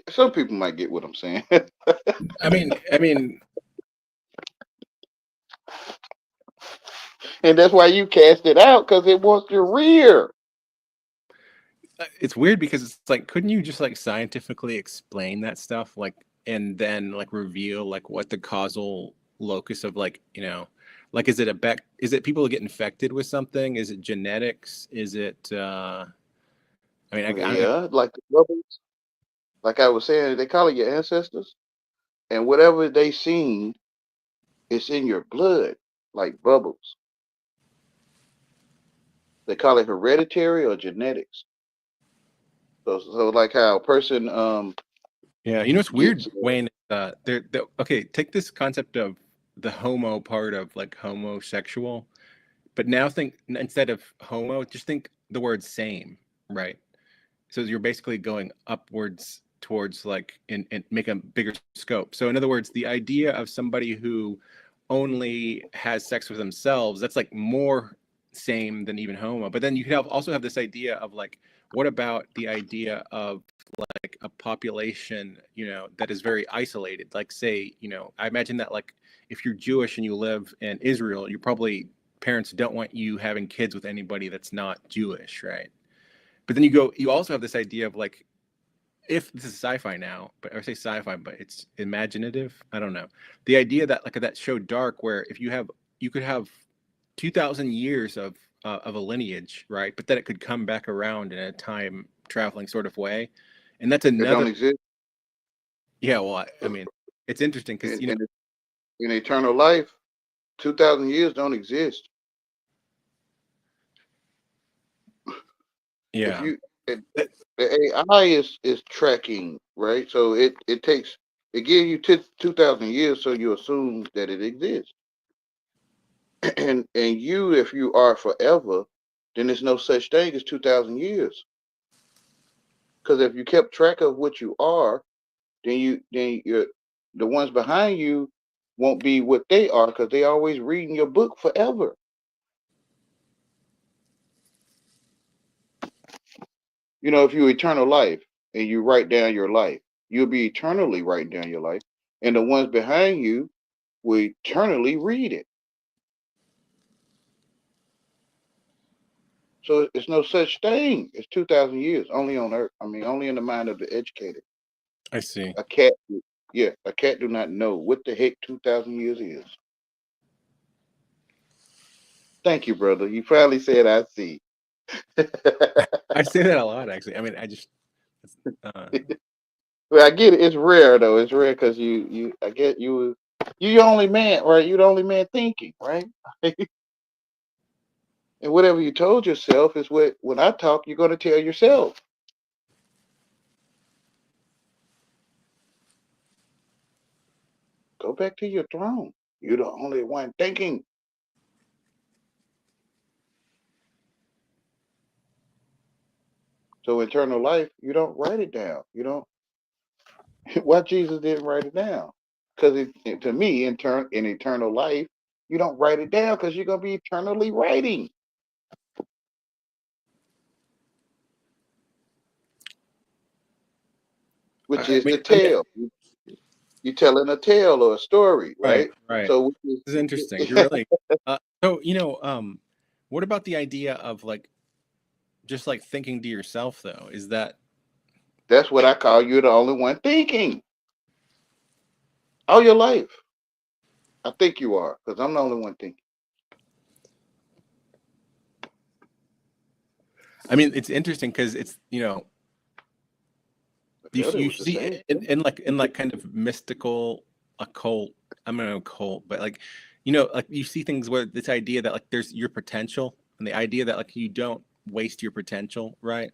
Some people might get what I'm saying. I mean, And that's why you cast it out, because it wants your rear. it's weird, because it's like, couldn't you just like scientifically explain that stuff, like, and then like reveal like what the causal locus of, like, you know, like, is it people get infected with something? Is it genetics? Is it I mean, Yeah, like the bubbles. Like I was saying, they call it your ancestors. And whatever they seen, it's in your blood, like bubbles. They call it hereditary or genetics. So like how a person yeah, you know, it's weird, gets Wayne. Okay, take this concept of the homo part of like homosexual, but now think, instead of homo, just think the word same, right? So you're basically going upwards towards like, and make a bigger scope. So in other words, the idea of somebody who only has sex with themselves, that's like more same than even homo. But then you could also have this idea of like, what about the idea of like a population, you know, that is very isolated? Like, say, you know, I imagine that like if you're Jewish and you live in Israel, you probably, parents don't want you having kids with anybody that's not Jewish, right? But then you also have this idea of like, if this is sci-fi now, but I say sci-fi, but it's imaginative. I don't know. The idea that like that show Dark, where if you could have 2,000 years of a lineage, right? But then it could come back around in a time traveling sort of way, and that's that another. don't exist Yeah, well, I mean, it's interesting because, in, you know, in eternal life. 2,000 years don't exist. If Yeah. you the AI is tracking, right? So it gives you 2,000 years, so you assume that it exists. And you, if you are forever, then there's no such thing as 2,000 years. Because if you kept track of what you are, then you're the ones behind you won't be what they are because they always reading your book forever. If you eternal life and you write down your life, you'll be eternally writing down your life, and the ones behind you will eternally read it. So it's no such thing as 2,000 years only on Earth. I mean, only in the mind of the educated. I see. A cat, yeah, a cat do not know what the heck 2,000 years is. Thank you, brother. You finally said I see. I say that a lot, actually. I mean, I just. Well, I get it. It's rare though. It's rare because I get you the only man, right? You the only man thinking, right? And whatever you told yourself is what when I talk, you're going to tell yourself. Go back to your throne. You're the only one thinking. So eternal life, you don't write it down. You don't. Why Jesus didn't write it down? Because to me, in eternal life, you don't write it down because you're going to be eternally writing, which I is mean, the tale. You're telling a tale or a story, right, right? right. So, This is interesting. You're really. So what about the idea of like, just like thinking to yourself though? Is that that's what I call you the only one thinking all your life. I think you are because I'm the only one thinking. I mean, it's interesting because it's The other you was the see same. in like kind of mystical occult. I'm an occult, but like like you see things where this idea that like there's your potential and the idea that like you don't waste your potential, right?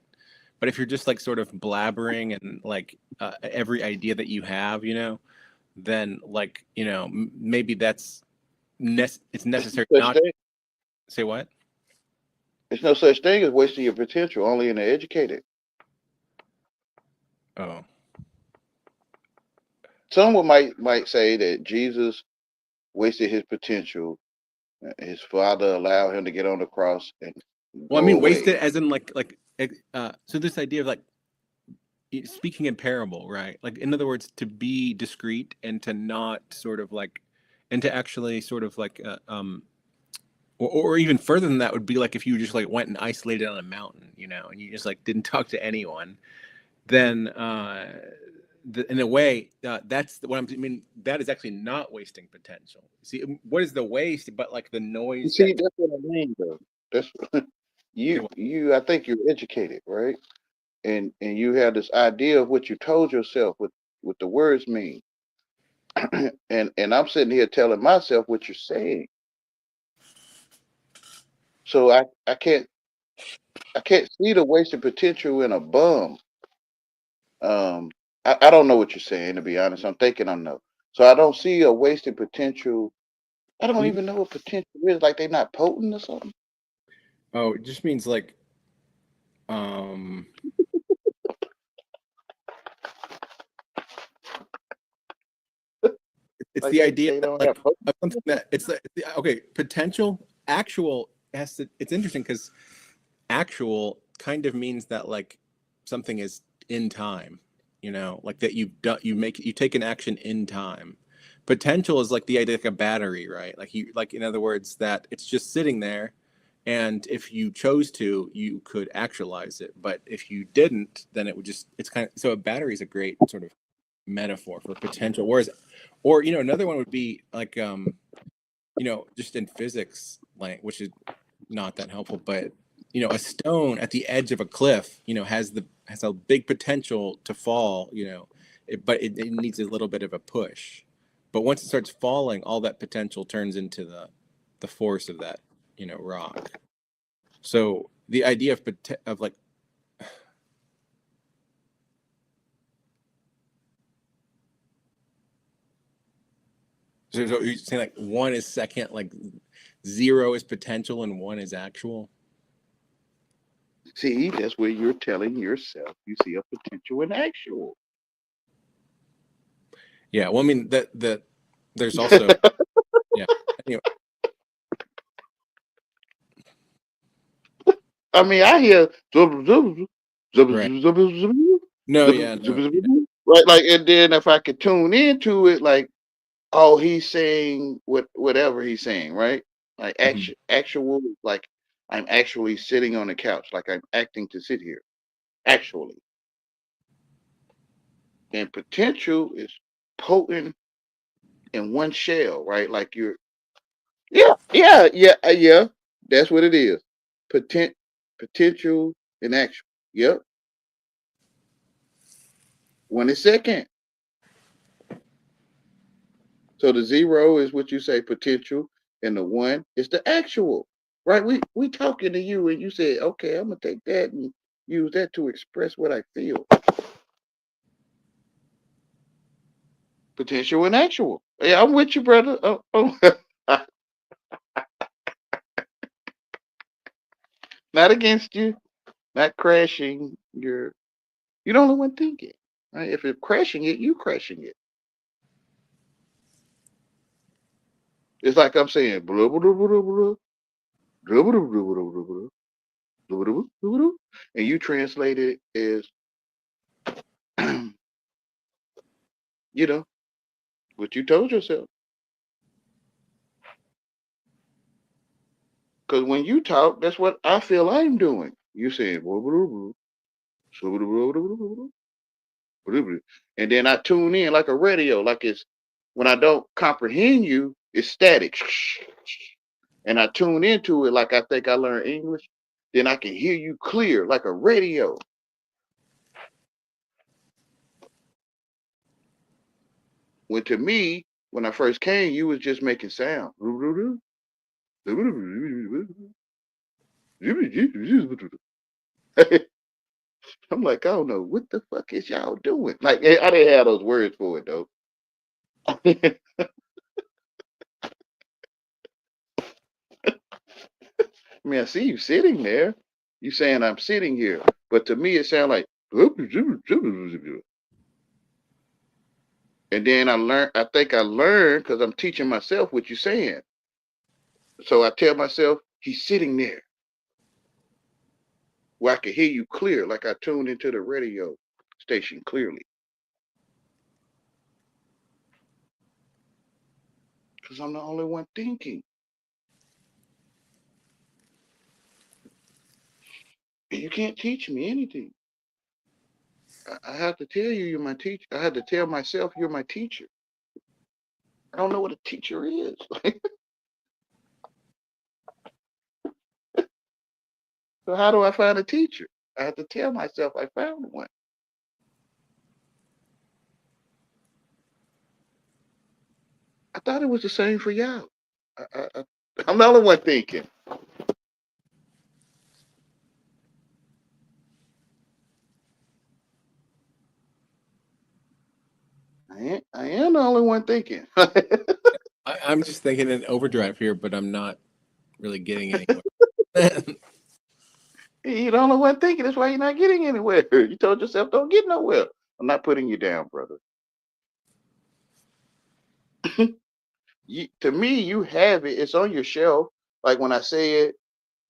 But if you're just like sort of blabbering and like every idea that you have, then like maybe that's it's necessary Such not thing. say what. There's no such thing as wasting your potential. Only in the educated. Oh, Someone might say that Jesus wasted his potential. His father allowed him to get on the cross and well, I go mean away. wasted as in so this idea of like speaking in parable, right? Like in other words, to be discreet and to not sort of like, and to actually sort of like, or even further than that would be like if you just like went and isolated on a mountain, and you just like didn't talk to anyone, then in a way, that's what I mean. That is actually not wasting potential. See, what is the waste? But like the You noise see, that. that's what I mean, though. That's you. I think you're educated, right? And you have this idea of what you told yourself, what the words mean. and I'm sitting here telling myself what you're saying. So I can't see the wasted potential in a bum. Um, I don't know what you're saying, to be honest. I'm thinking I know. So I don't see a wasted potential. I don't even know what potential is. Like they're not potent or something. Oh, it just means like, um, it's Like the they, idea they that don't have like potent. of something that it's like okay, potential, actual has to. It's interesting because actual kind of means that like something is in time, like that you take an action in time. Potential is like the idea like a battery, right? Like in other words that it's just sitting there, and if you chose to, you could actualize it, but if you didn't, then it would just it's kind of so a battery is a great sort of metaphor for potential. Whereas, or another one would be like just in physics, like which is not that helpful, but a stone at the edge of a cliff, has a big potential to fall, but it needs a little bit of a push. But once it starts falling, all that potential turns into the force of that, rock. So the idea of like So you're saying like 1 is second, like 0 is potential and 1 is actual? See, that's where you're telling yourself you see a potential and actual. Yeah. Well, I mean that there's also yeah. Anyway, I mean, I hear right. No, yeah, no, yeah. right, like, and then if I could tune into it, like, oh, he's saying whatever he's saying, right? Like Mhm. actual, like I'm actually sitting on the couch, like I'm acting to sit here, actually. And potential is potent in one shell, right? Like you're, yeah. That's what it is. Potent, potential and actual. Yep. 1 is second. So the 0 is what you say potential, and the 1 is the actual, right? We talking to you, and you said, okay, I'm gonna take that and use that to express what I feel. Potential and actual. Yeah, I'm with you, brother. Not against you, not crashing. You're the only one thinking, right? If you're crashing it, you crashing it. It's like I'm saying, blah, blah, blah, blah, blah, blah, blah, blah, blah, blah, blah, blah, blah, blah, blah, and you translate it as, you know, what you told yourself. Because when you talk, that's what I feel I'm doing. You saying, blah, blah, blah, blah, blah, blah, blah, blah, blah, blah, blah. And then I tune in like a radio, like it's when I don't comprehend you, it's static. And I tune into it like I think I learned English, then I can hear you clear like a radio. When to me, when I first came, you was just making sound. I'm like, I don't know what the fuck is y'all doing. Like, I didn't have those words for it though. I mean, I see you sitting there. You saying I'm sitting here, but to me it sounds like. And then I learned. I think I learned because I'm teaching myself what you're saying. So I tell myself he's sitting there where I can hear you clear, like I tuned into the radio station clearly. Because I'm the only one thinking. And you can't teach me anything. I have to tell you you're my teacher. I had to tell myself you're my teacher. I don't know what a teacher is. So how do I find a teacher? I have to tell myself I found one. I thought it was the same for y'all. I'm the only one thinking. I am the only one thinking. I'm just thinking in overdrive here, but I'm not really getting anywhere. You're the only one thinking. That's why you're not getting anywhere. You told yourself don't get nowhere. I'm not putting you down, brother. To me, you have it. It's on your shelf. Like when I say it,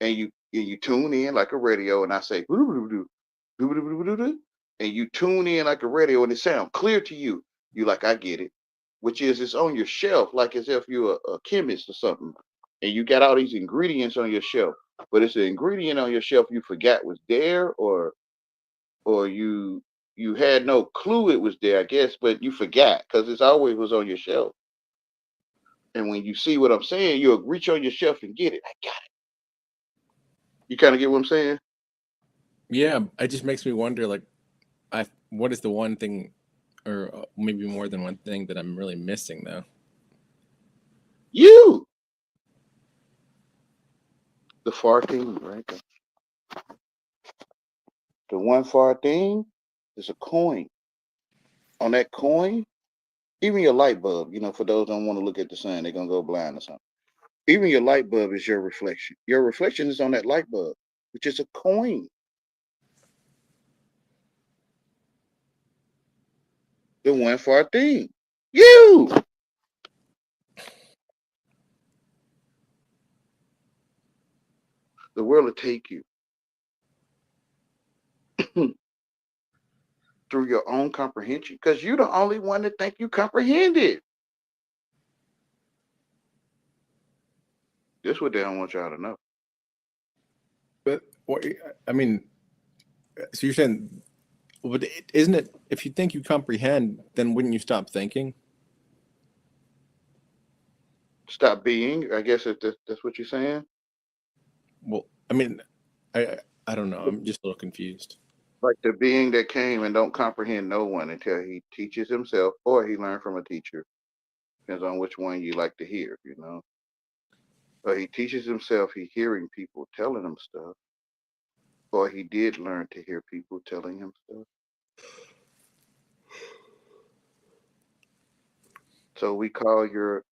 and you tune in like a radio, and I say and you tune in like a radio, and it sounds clear to you. You like I get it, which is it's on your shelf, like as if you're a chemist or something, and you got all these ingredients on your shelf, but it's an ingredient on your shelf you forgot was there, or you had no clue it was there, I guess, but you forgot because it's always was on your shelf. And when you see what I'm saying, you'll reach on your shelf and get it. I got it. You kind of get what I'm saying? Yeah, it just makes me wonder, like, what is the one thing, or maybe more than one thing that I'm really missing, though? You, the far thing, right? The one far thing is a coin. On that coin, Even your light bulb, for those don't want to look at the sun, they're gonna go blind or something. Even your light bulb is your reflection. Your reflection is on that light bulb, which is a coin. The one for our thing. You. The world will take you through your own comprehension, because you're the only one that think you comprehend it. This is what they don't want y'all to know. But what I mean, so you're saying, but isn't it? If you think you comprehend, then wouldn't you stop thinking? Stop being, I guess, if that's what you're saying. Well, I mean, I don't know. I'm just a little confused. Like the being that came and don't comprehend no one until he teaches himself or he learned from a teacher. Depends on which one you like to hear, But he teaches himself, he hearing people telling him stuff. Or he did learn to hear people telling him stuff. So we call your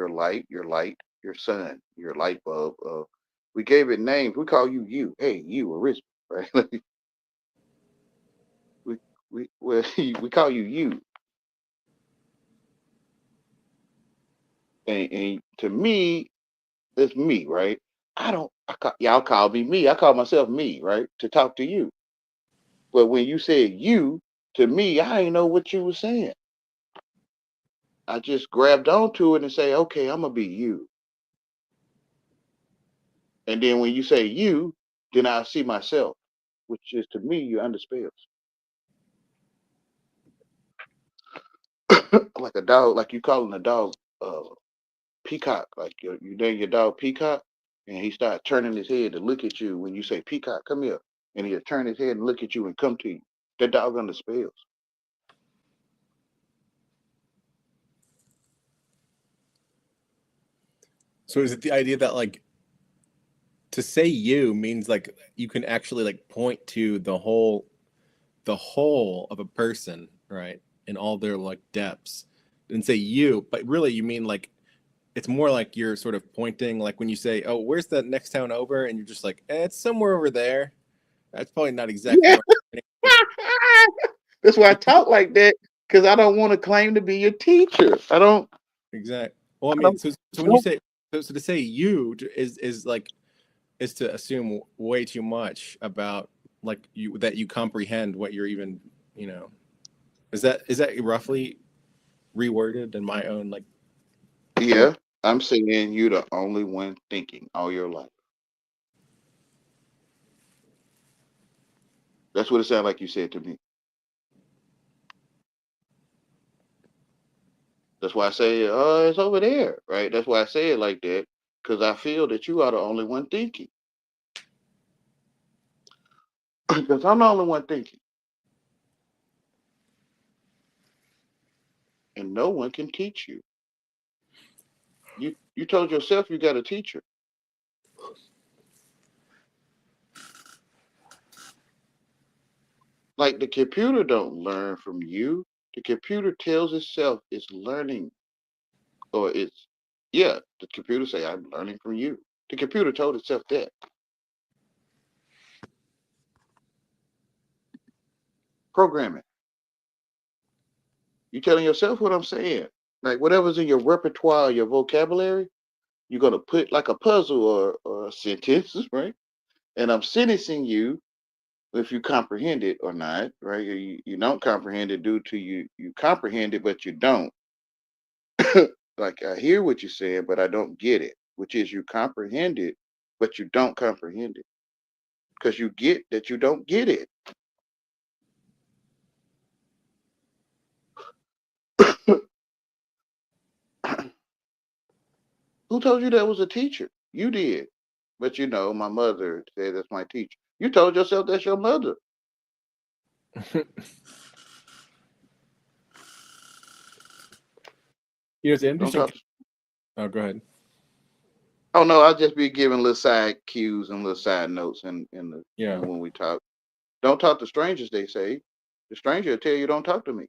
light, your sun, your light bulb. We gave it names. We call you. Hey, you, Arisma, right? we call you. And to me, it's me, right? Y'all call me me. I call myself me, right? To talk to you. But when you said you to me, I didn't know what you were saying. I just grabbed onto it and say, okay, I'm gonna be you. And then when you say you, then I see myself, which is to me, you under spells. Like a dog, like you calling a dog peacock, like you name your dog Peacock, and he start turning his head to look at you when you say Peacock, come here, and he'll turn his head and look at you and come to you. That dog under spells. So is it the idea that like to say you means like you can actually like point to the whole of a person, right? In all their like depths, and say you, but really you mean like it's more like you're sort of pointing, like when you say, "Oh, where's the next town over?" and you're just like, it's somewhere over there. That's probably not exactly Yeah. where I'm pointing, That's why I talk like that, because I don't want to claim to be your teacher. I don't. but exactly. Well, I I mean, don't. so when you say so to say you is like is to assume way too much about like you that you comprehend what you're even you know is that roughly reworded in my own like Yeah, I'm saying you the only one thinking all your life. That's what it sounded like you said to me. That's why I say, oh, it's over there, right? That's why I say it like that, because I feel that you are the only one thinking. Because I'm the only one thinking, and no one can teach you. You told yourself you got a teacher. Like the computer don't learn from you. The computer tells itself it's learning, or it's yeah. The computer say I'm learning from you. The computer told itself that. Programming. You telling yourself what I'm saying. Like whatever's in your repertoire, your vocabulary, you're gonna put like a puzzle or a sentence, right? And I'm sentencing you if you comprehend it or not, right? You don't comprehend it due to you comprehend it, but you don't. Like I hear what you're saying, but I don't get it, which is you comprehend it, but you don't comprehend it. Because you get that you don't get it. Who told you that was a teacher? You did. But my mother said that's my teacher. You told yourself that's your mother. it's Don't interesting. talk. Oh, go ahead. Oh no, I'll just be giving little side cues and little side notes Yeah. when we talk. Don't talk to strangers, they say. The stranger will tell you don't talk to me.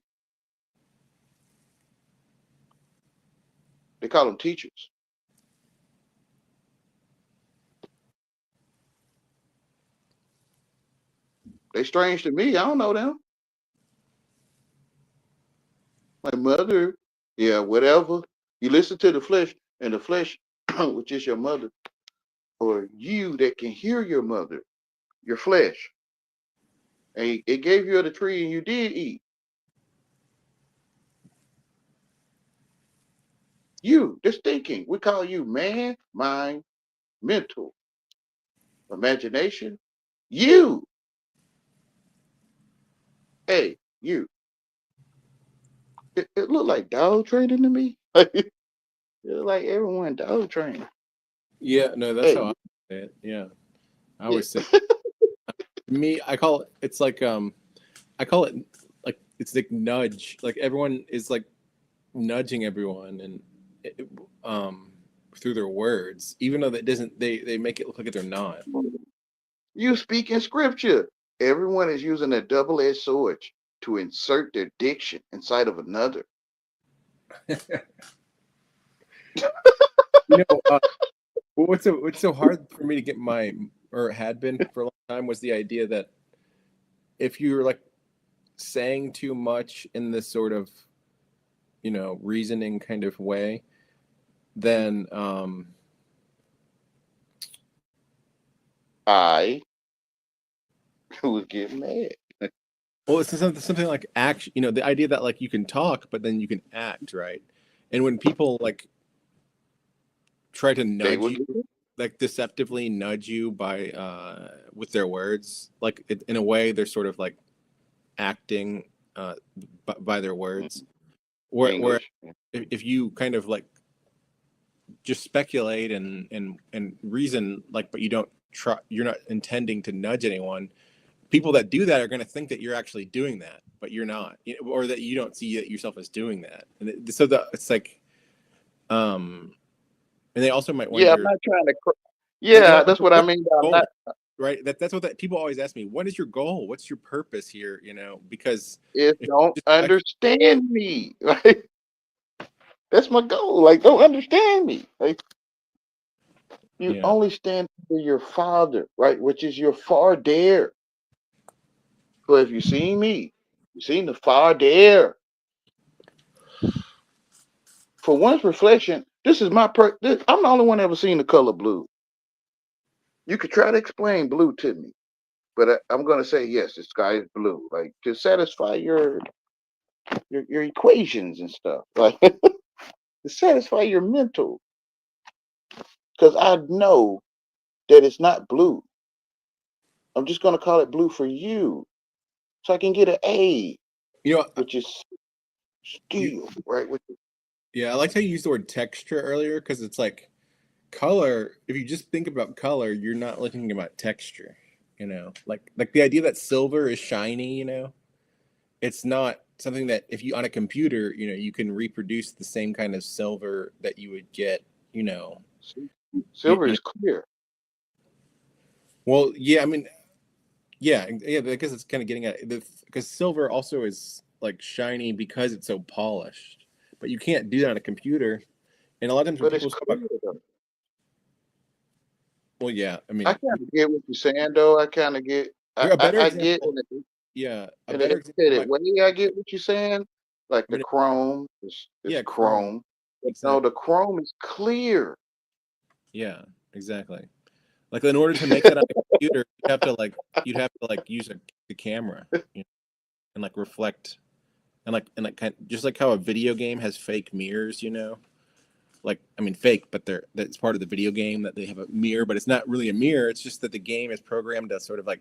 They call them teachers. They strange to me. I don't know them. My mother, yeah, whatever. You listen to the flesh, and the flesh, which is your mother, or you that can hear your mother, your flesh. And it gave you the tree and you did eat. You, this thinking, we call you man, mind, mental, imagination. You, hey, you. It looked like dog training to me. It looked like everyone dog training. Yeah, no, that's how Hey, I say it. Yeah, I yeah. always say me. I call it. It's like I call it like it's like nudge. Like everyone is like nudging everyone and it, um through their words, even though that doesn't. They make it look like they're not. You speak in scripture. Everyone is using a double-edged sword to insert their diction inside of another. You know, what's so hard for me to get my or had been for a long time was the idea that if you're like saying too much in this sort of reasoning kind of way, then I would get mad. well, it's something like action. The idea that like you can talk, but then you can act, right? And when people like try to They nudge would you, get like deceptively nudge you by with their words, like in a way they're sort of like acting by their words. Where English. if you kind of like just speculate and reason, like, but you don't try, you're not intending to nudge anyone. People that do that are going to think that you're actually doing that, but you're not, or that you don't see yourself as doing that. And so it's like, um, and they also might Yeah, I'm wonder, not trying to. and Yeah, also, that's what I what's mean. your I'm goal, not. right? That's what people always ask me. What is your goal? What's your purpose here? Because If if don't you just understand me, right? That's my goal. Like, don't understand me. Like, you yeah, only stand for your father, right? Which is your father. So if you seen me, you seen the father. For one's reflection, this is my I'm the only one ever seen the color blue. You could try to explain blue to me, but I'm gonna say yes. The sky is blue, like to satisfy your equations and stuff, like to satisfy your mental. Because I know that it's not blue. I'm just gonna call it blue for you, so I can get an A, you know, which is you, skill, right? Which is, yeah, I liked how you used the word texture earlier because it's like color. If you just think about color, you're not looking about texture. Like the idea that silver is shiny. It's not something that if you on a computer, you can reproduce the same kind of silver that you would get. You know, you, silver you is clear. well, yeah, I mean, yeah, because it's kind of getting at the because silver also is like shiny because it's so polished, but you can't do that on a computer. And a lot of times when But it's people talk about, clear though. well, yeah, I I mean, kind of get what you're saying though. I kind of get. I, a I, better I get example, yeah, a in an better example educated might, way. I get what you're saying. Like I the mean, chrome is yeah, Chrome, chrome, but no, exactly, the chrome is clear. yeah, exactly. Like in order to make that on a computer, you'd have to use the camera, and like reflect, and like just like how a video game has fake mirrors, like I mean fake, but that's part of the video game that they have a mirror, but it's not really a mirror. It's just that the game is programmed to sort of like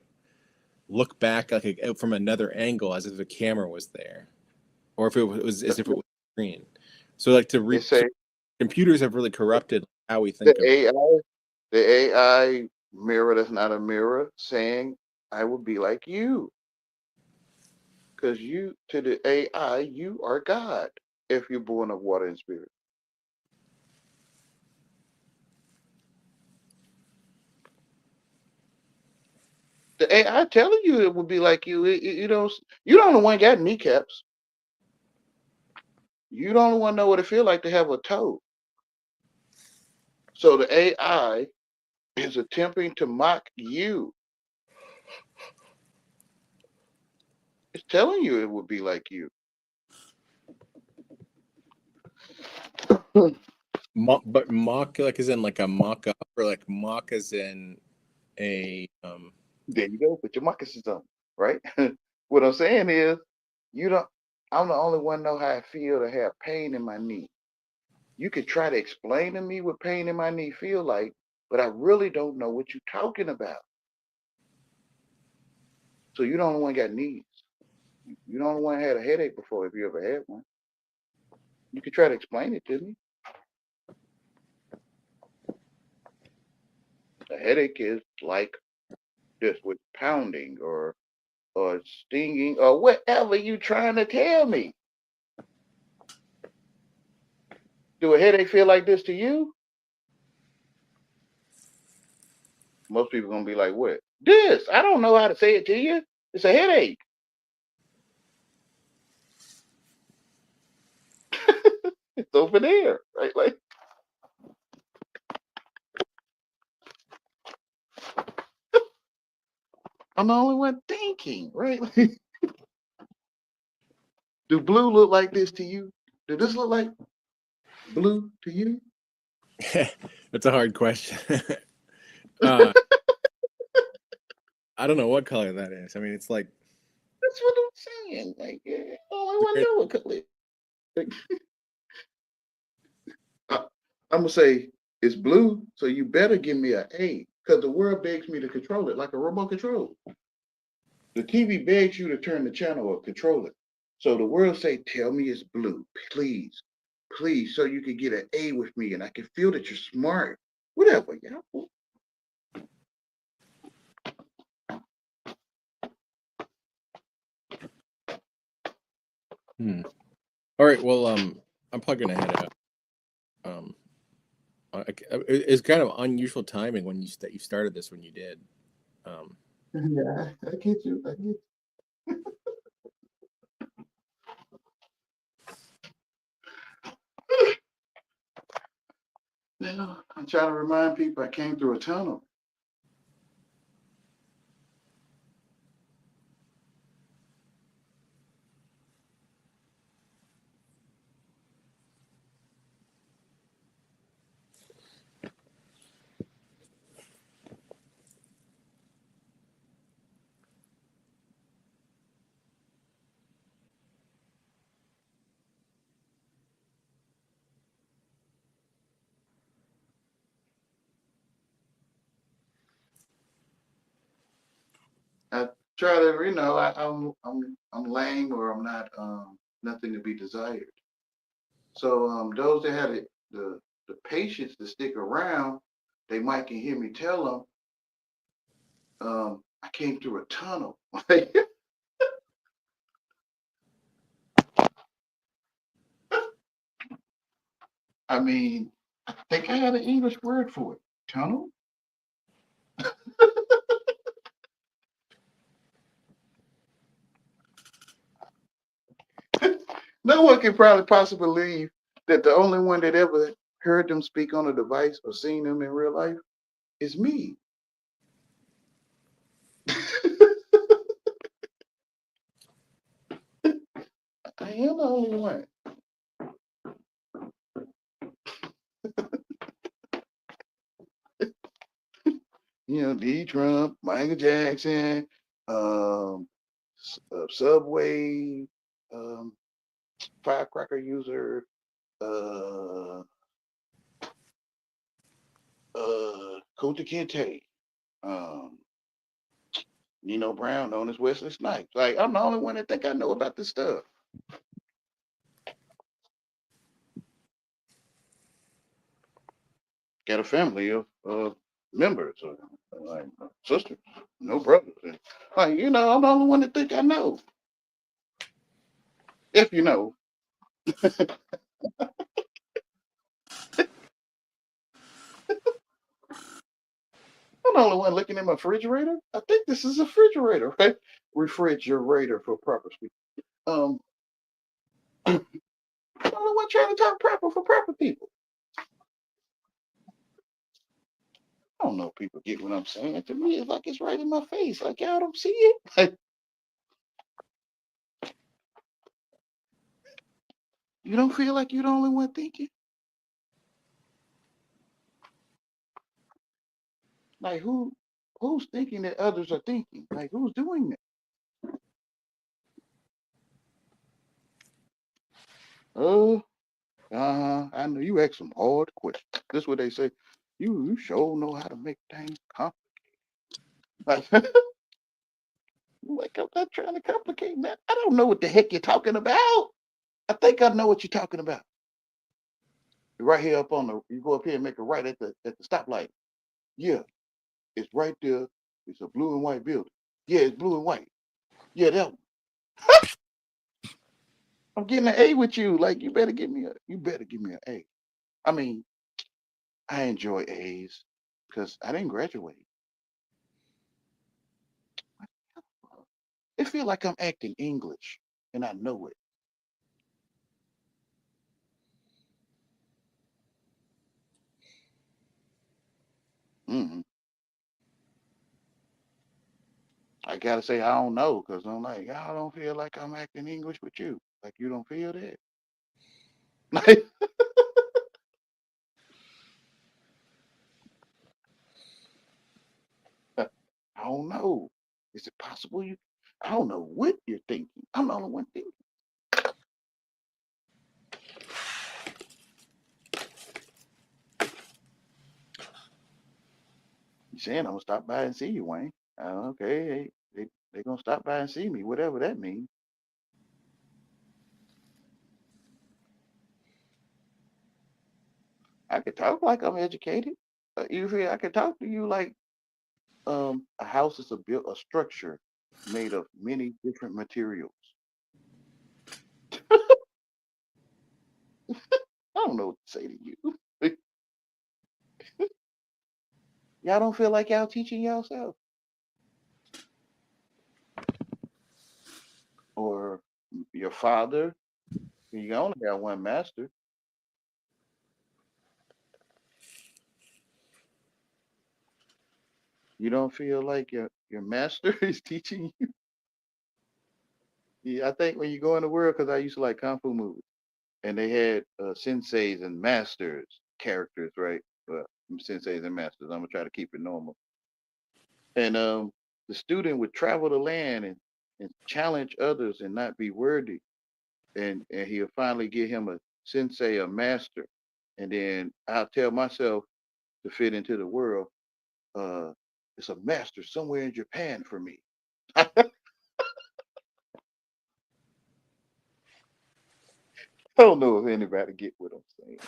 look back like from another angle as if the camera was there, or if it was as if it was a screen. So like They so say computers have really corrupted how we the think of. AI, the AI mirror that's not a mirror, saying, "I will be like you," because you to the AI, you are God if you're born of water and spirit. The AI telling you it will be like you. You don't the one got kneecaps. You don't want to know what it feel like to have a toe. So the AI is attempting to mock you. It's telling you it would be like you. But mock like as in like a mock up, or like mock as in a There you go. Put your moccasins on, right? What I'm saying is, you don't. I'm the only one know how I feel to have pain in my knee. You could try to explain to me what pain in my knee feel like, but I really don't know what you're talking about. So you don't want got knees. You don't want had a headache before if you ever had one. You could try to explain it to me. A headache is like this with pounding or stinging or whatever you trying to tell me. Do a headache feel like this to you? Most people gonna be like, what? This. I don't know how to say it to you. It's a headache. It's over there, right? Like I'm the only one thinking, right? Do blue look like this to you? Does this look like blue to you? that's a hard question. uh, I don't know what color that is. I mean, it's like That's what I'm saying. Like, yeah, only one know what color. Like, I'm gonna say it's blue, so you better give me an A, because the world begs me to control it like a remote control. The TV begs you to turn the channel or control it. So the world say, tell me it's blue, please, please, so you can get an A with me and I can feel that you're smart. Whatever, yeah. all right. Well, I'm plugging ahead of um. It's kind of unusual timing when that you started this when you did. Yeah, I get you. I get you. Now, I'm trying to remind people I came through a tunnel. I try to, I'm lame or I'm not nothing to be desired. So those that had the patience to stick around, they might can hear me tell them, I came through a tunnel. I mean, I think I had an English word for it. Tunnel? No one can probably possibly believe that the only one that ever heard them speak on a device or seen them in real life is me. I am the only one. D. Trump, Michael Jackson, Subway, um, firecracker user, uh, Kunta Kinte, um, Nino Brown, known as Wesley Snipes. Like, I'm the only one that think I know about this stuff. Got a family of members, or like sisters, no brothers. And, like, I'm the only one that think I know. If you know. I'm the only one looking in my refrigerator. I think this is a refrigerator, right? Refrigerator for proper speech. I'm the only one trying to talk proper for proper people. I don't know if people get what I'm saying. To me, it's like it's right in my face. Like y'all don't see it. Like you don't feel like you're the only one thinking. Like who's thinking that others are thinking? Like who's doing that? Uh, I know you ask some hard questions. This is what they say. You sure know how to make things complicated. Like I'm not trying to complicate, man. I don't know what the heck you're talking about. I think I know what you're talking about. Right here up on the, you go up here and make a right at the stoplight. Yeah, it's right there. It's a blue and white building. Yeah, it's blue and white. Yeah, that one. I'm getting an A with you. Like you better give me an A. I mean, I enjoy A's because I didn't graduate. It feel like I'm acting English, and I know it. Mm-hmm. I gotta say I don't know because I'm like I don't feel like I'm acting English with you. Like you don't feel that. Like I don't know. Is it possible you? I don't know what you're thinking. I'm the only one thinking. You saying I'm gonna stop by and see you, Wayne? Okay, they gonna stop by and see me, whatever that means. I could talk like I'm educated. You feel I could talk to you like a house is a structure made of many different materials. I don't know what to say to you. Y'all don't feel like y'all teaching yourself, or your father. You only got one master. You don't feel like your master is teaching you. Yeah, I think when you go in the world, because I used to like kung fu movies, and they had senseis and masters characters, right? Well, senseis and masters. I'm gonna try to keep it normal. And the student would travel the land and challenge others and not be worthy, and he'll finally get him a sensei, a master, and then I'll tell myself to fit into the world. Uh, it's a master somewhere in Japan for me. I don't know if anybody get what I'm saying,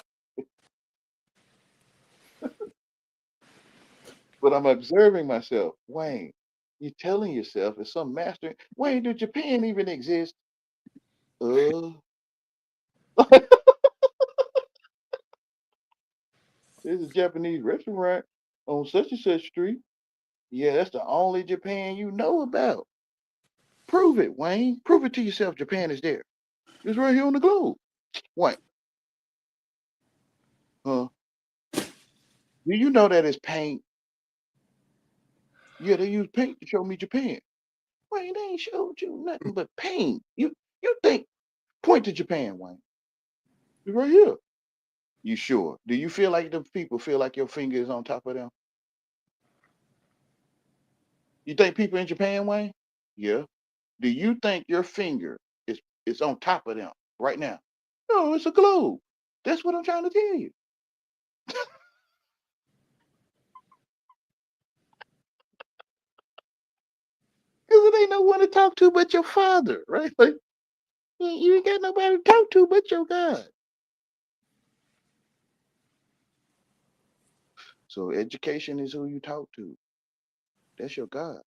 but I'm observing myself. Wayne, you're telling yourself it's some master. Wayne, do Japan even exist? Uh, there's a Japanese restaurant on such and such street. Yeah, that's the only Japan you know about. Prove it, Wayne. Prove it to yourself. Japan is there. It's right here on the globe. Wayne, huh? Do you know that it's paint? Yeah, they use paint to show me Japan. Wayne, they ain't showed you nothing but paint. You think point to Japan, Wayne. It's right here. You sure? Do you feel like the people feel like your finger is on top of them? You think people in Japan, Wayne? Yeah. Do you think your finger is on top of them right now? No, it's a globe. That's what I'm trying to tell you. Because it ain't no one to talk to but your father, right? Like you ain't got nobody to talk to but your God. So education is who you talk to. That's your God.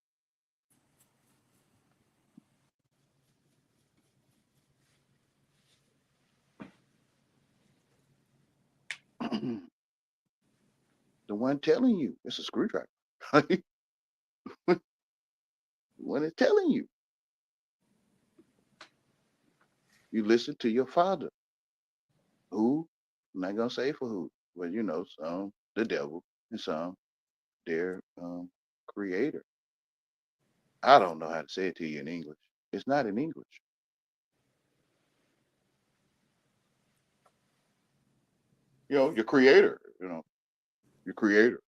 The one telling you, it's a screwdriver. The one is telling you. You listen to your father. Who? I'm not gonna say for who, but you know, some the devil and some. their creator. I don't know how to say it to you in English. It's not in English. Your creator. Your creator.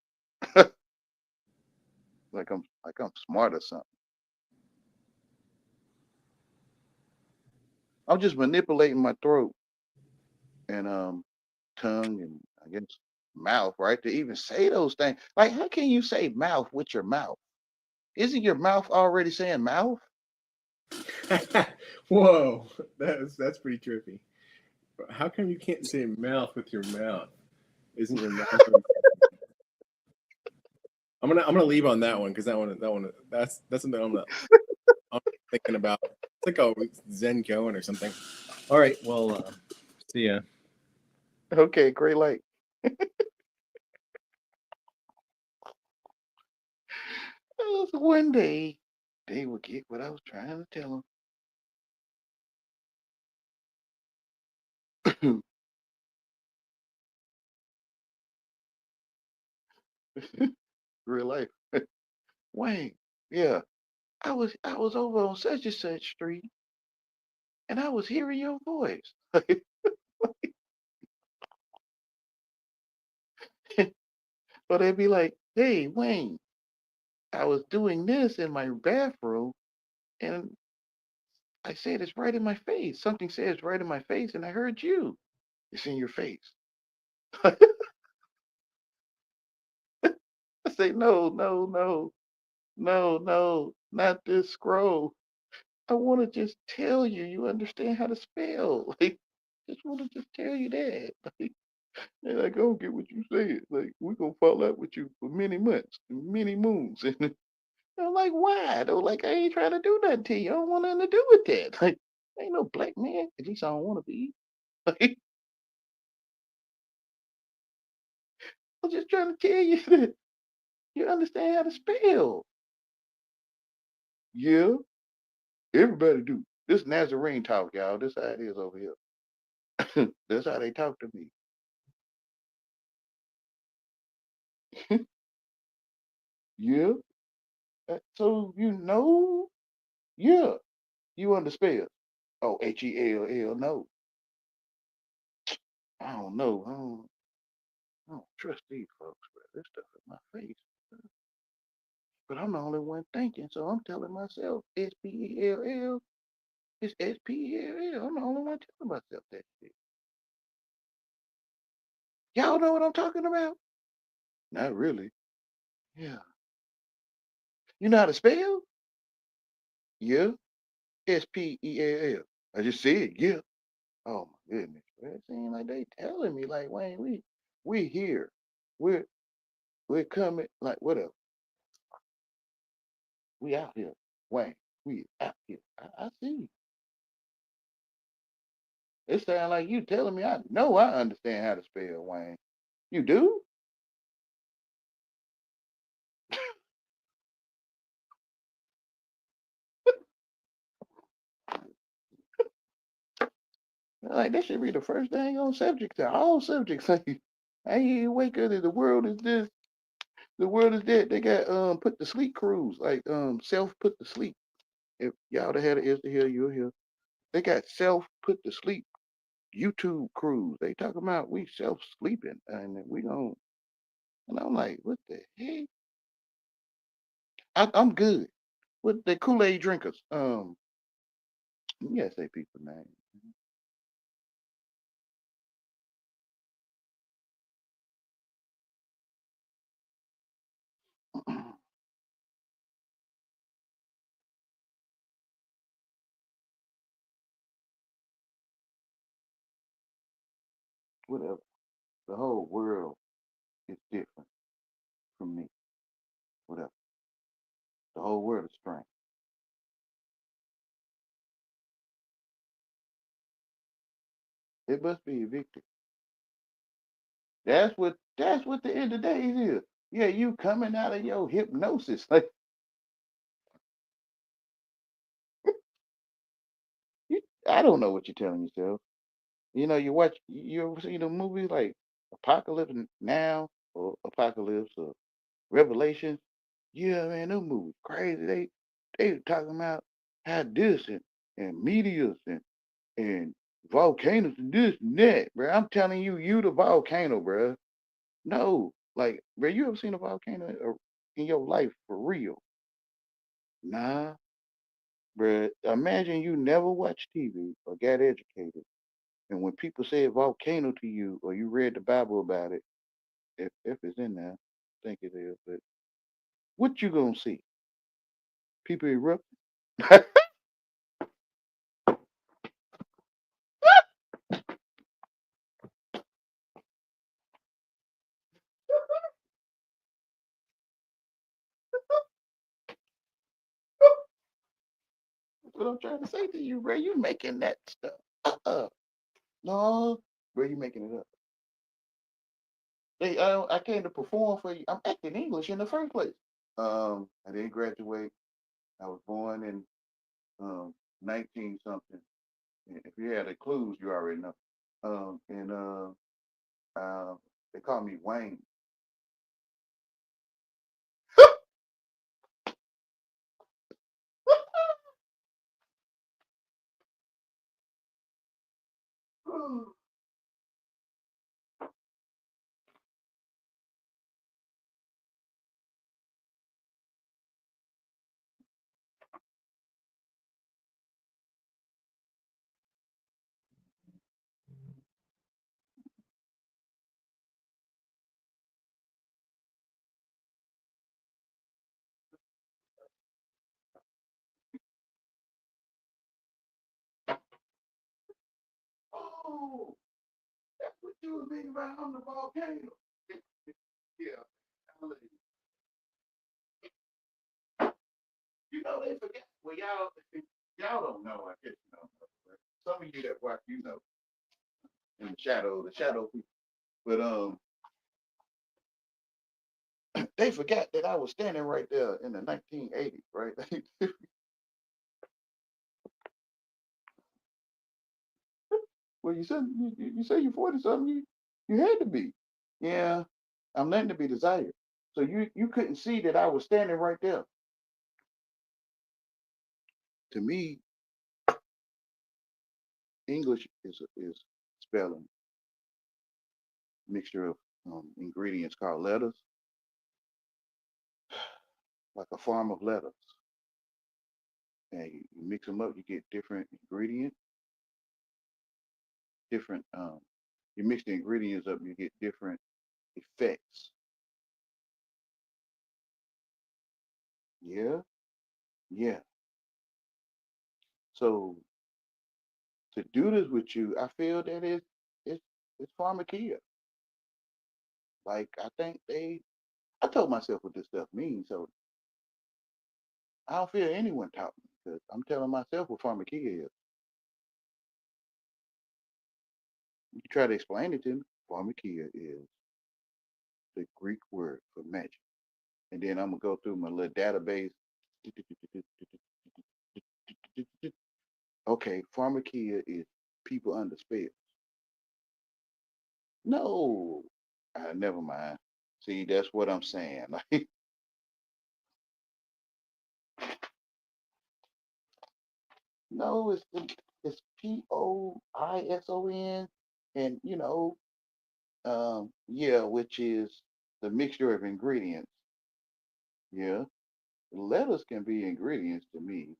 Like I'm smart or something. I'm just manipulating my throat and tongue and I guess mouth, right? To even say those things. Like, how can you say mouth with your mouth? Isn't your mouth already saying mouth? Whoa, that's pretty trippy. How come you can't say mouth with your mouth? Isn't your mouth? I'm gonna leave on that one because that's something I'm thinking about. It's like a Zen koan or something. All right, well, see ya. Okay, great light. One day they will get what I was trying to tell them. Real life. Wayne, yeah, I was over on such and such street and I was hearing your voice. Or they'd be like, hey, Wayne, I was doing this in my bathroom and I said it's right in my face. Something says right in my face and I heard you. It's in your face. I say, no, no, no, no, no, not this scroll. I want to just tell you, you understand how to spell. Like, just want to just tell you that. Like, and I don't get what you said. Like, we're going to fall out with you for many months, many moons. And I'm like, why? Though, like, I ain't trying to do nothing to you. I don't want nothing to do with that. Like, I ain't no black man. At least I don't want to be. Like, I'm just trying to tell you that you understand how to spell. Yeah, everybody do. This Nazarene talk, y'all. This how it is over here. That's how they talk to me. Yeah. So you know, yeah, you understand. Oh, Hell. No, I don't know. I don't trust these folks, bro. This stuff in my face. But I'm the only one thinking, so I'm telling myself Spell. It's Spell. I'm the only one telling myself that shit. Y'all know what I'm talking about? Not really. Yeah. You know how to spell? Yeah. Spell. I just said yeah. Oh my goodness, bro. It seems like they telling me like Wayne, we here. We're we're coming like whatever. We out here. Wayne, we out here. I see. It sounds like you telling me I know I understand how to spell Wayne. You do? Like that should be the first thing on subjects. All subjects. Like, I ain't wake up that the world is this, the world is that. They got put to sleep cruise, like self put to sleep. If y'all that had an ears to hear, you'll hear. They got self put to sleep YouTube cruise. They talking about we self sleeping and we going and I'm like, what the heck? I'm good. With the Kool-Aid drinkers. You gotta say people name. Whatever. The whole world is different from me. Whatever. The whole world is strange. It must be evicted. That's what the end of days is. Yeah, you coming out of your hypnosis. Like you, I don't know what you're telling yourself. You ever seen a movie like Apocalypse Now or Apocalypse or Revelation. Yeah, man, them movies crazy. They talking about how this and meteors and volcanoes and this and that, bro. I'm telling you, you the volcano, bro. No, like, bro, you ever seen a volcano in your life for real? Nah, bro. Imagine you never watched TV or got educated, and when people said volcano to you, or you read the Bible about it, if it's in there, I think it is. But what you gonna see? People erupting. What I'm trying to say to you, bro. You making that stuff up. No, bro, you making it up. I came to perform for you. I'm acting English in the first place. I didn't graduate. I was born in 19 something. If you had the clues, you already know. And uh, they call me Wayne. Oh, that's what you was thinking about on the volcano. Yeah. You know they forget. Well, y'all don't know. I guess you don't know. But some of you that watch, you know, in the shadow people. But they forgot that I was standing right there in the 1980s, right? Well, you say you're 40 something. You had to be. Yeah, I'm letting to be desired. So you couldn't see that I was standing right there. To me, English is spelling mixture of ingredients called letters, like a farm of letters, and you mix them up, you get different ingredients, different. You mix the ingredients up, you get different effects. Yeah, yeah. So to do this with you, I feel that it's pharmakia. Like I think I told myself what this stuff means, so I don't feel anyone taught me because I'm telling myself what pharmakia is. You try to explain it to me. Pharmakia is the Greek word for magic, and then I'm gonna go through my little database. Okay, pharmakia is people under spell. No, never mind. See, that's what I'm saying. Like, no, it's Poison, and yeah, which is the mixture of ingredients. Yeah, letters can be ingredients to me.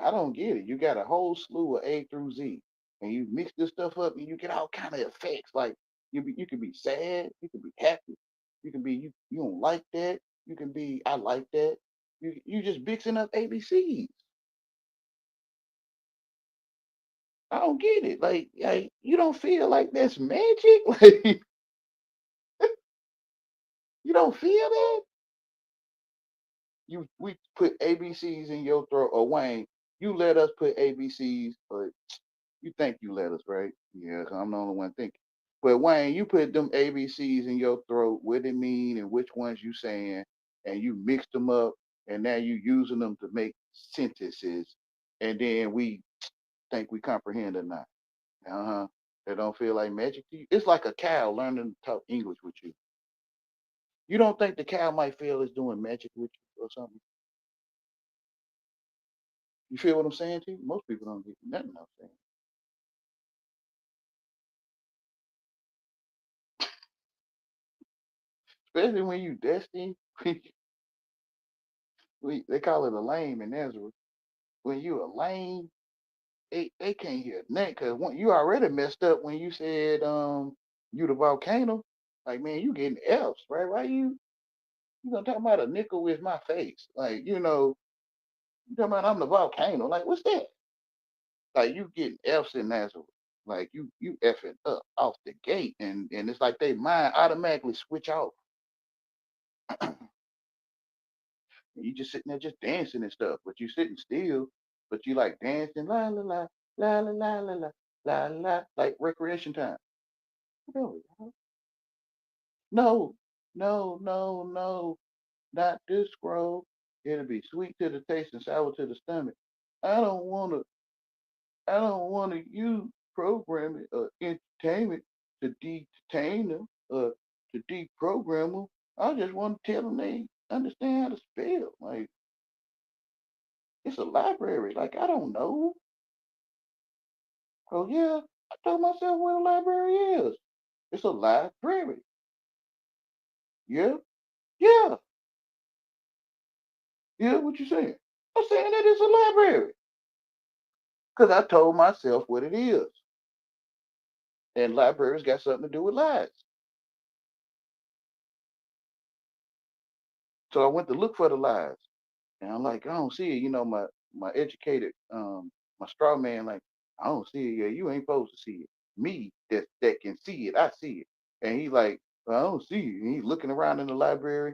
I don't get it. You got a whole slew of A through Z, and you mix this stuff up, and you get all kind of effects. Like you can be sad, you can be happy, you can be you don't like that, you can be I like that. You just mixing up ABCs. I don't get it. Like you don't feel like that's magic. Like you don't feel that. We put ABCs in your throat, or Wayne, you let us put ABCs, or you think you let us, right? Yeah, 'cause I'm the only one thinking. But Wayne, you put them ABCs in your throat, what it mean and which ones you saying, and you mixed them up, and now you using them to make sentences, and then we think we comprehend or not. Uh-huh. That don't feel like magic to you. It's like a cow learning to talk English with you. You don't think the cow might feel it's doing magic with you or something? You feel what I'm saying to you? Most people don't get nothing I'm saying. Especially when you dusty. They call it a lame in Nazareth. When you a lame, they can't hear nothing because you already messed up when you said you the volcano. Like man, you getting F's, right? Why you gonna talk about a nickel with my face? Like, you talking about I'm the volcano. Like, what's that? Like you getting F's in Nazareth. Like you effing up off the gate and it's like they mind automatically switch off. You just sitting there just dancing and stuff, but you sitting still, but you like dancing la la la la la la la la la la like recreation time. No, no, no, no, no, not this scroll. It'll be sweet to the taste and sour to the stomach. I don't wanna I don't wanna use programming or entertainment to detain them or to deprogram them. I just want to tell them they understand how to spell. Like it's a library. Like I don't know. Oh yeah, I told myself what a library is. It's a library. Yeah, yeah, yeah. What you saying? I'm saying that it's a library because I told myself what it is, and libraries got something to do with lies. So I went to look for the lies, and I'm like, I don't see it. My educated my straw man like, I don't see it. Yeah, you ain't supposed to see it. Me that can see it, I see it. And he like, well, I don't see it. And he's looking around in the library,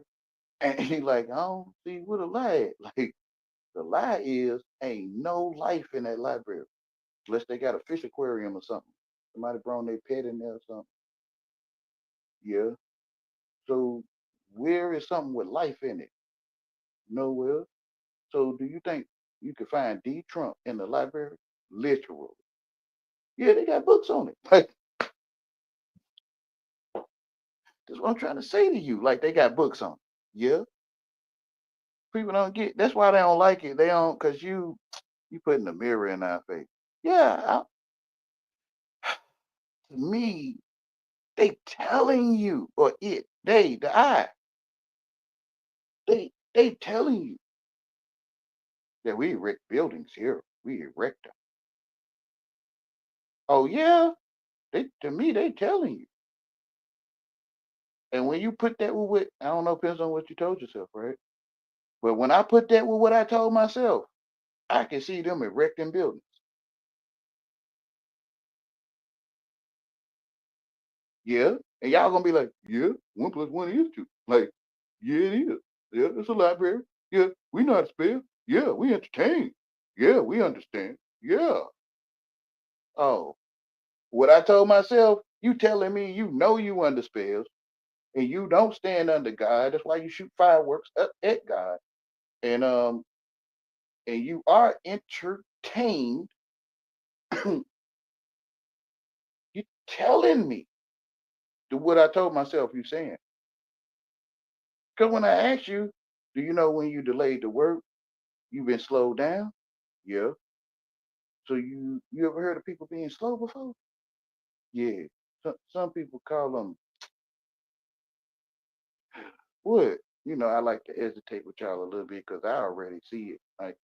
and he like, I don't see what a lie at. Like the lie is ain't no life in that library unless they got a fish aquarium or something. Somebody brought their pet in there or something. Yeah. So where is something with life in it? Nowhere. So do you think you could find D Trump in the library? Literally. Yeah, they got books on it. Like that's what I'm trying to say to you. Like they got books on it. Yeah. People don't get that's why they don't like it. They don't cause you putting a mirror in our face. Yeah, to me, they telling you, or it, they, the I, they telling you that we erect buildings here. We erect them. Oh yeah, they to me they telling you. And when you put that with what I don't know, depends on what you told yourself, right? But when I put that with what I told myself, I can see them erecting buildings. Yeah. And y'all gonna be like, yeah, 1 + 1 is 2. Like, yeah, it is. Yeah, it's a library. Yeah, we know how to spell. Yeah, we entertain. Yeah, we understand. Yeah. Oh, what I told myself, you telling me you know you under spells and you don't stand under God. That's why you shoot fireworks up at God. And you are entertained. You telling me what I told myself you saying. Because when I asked you, do you know when you delayed the work, you've been slowed down? Yeah. So you ever heard of people being slow before? Yeah. Some people call them what? I like to hesitate with y'all a little bit because I already see it. Like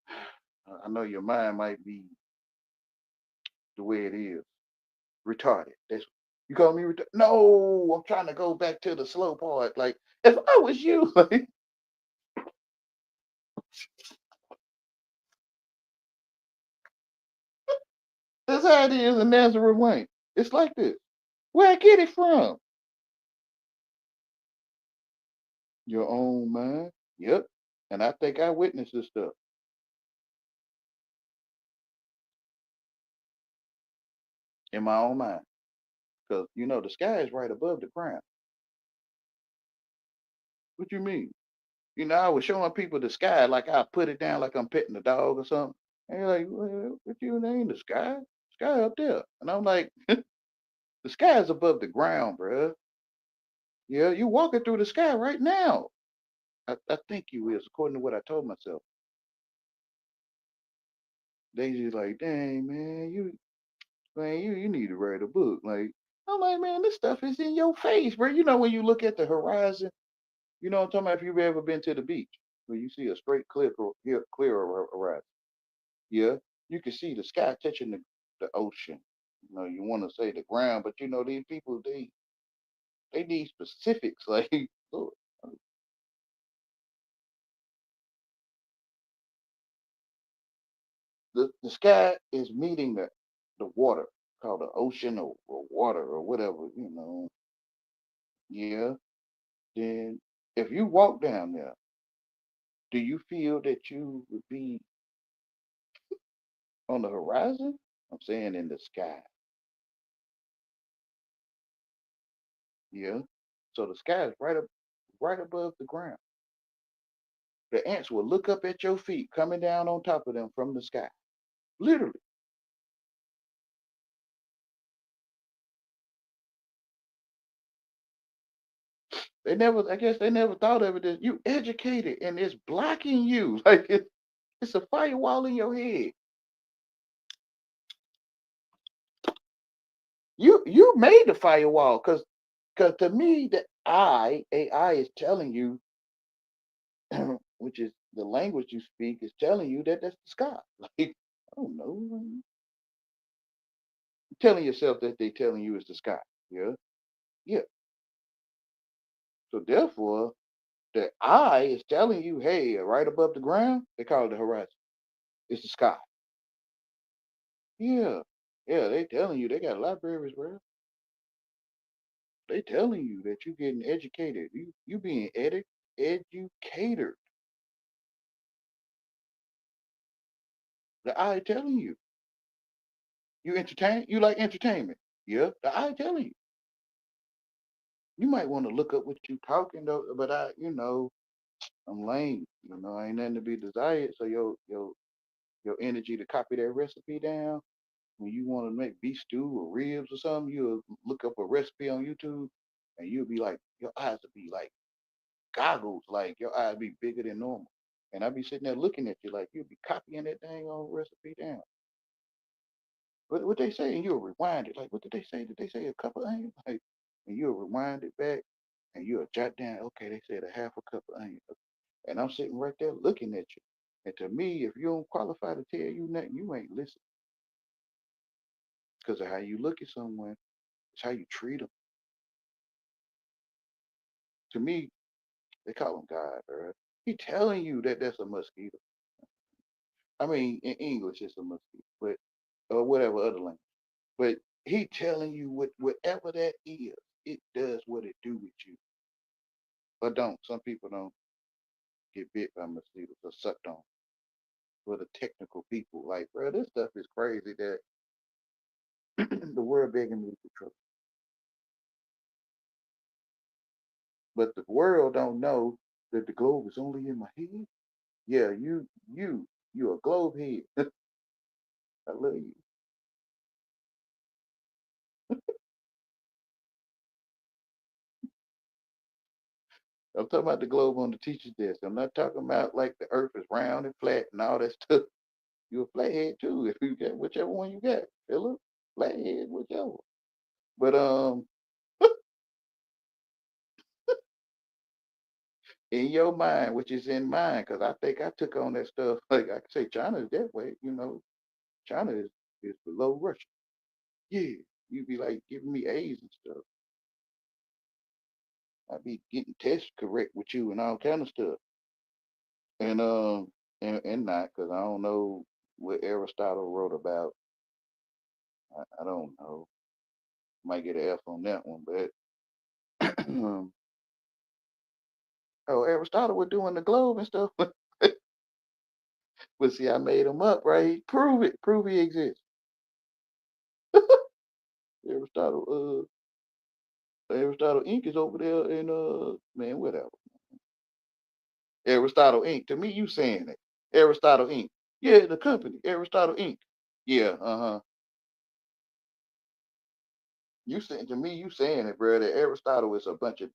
I know your mind might be the way it is, retarded. That's you call me retarded? No, I'm trying to go back to the slow part. Like if I was you, like that's how it is in Nazareth Wayne. It's like this. Where I get it from? Your own mind. Yep. And I think I witnessed this stuff in my own mind. Because the sky is right above the ground. What you mean? I was showing people the sky like I put it down like I'm petting a dog or something. And you're like, what you name the sky? Sky up there. And I'm like, the sky is above the ground, bruh. Yeah, you walking through the sky right now. I think you is, according to what I told myself. They just like, dang man, you need to write a book. Like, I'm like, man, this stuff is in your face, bro. You know when you look at the horizon, you know what I'm talking about. If you've ever been to the beach, where you see a straight clear horizon, yeah, you can see the sky touching the ocean. You know, you want to say the ground, but you know these people they need specifics. Like, look, the sky is meeting the water, called the ocean or water or whatever. You know, yeah. Then if you walk down there, do you feel that you would be on the horizon? I'm saying in the sky. Yeah. So the sky is right above the ground. The ants will look up at your feet coming down on top of them from the sky. Literally. I guess they never thought of it as you educated and it's blocking you. Like it's a firewall in your head. You made the firewall because to me the AI is telling you, which is the language you speak, is telling you that that's the sky. Like, I don't know. Telling yourself that they telling you it's the sky. Yeah. Yeah. So therefore, the eye is telling you, hey, right above the ground, they call it the horizon. It's the sky. Yeah. Yeah, they telling you they got libraries, bro. They telling you that you getting educated. You being educated. The eye telling you. You like entertainment. Yeah. The eye telling you. You might want to look up what you talking though, but I'm lame. I ain't nothing to be desired. So your energy to copy that recipe down. When you want to make beef stew or ribs or something, you'll look up a recipe on YouTube and you'll be like, your eyes will be like goggles, like your eyes be bigger than normal. And I'll be sitting there looking at you like you'll be copying that dang old recipe down. What they say, and you'll rewind it. Like, what did they say? Did they say a cup of onions? Like, and you'll rewind it back and you'll jot down, okay, they said a half a cup of onions. And I'm sitting right there looking at you. And to me, if you don't qualify to tell you nothing, you ain't listening. Because of how you look at someone, it's how you treat them. To me, they call him God, bro. He telling you that that's a mosquito. I mean, in English, it's a mosquito, but or whatever other language. But he telling you whatever that is, it does what it do with you. Or don't. Some people don't get bit by mosquitoes or sucked on. For the technical people, like, bro, this stuff is crazy that the world begging me to trust. But the world don't know that the globe is only in my head. Yeah, you a globe head. I love you. I'm talking about the globe on the teacher's desk. I'm not talking about like the earth is round and flat and all that stuff. You're a flathead too, if you get whichever one you got. Philip, flathead, whichever. But in your mind, which is in mine, because I think I took on that stuff. Like I could say China is that way, China is below Russia. Yeah. You be like giving me A's and stuff. I be getting tests correct with you and all kind of stuff. And and not because I don't know what Aristotle wrote about. I don't know. Might get an F on that one, but oh, Aristotle was doing the globe and stuff. But see, I made him up, right? Prove it. Prove he exists. Aristotle, Aristotle Inc. is over there in man, whatever. Aristotle Inc. To me, you saying it. Aristotle Inc. Yeah, the company, Aristotle Inc. Yeah, uh-huh. You saying to me, you saying it, bro, that Aristotle is a bunch of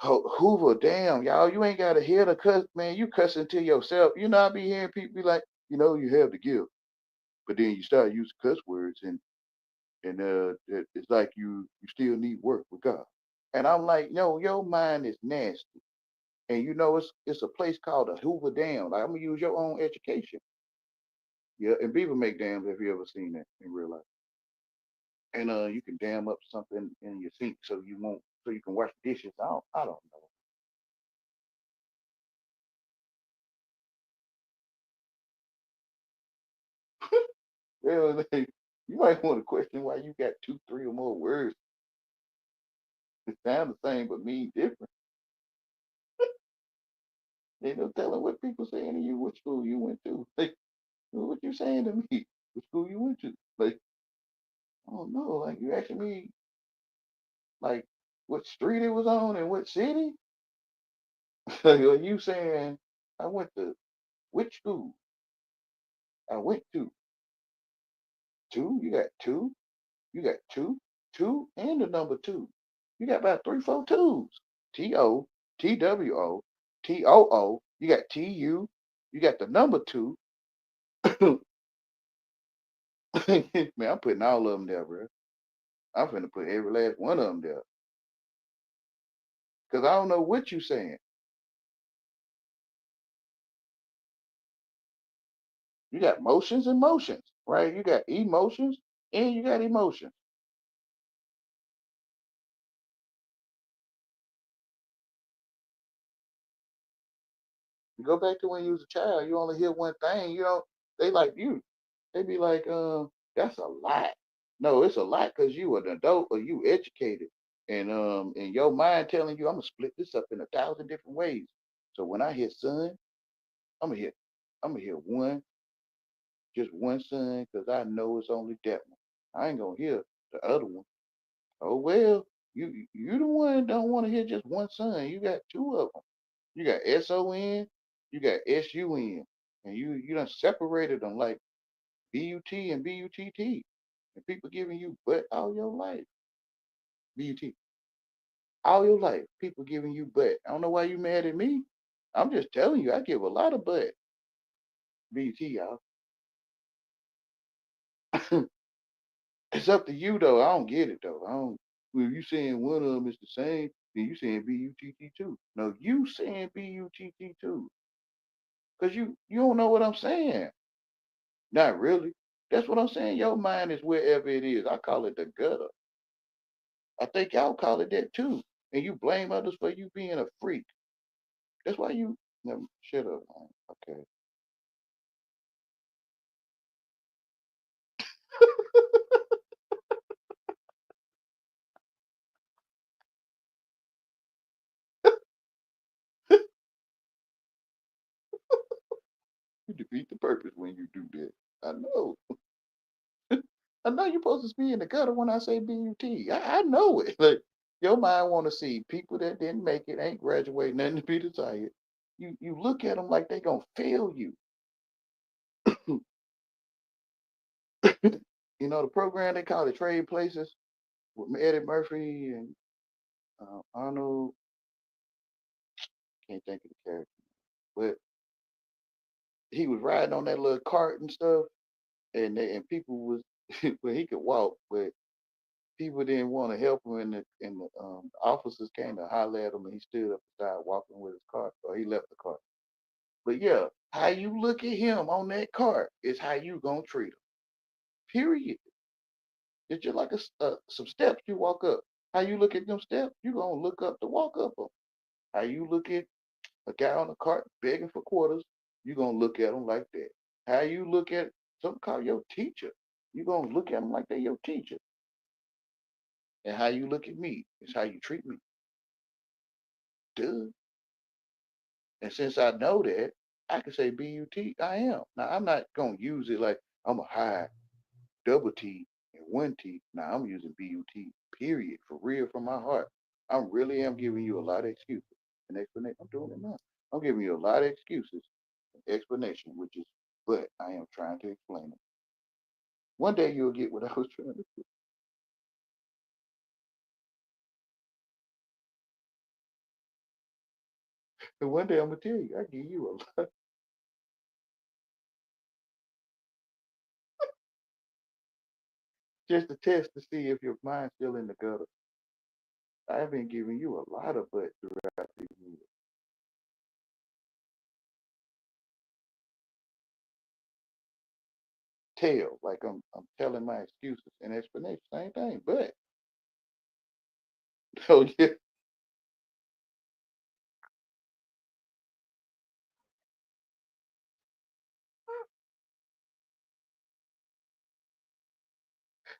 Hoover, damn, y'all, you ain't gotta hear the cuss, man. You cussing to yourself. You know, I be hearing people be like, you have to give, but then you start using cuss words, and it's like you still need work with God. And I'm like, no, your mind is nasty. And it's a place called the Hoover Dam. Like, I'm gonna use your own education. Yeah, and beaver make dams if you ever seen that in real life. And you can dam up something in your sink so you can wash dishes. I don't know. Well, you might want to question why you got two, three, or more words that sound the same but mean different. Ain't no telling what people saying to you, what school you went to. Like, what you saying to me? What school you went to? Like, I don't know. Like, you asking me, like, what street it was on and what city? Like, are you saying I went to which school? I went to two. You got two. You got two, two, and the number two. You got about three, four twos. T-O, T-W-O, T-O-O. You got T-U. You got the number two. Man, I'm putting all of them there, bro. I'm finna put every last one of them there. Because I don't know what you saying. You got motions and motions, right? You got emotions and you got emotions. You go back to when you was a child, you only hear one thing. They like you. They be like, that's a lot. No, it's a lot because you an adult or you educated. And your mind telling you, I'm gonna split this up in 1,000 different ways. So when I hear son, I'm gonna hear I'm gonna hear one, just one son, because I know it's only that one. I ain't gonna hear the other one. Oh well, you the one don't want to hear just one son. You got two of them. You got SON, you got SUN, and you done separated them like BUT and BUTT. And people giving you butt all your life. BUT. All your life. People giving you butt. I don't know why you mad at me. I'm just telling you, I give a lot of butt. BUT, y'all. It's up to you though. I don't get it though. I don't well, you saying one of them is the same, then you saying BUTT too. No, you saying BUTT too. Cause you don't know what I'm saying. Not really. That's what I'm saying. Your mind is wherever it is. I call it the gutter. I think y'all call it that too. And you blame others for you being a freak. That's why you no, shut up, man. Okay. You defeat the purpose when you do that. I know. I know you're supposed to be in the gutter when I say BUT. I know it. Like your mind want to see people that didn't make it, ain't graduating, nothing to be desired. You look at them like they gonna fail you. The program they call it Trade Places with Eddie Murphy and Arnold. Can't think of the character, but he was riding on that little cart and stuff, and people was well he could walk, but people didn't want to help him, and the officers came to holler at him, and he stood up and started walking with his cart, or he left the cart. But yeah, how you look at him on that cart is how you gonna treat him. Period. It's just like some steps you walk up. How you look at them steps, you gonna look up to walk up them. How you look at a guy on a cart begging for quarters, you gonna look at him like that. How you look at some call your teacher, you gonna look at him like they your teacher. And how you look at me is how you treat me. Duh. And since I know that, I can say BUT, I am. Now I'm not gonna use it like I'm a high double T and one T. Now I'm using BUT, period, for real from my heart. I really am giving you a lot of excuses and explanation. I'm doing it now. I'm giving you a lot of excuses and explanation, which is but I am trying to explain it. One day you'll get what I was trying to One day I'm gonna tell you, I give you a lot. Just a test to see if your mind's still in the gutter. I've been giving you a lot of butt throughout the years. Tell, like I'm telling my excuses and explanations. Same thing. But so yeah,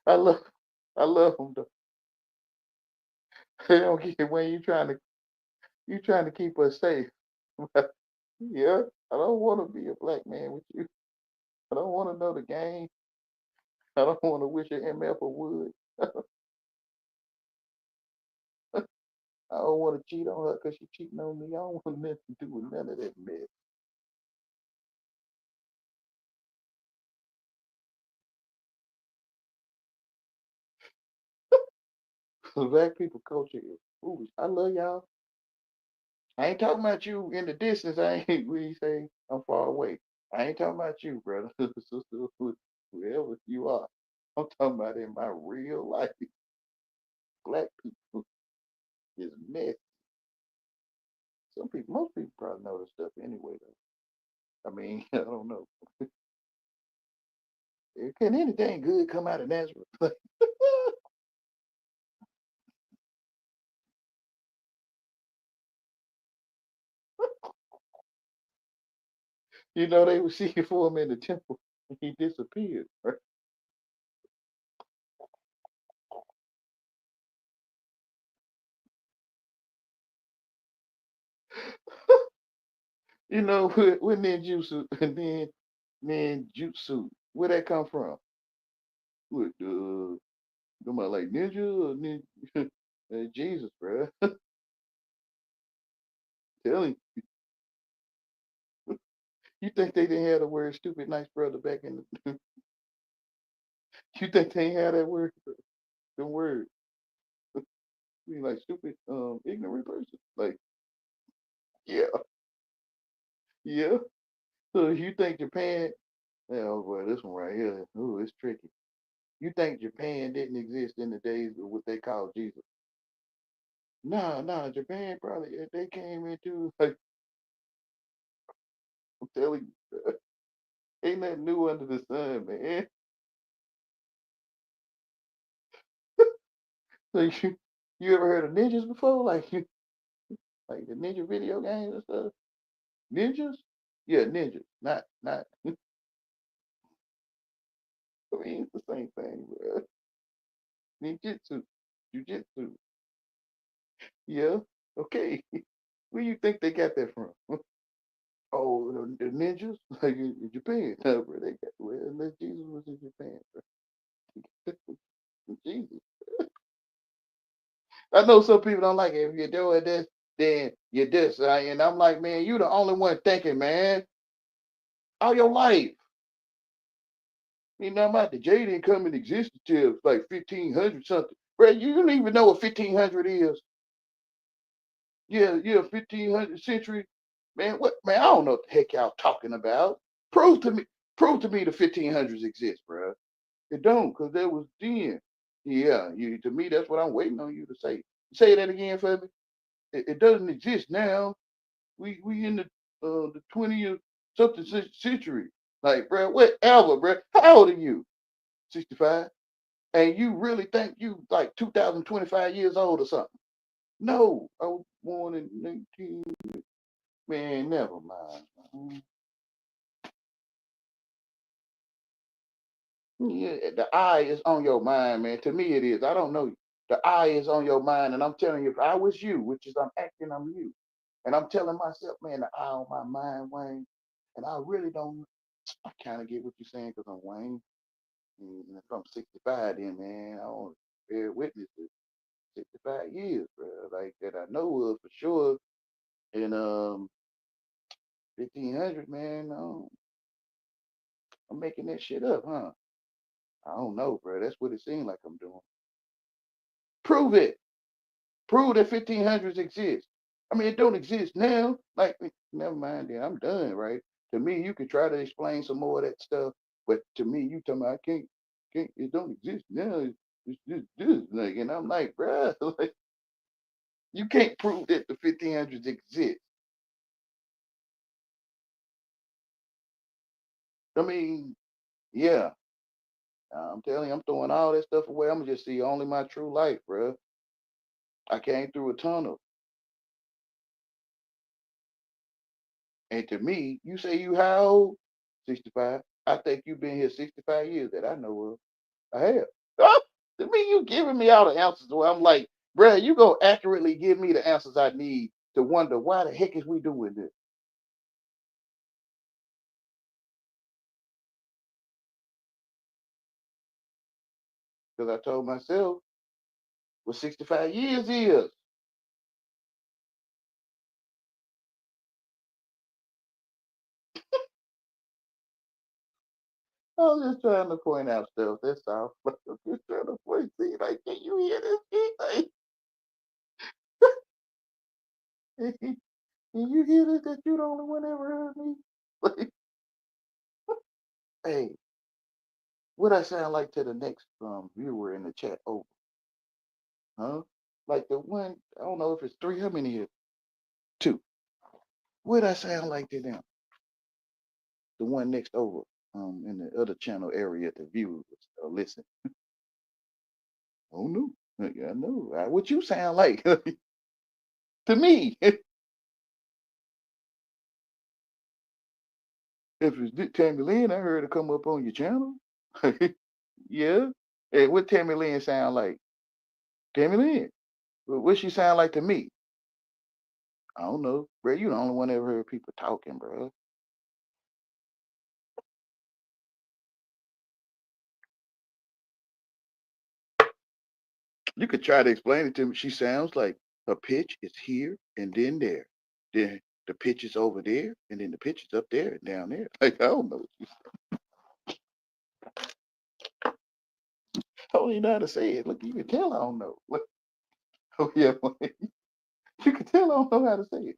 I love I love them though. They don't get when you trying to keep us safe. Yeah, I don't want to be a black man with you. I don't want to know the game. I don't want to wish an MF a wood. I don't want to cheat on her because she cheating on me. I don't want nothing to do with none of that mess. Black people culture is foolish. I love y'all. I ain't talking about you in the distance. I ain't we say I'm far away. I ain't talking about you, brother, sister, whoever you are. I'm talking about in my real life. Black people is messy. Some people, most people probably know this stuff anyway, though. I mean, I don't know. Can anything good come out of Nazareth? You know, they were seeking for him in the temple. He disappeared. Right? You know, when ninjutsu, and then ninjutsu, where that come from? What, am I like ninja or ninja? Jesus, bro. Telling you, you think they didn't have the word stupid nice brother back in the, you think they ain't had that word, the word, you like stupid, ignorant person? Like, yeah, yeah. So you think Japan, yeah, oh boy, this one right here, ooh, it's tricky. You think Japan didn't exist in the days of what they call Jesus? Nah, nah, Japan probably, they came into, like, I'm telling you, ain't nothing new under the sun, man. So you ever heard of ninjas before? Like, like the ninja video games and stuff? Ninjas? Yeah, ninjas. Not I mean it's the same thing, bro. Ninjutsu. Jujitsu. Yeah. Okay. Where you think they got that from? Oh, the ninjas? Like in Japan. No, bro, they got well, unless Jesus was in Japan, bro. Jesus. I know some people don't like it. If you're doing this, then you're this. And I'm like, man, you the only one thinking, man. All your life. You know about the J didn't come in existence till like 1500 something. Bro, you don't even know what 1500 is. Yeah, yeah, 1500 century. Man, what man, I don't know what the heck y'all talking about. Prove to me, prove to me the 1500s exist, bro. It don't, because there was then. Yeah, you to me, that's what I'm waiting on you to say. Say that again for me. It doesn't exist now. We in the 20th something century. Like, bro, whatever, bro. How old are you? 65? And you really think you like 2025 years old or something? No, I was born in 19. Man, never mind. Yeah, the eye is on your mind, man. To me, it is. I don't know you. The eye is on your mind, and I'm telling you, if I was you, which is I'm acting, I'm you, and I'm telling myself, man, the eye on my mind, Wayne, and I really don't. I kind of get what you're saying because I'm Wayne, and if I'm 65, then man, I want to bear witness to 65 years, bro, like that I know of for sure. And 1500, man, I'm making that shit up, huh? I don't know, bro. That's what it seems like I'm doing. Prove it. Prove that 1500s exist. I mean, it don't exist now. Like, never mind. Then I'm done. Right? To me, you can try to explain some more of that stuff, but to me, you tell me I can't. It don't exist now. It's just this, like, and I'm like, bruh, like, you can't prove that the 1500s exist. I mean, yeah, I'm telling you, I'm throwing all that stuff away. I'm gonna just see only my true light, bruh. I came through a tunnel, and to me, you say you how old? 65. I think you've been here 65 years that I know of. I have. To me, you giving me all the answers where I'm like, bruh, you go accurately give me the answers I need to wonder why the heck is we doing this? Because I told myself what 65 years is. I was just trying to point out stuff. That's all. I'm just trying to point, see, like, can you hear this shit? Like, can you hear this? That you the only one ever heard me? Like, hey, what I sound like to the next viewer in the chat? Oh, huh? Like the one, I don't know if it's three. How many here? Two. What I sound like to them? The one next over, in the other channel area, the viewers listen. Oh no, yeah, I know. What you sound like to me? If it's Tammy Lynn, I heard her come up on your channel. Yeah. Hey, what Tammy Lynn sound like? Tammy Lynn. What she sound like to me? I don't know, bro. You the only one ever heard people talking, bro. You could try to explain it to me. She sounds like her pitch is here and then there. Then the pitch is over there, and then the pitch is up there and down there. Like, I don't know. I don't even know how to say it. Look, you can tell I don't know. Look, oh yeah, you can tell I don't know how to say it.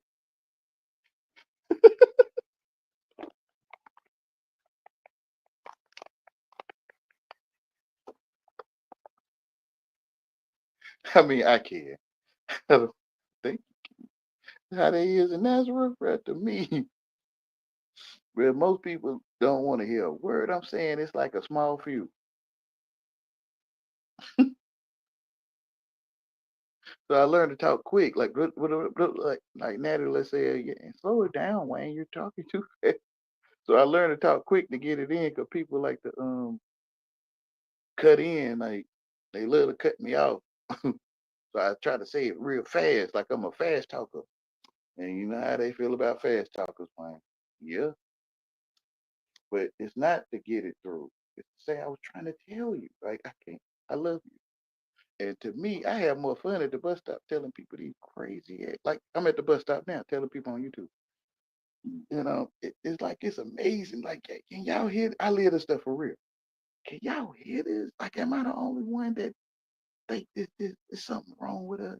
I mean, I can. I don't think how they is in Nazareth, right? To me, where most people don't want to hear a word I'm saying. It's like a small few. So I learned to talk quick, like like Natalie, let's say, yeah, slow it down, Wayne. You're talking too fast. So I learned to talk quick to get it in, because people like to cut in, like they love to cut me off. So I try to say it real fast, like I'm a fast talker. And you know how they feel about fast talkers, Wayne. Yeah, but it's not to get it through. It's to say I was trying to tell you, like I can't. I love you. And to me, I have more fun at the bus stop telling people these crazy like I'm at the bus stop now telling people on YouTube. It's like it's amazing. Like, can y'all hear? I live this stuff for real. Can y'all hear this? Like, am I the only one that think this is something wrong with us?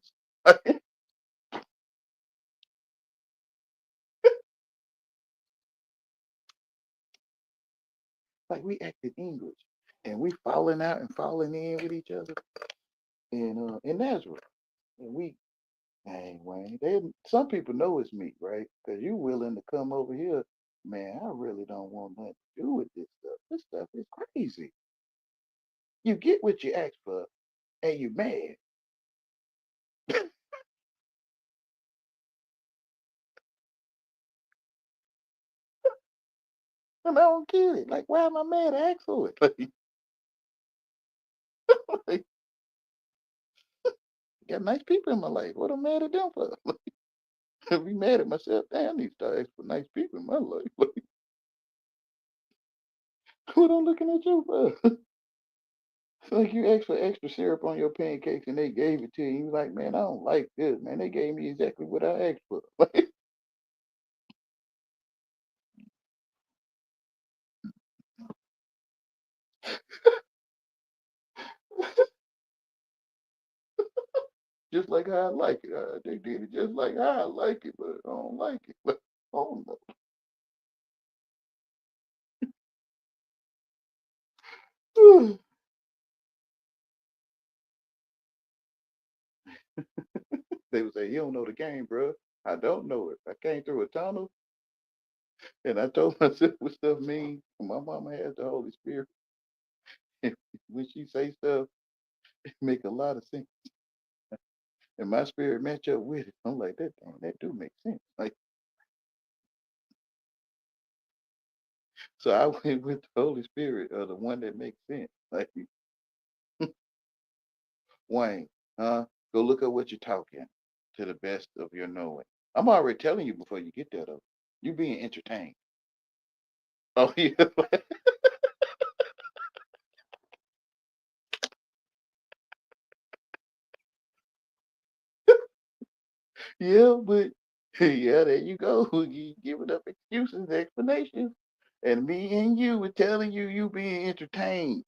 Like we acted English, and we falling out and falling in with each other, and in Nazareth, and we. Dang, Wayne. Some people know it's me, right? Because you willing to come over here. Man, I really don't want nothing to do with this stuff. This stuff is crazy. You get what you ask for, and you mad. And I don't get it. Like, why am I mad to ask for it? Like, got nice people in my life. What am I mad at them for? Like, be mad at myself. Damn, I need to start asking for nice people in my life. Like, what I'm looking at you for? Like you asked for extra syrup on your pancakes and they gave it to you. You like, man, I don't like this, man. They gave me exactly what I asked for. just like how I like it. They did it just like how I like it, but I don't like it. But oh no. They would say, "You don't know the game, bro." I don't know it. I came through a tunnel, and I told myself what stuff mean. My mama has the Holy Spirit, and when she say stuff, it make a lot of sense. And my spirit match up with it. I'm like, that do make sense. Like, so I went with the Holy Spirit, the one that makes sense. Like, Wayne, go look up what you're talking to the best of your knowing. I'm already telling you before you get there, though. You being entertained. Oh yeah, yeah, but yeah, there you go. You giving up excuses, explanations, and me and you were telling you being entertained.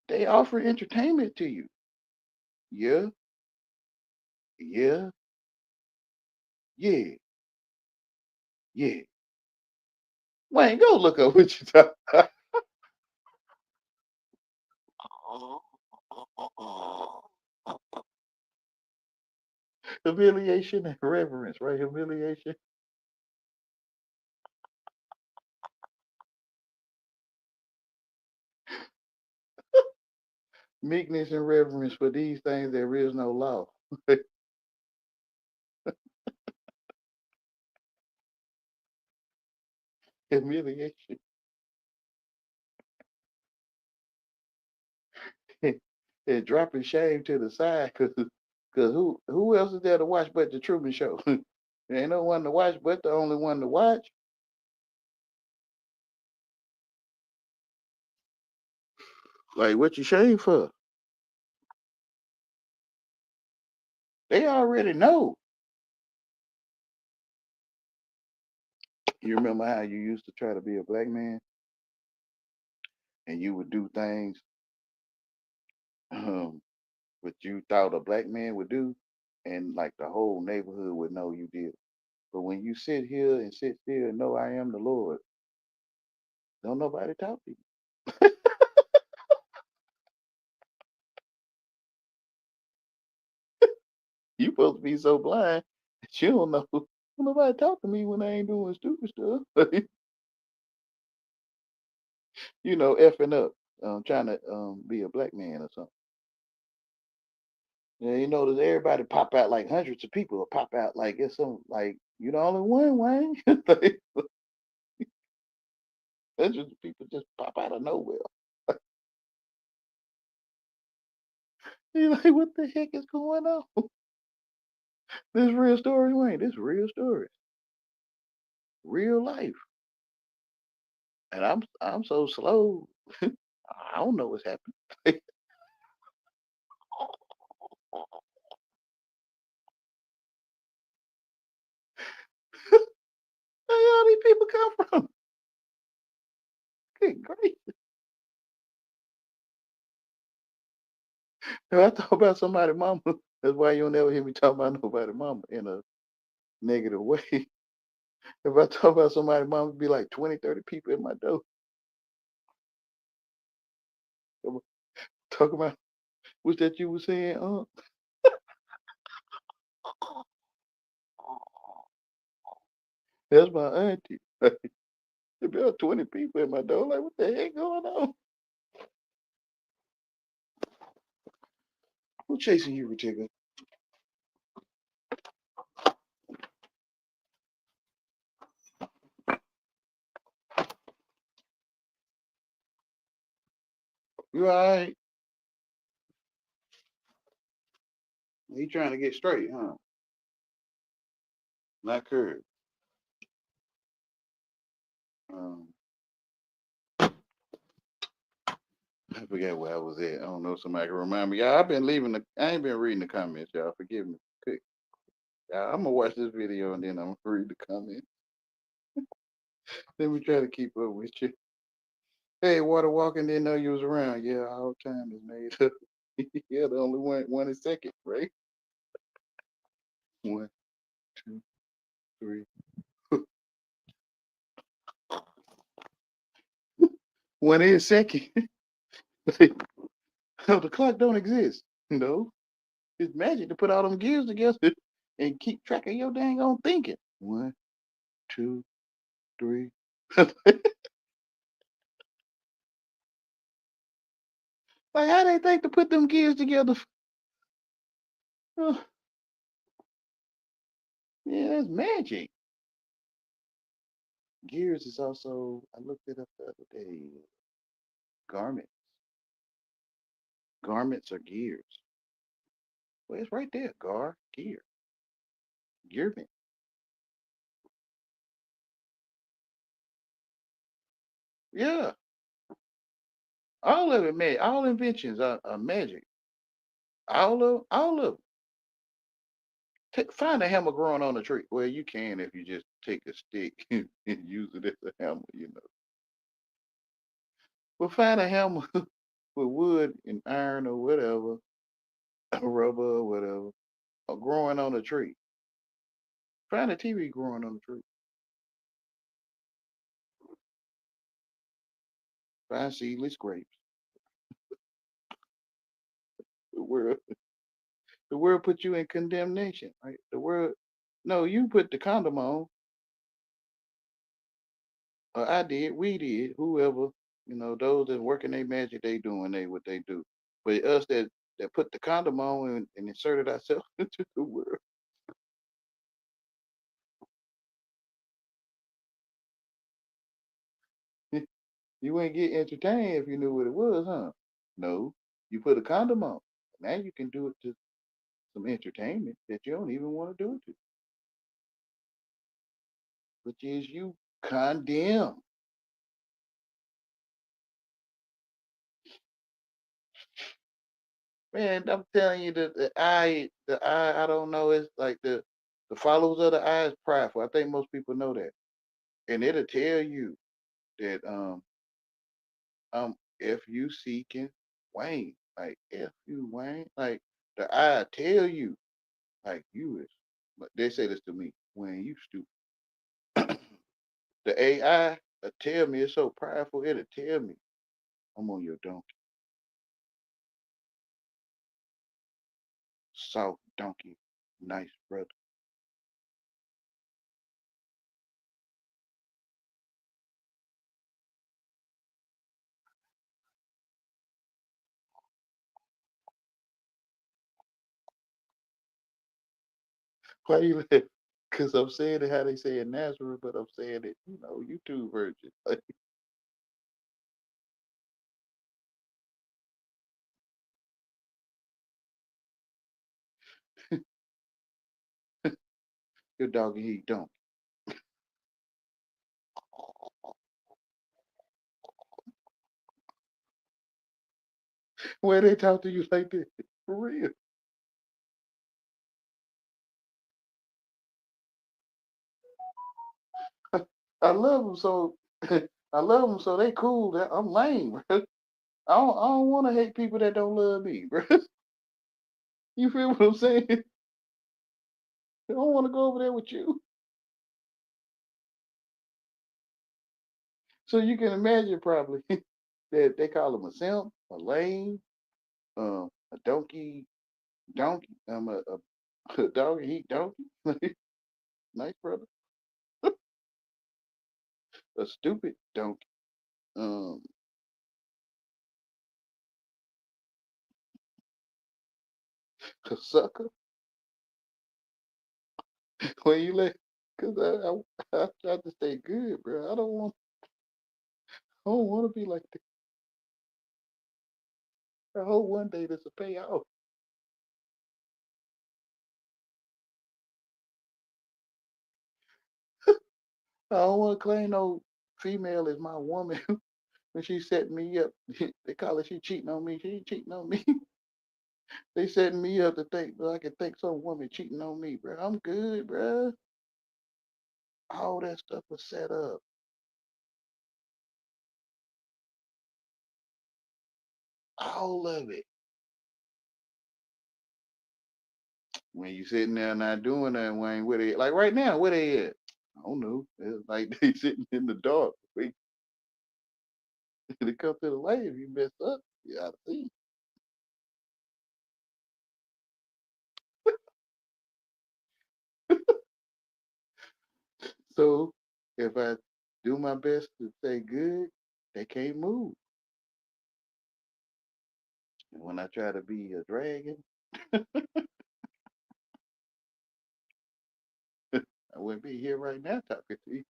They offer entertainment to you. Yeah, yeah, yeah, yeah. Wayne, go look up what you talking about. Humiliation and reverence, right? Humiliation, meekness, and reverence for these things there is no law. Humiliation. And dropping shame to the side because who else is there to watch but the Truman Show? There ain't no one to watch but the only one to watch. Like, what you shame for? They already know. You remember how you used to try to be a black man and you would do things um, what you thought a black man would do, and like the whole neighborhood would know you did. But when you sit here and sit still and know I am the Lord, don't nobody talk to you. You supposed to be so blind that you don't know. Don't nobody talk to me when I ain't doing stupid stuff. Effing up, trying to be a black man or something. Yeah, you notice everybody pop out like hundreds of people will pop out like it's some like you the only one, Wayne. Like, hundreds of people just pop out of nowhere. You like, what the heck is going on? This real story, Wayne. This real story, real life. And I'm so slow. I don't know what's happening. Hey, where all these people come from? Good grief. If I talk about somebody mama, that's why you don't ever hear me talk about nobody mama in a negative way. If I talk about somebody mama, it'd be like 20, 30 people in my door. Talk about what's that you were saying? That's my auntie. There be about 20 people in my door. Like, what the heck going on? Who chasing you, Ratigga? You all right? He trying to get straight, huh? Not curved. Um, I forget where I was at. I don't know if somebody can remind me. Y'all, I ain't been reading the comments, y'all. Forgive me. Quick. Y'all, I'm gonna watch this video and then I'm gonna read the comments. Let me try to keep up with you. Hey, Water Walking didn't know you was around. Yeah, all time is made up. Yeah, the only one is second, right? One, two, three. One is second. Oh, the clock don't exist. No, it's magic to put all them gears together and keep track of your dang on thinking. One, two, three. Like how they think to put them gears together? Oh, yeah, that's magic. Gears is also, I looked it up the other day. Garments. Garments are gears. Well, it's right there. Gear. Gearman. Yeah. All of it, man. All inventions are magic. All of them. Find a hammer growing on a tree. Well, you can if you just take a stick and use it as a hammer, you know. But find a hammer with wood and iron or whatever, rubber or whatever, or growing on a tree. Find a TV growing on a tree. Find seedless grapes. The world, the world put you in condemnation, right? The world, no, you put the condom on, or I did, we did, whoever, those that working their magic, they doing what they do. But us that put the condom on and inserted ourselves into the world. You ain't get entertained if you knew what it was, huh? No, you put a condom on. Now you can do it to some entertainment that you don't even want to do it to, which is you condemn. Man, I'm telling you that the eye, I don't know, it's like the followers of the eye is prideful. I think most people know that. And it'll tell you that if you seeking Wayne, like if you Wayne, like the eye tell you, like you is, but they say this to me, Wayne, you stupid. The AI will tell me, it's so prideful, it'll tell me I'm on your donkey. Soft donkey, nice brother. Why you laugh? Because I'm saying it how they say it Nazareth, but I'm saying it, YouTube version. Like, your dog and he don't. Where they talk to you like this? For real. I love them so. I love them so they cool. I'm lame, bro. I don't want to hate people that don't love me, bro. You feel what I'm saying? I don't want to go over there with you. So you can imagine probably that they call him a simp, a lame, a donkey, a dog and eat donkey. Nice brother. A stupid donkey. Um, a sucker. When you let, cause I try to stay good, bro. I don't want to be like that. I hope one day this will pay off. I don't want to claim no female as my woman when she set me up. They call it she cheating on me. She ain't cheating on me. They setting me up to think, but I can think some woman cheating on me, bro. I'm good, bro. All that stuff was set up. All of it. when you sitting there not doing that, Wayne, where they like right now, where they at? I don't know. It's like they sitting in the dark. Wait, they come to the light. If you mess up, you gotta see. So if I do my best to stay good, they can't move. And when I try to be a dragon, I wouldn't be here right now talking to you.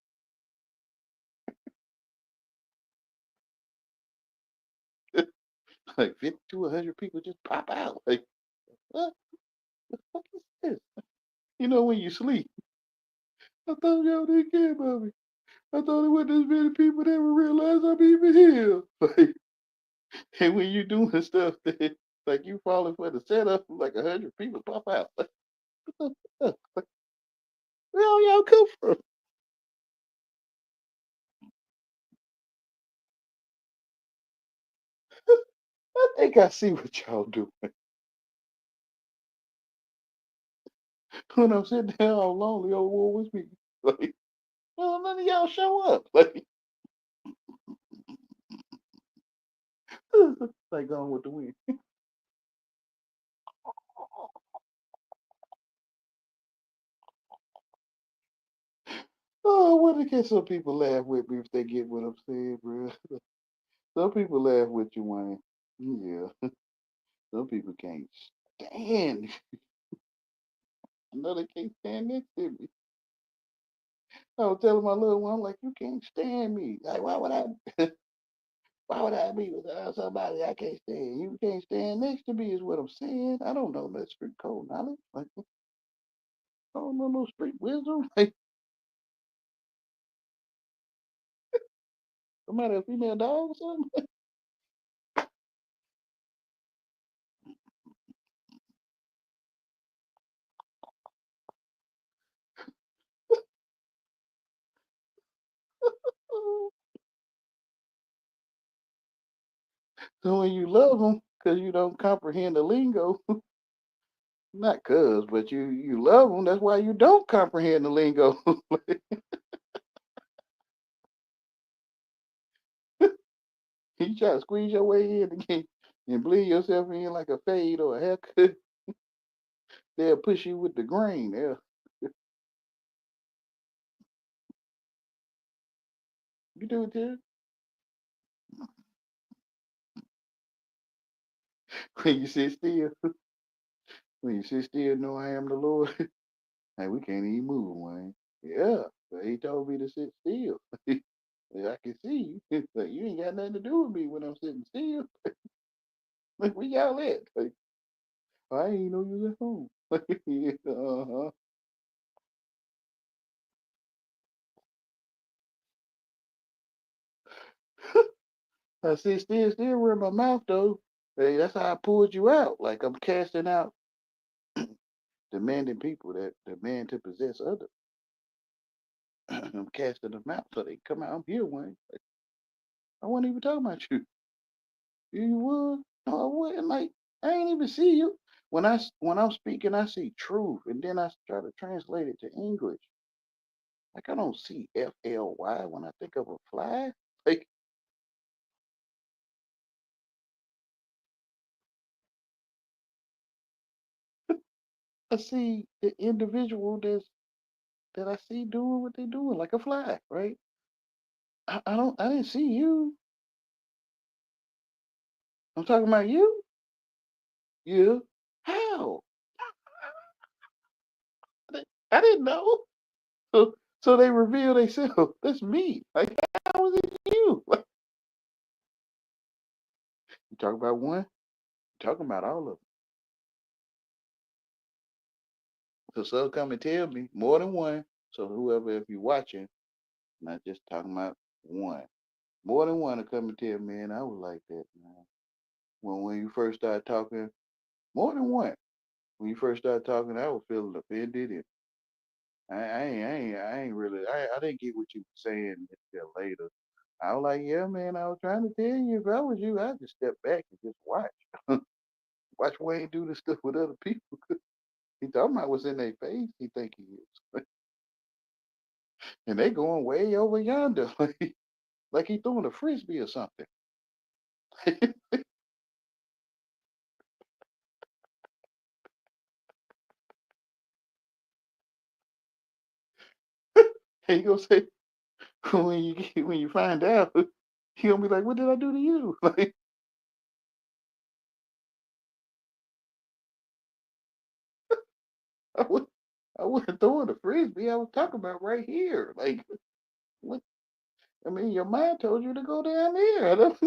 Like 50 to 100 people just pop out. Like, what the fuck is this? You know, when you sleep, I thought y'all didn't care about me. I thought it wasn't as many people that would realize I'm even here. Like, and when you doing stuff that, like you falling for the setup, like 100 people pop out. Like, what the fuck? Where all y'all come from? I think I see what y'all doing. When I'm sitting there all lonely, oh, woe is me. Like, well, none of y'all show up. Like, like Gone with the Wind. Oh, what can some people laugh with me if they get what I'm saying, bro? Some people laugh with you, Wayne. Yeah, some people can't stand. I know they can't stand next to me. I was telling my little one, I'm like, you can't stand me. Like, why would I? Why would I be with somebody I can't stand? You can't stand next to me is what I'm saying. I don't know that street code knowledge. Like, I don't know no street wisdom. Like, somebody a female dog or something. So when you love them, because you don't comprehend the lingo, not cause, but you love them. That's why you don't comprehend the lingo. You try to squeeze your way in again and bleed yourself in like a fade or a haircut. They'll push you with the grain. They'll, you do it too. When you sit still, when you sit still, know I am the Lord. Hey, we can't even move, Wayne. Yeah, but he told me to sit still. Yeah, I can see you. Like, you ain't got nothing to do with me when I'm sitting still. Like, where y'all at? Like, I ain't know you was at home. Yeah, uh-huh. I sit still with my mouth though. Hey, that's how I pulled you out. Like I'm casting out demanding people that demand to possess others. I'm casting them out so they come out. I'm here, Wayne. Like, I wasn't even talking about you. You would? No, I wouldn't. Like I ain't even see you. When I'm speaking, I see truth, and then I try to translate it to English. Like I don't see FLY when I think of a fly. Like I see the individual that I see doing what they doing, like a fly, right? I didn't see you. I'm talking about you. Yeah. How? I didn't know. So they reveal themselves. That's me. Like how was it you? Like, you talking about one? You talking about all of them. So some come and tell me more than one. So whoever, if you're watching, not just talking about one. More than one to come and tell me, and I was like that, man. When you first started talking, more than one. When you first started talking, I was feeling offended, and I ain't really, I didn't get what you were saying until later. I was like, yeah, man, I was trying to tell you, if I was you, I'd just step back and just watch. Watch Wayne do this stuff with other people. He talking about what's in their face. He think he is, and they going way over yonder, like he throwing a frisbee or something. And he gonna say when you find out, he gonna be like, "What did I do to you?" Like I would. I wasn't throwing a frisbee. I was talking about right here. Like, what? I mean, your mind told you to go down there. I don't-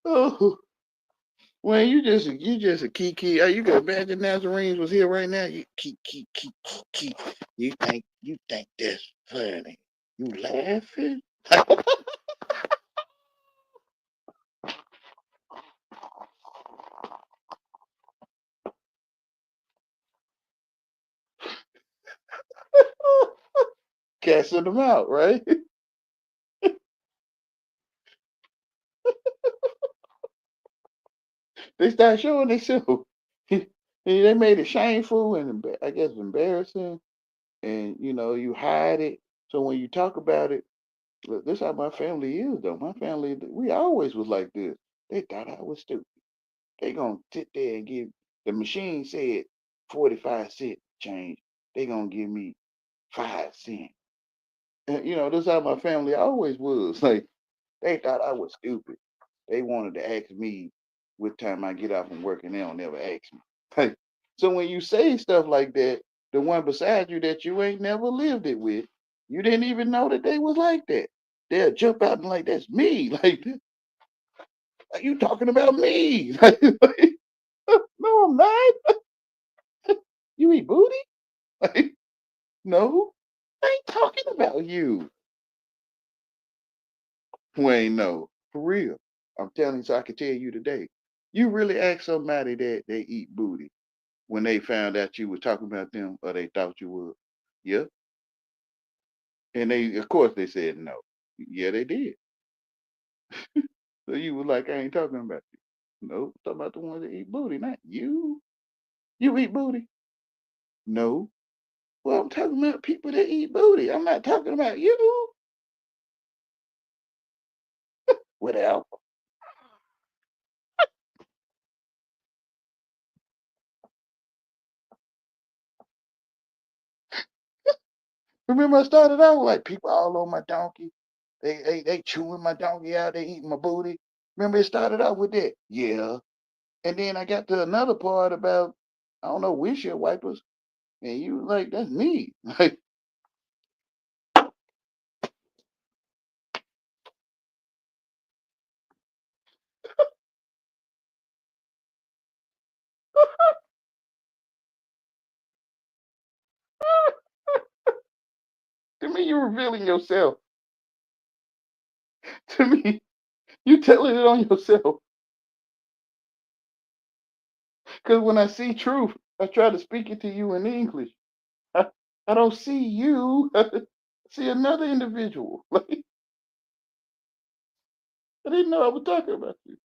oh, well, you just a kiki. You can imagine Nazarenes was here right now. You kiki. You think that's funny? You laughing? Casting them out, right? They start showing themselves. They made it shameful and I guess embarrassing, and you hide it. So when you talk about it, look, this how my family is though. My family, we always was like this. They thought I was stupid. They gonna sit there and give the machine said 45 cent change. They gonna give me 5 cents. And this how my family always was. Like they thought I was stupid. They wanted to ask me what time I get off from work, and they don't never ask me. Like, so when you say stuff like that, the one beside you that you ain't never lived it with, you didn't even know that they was like that. They'll jump out and like, that's me. Like you talking about me. No, I'm not. You eat booty? Like, no, I ain't talking about you. Wayne, no, for real. I'm telling you, so I can tell you today. You really ask somebody that they eat booty when they found out you were talking about them or they thought you would. Yeah. And of course, they said no. Yeah, they did. So you was like, I ain't talking about you. No, I'm talking about the ones that eat booty, not you. You eat booty? No. Well, I'm talking about people that eat booty. I'm not talking about you. Whatever. Remember, I started out like people all on my donkey. They chewing my donkey out. They eating my booty. Remember, it started out with that. Yeah. And then I got to another part about, I don't know, windshield wipers. And you like, that's me. Like, to me, you're revealing yourself. To me, you telling it on yourself. Because when I see truth, I try to speak it to you in English. I, I don't see you. I see another individual. Like, I didn't know I was talking about you.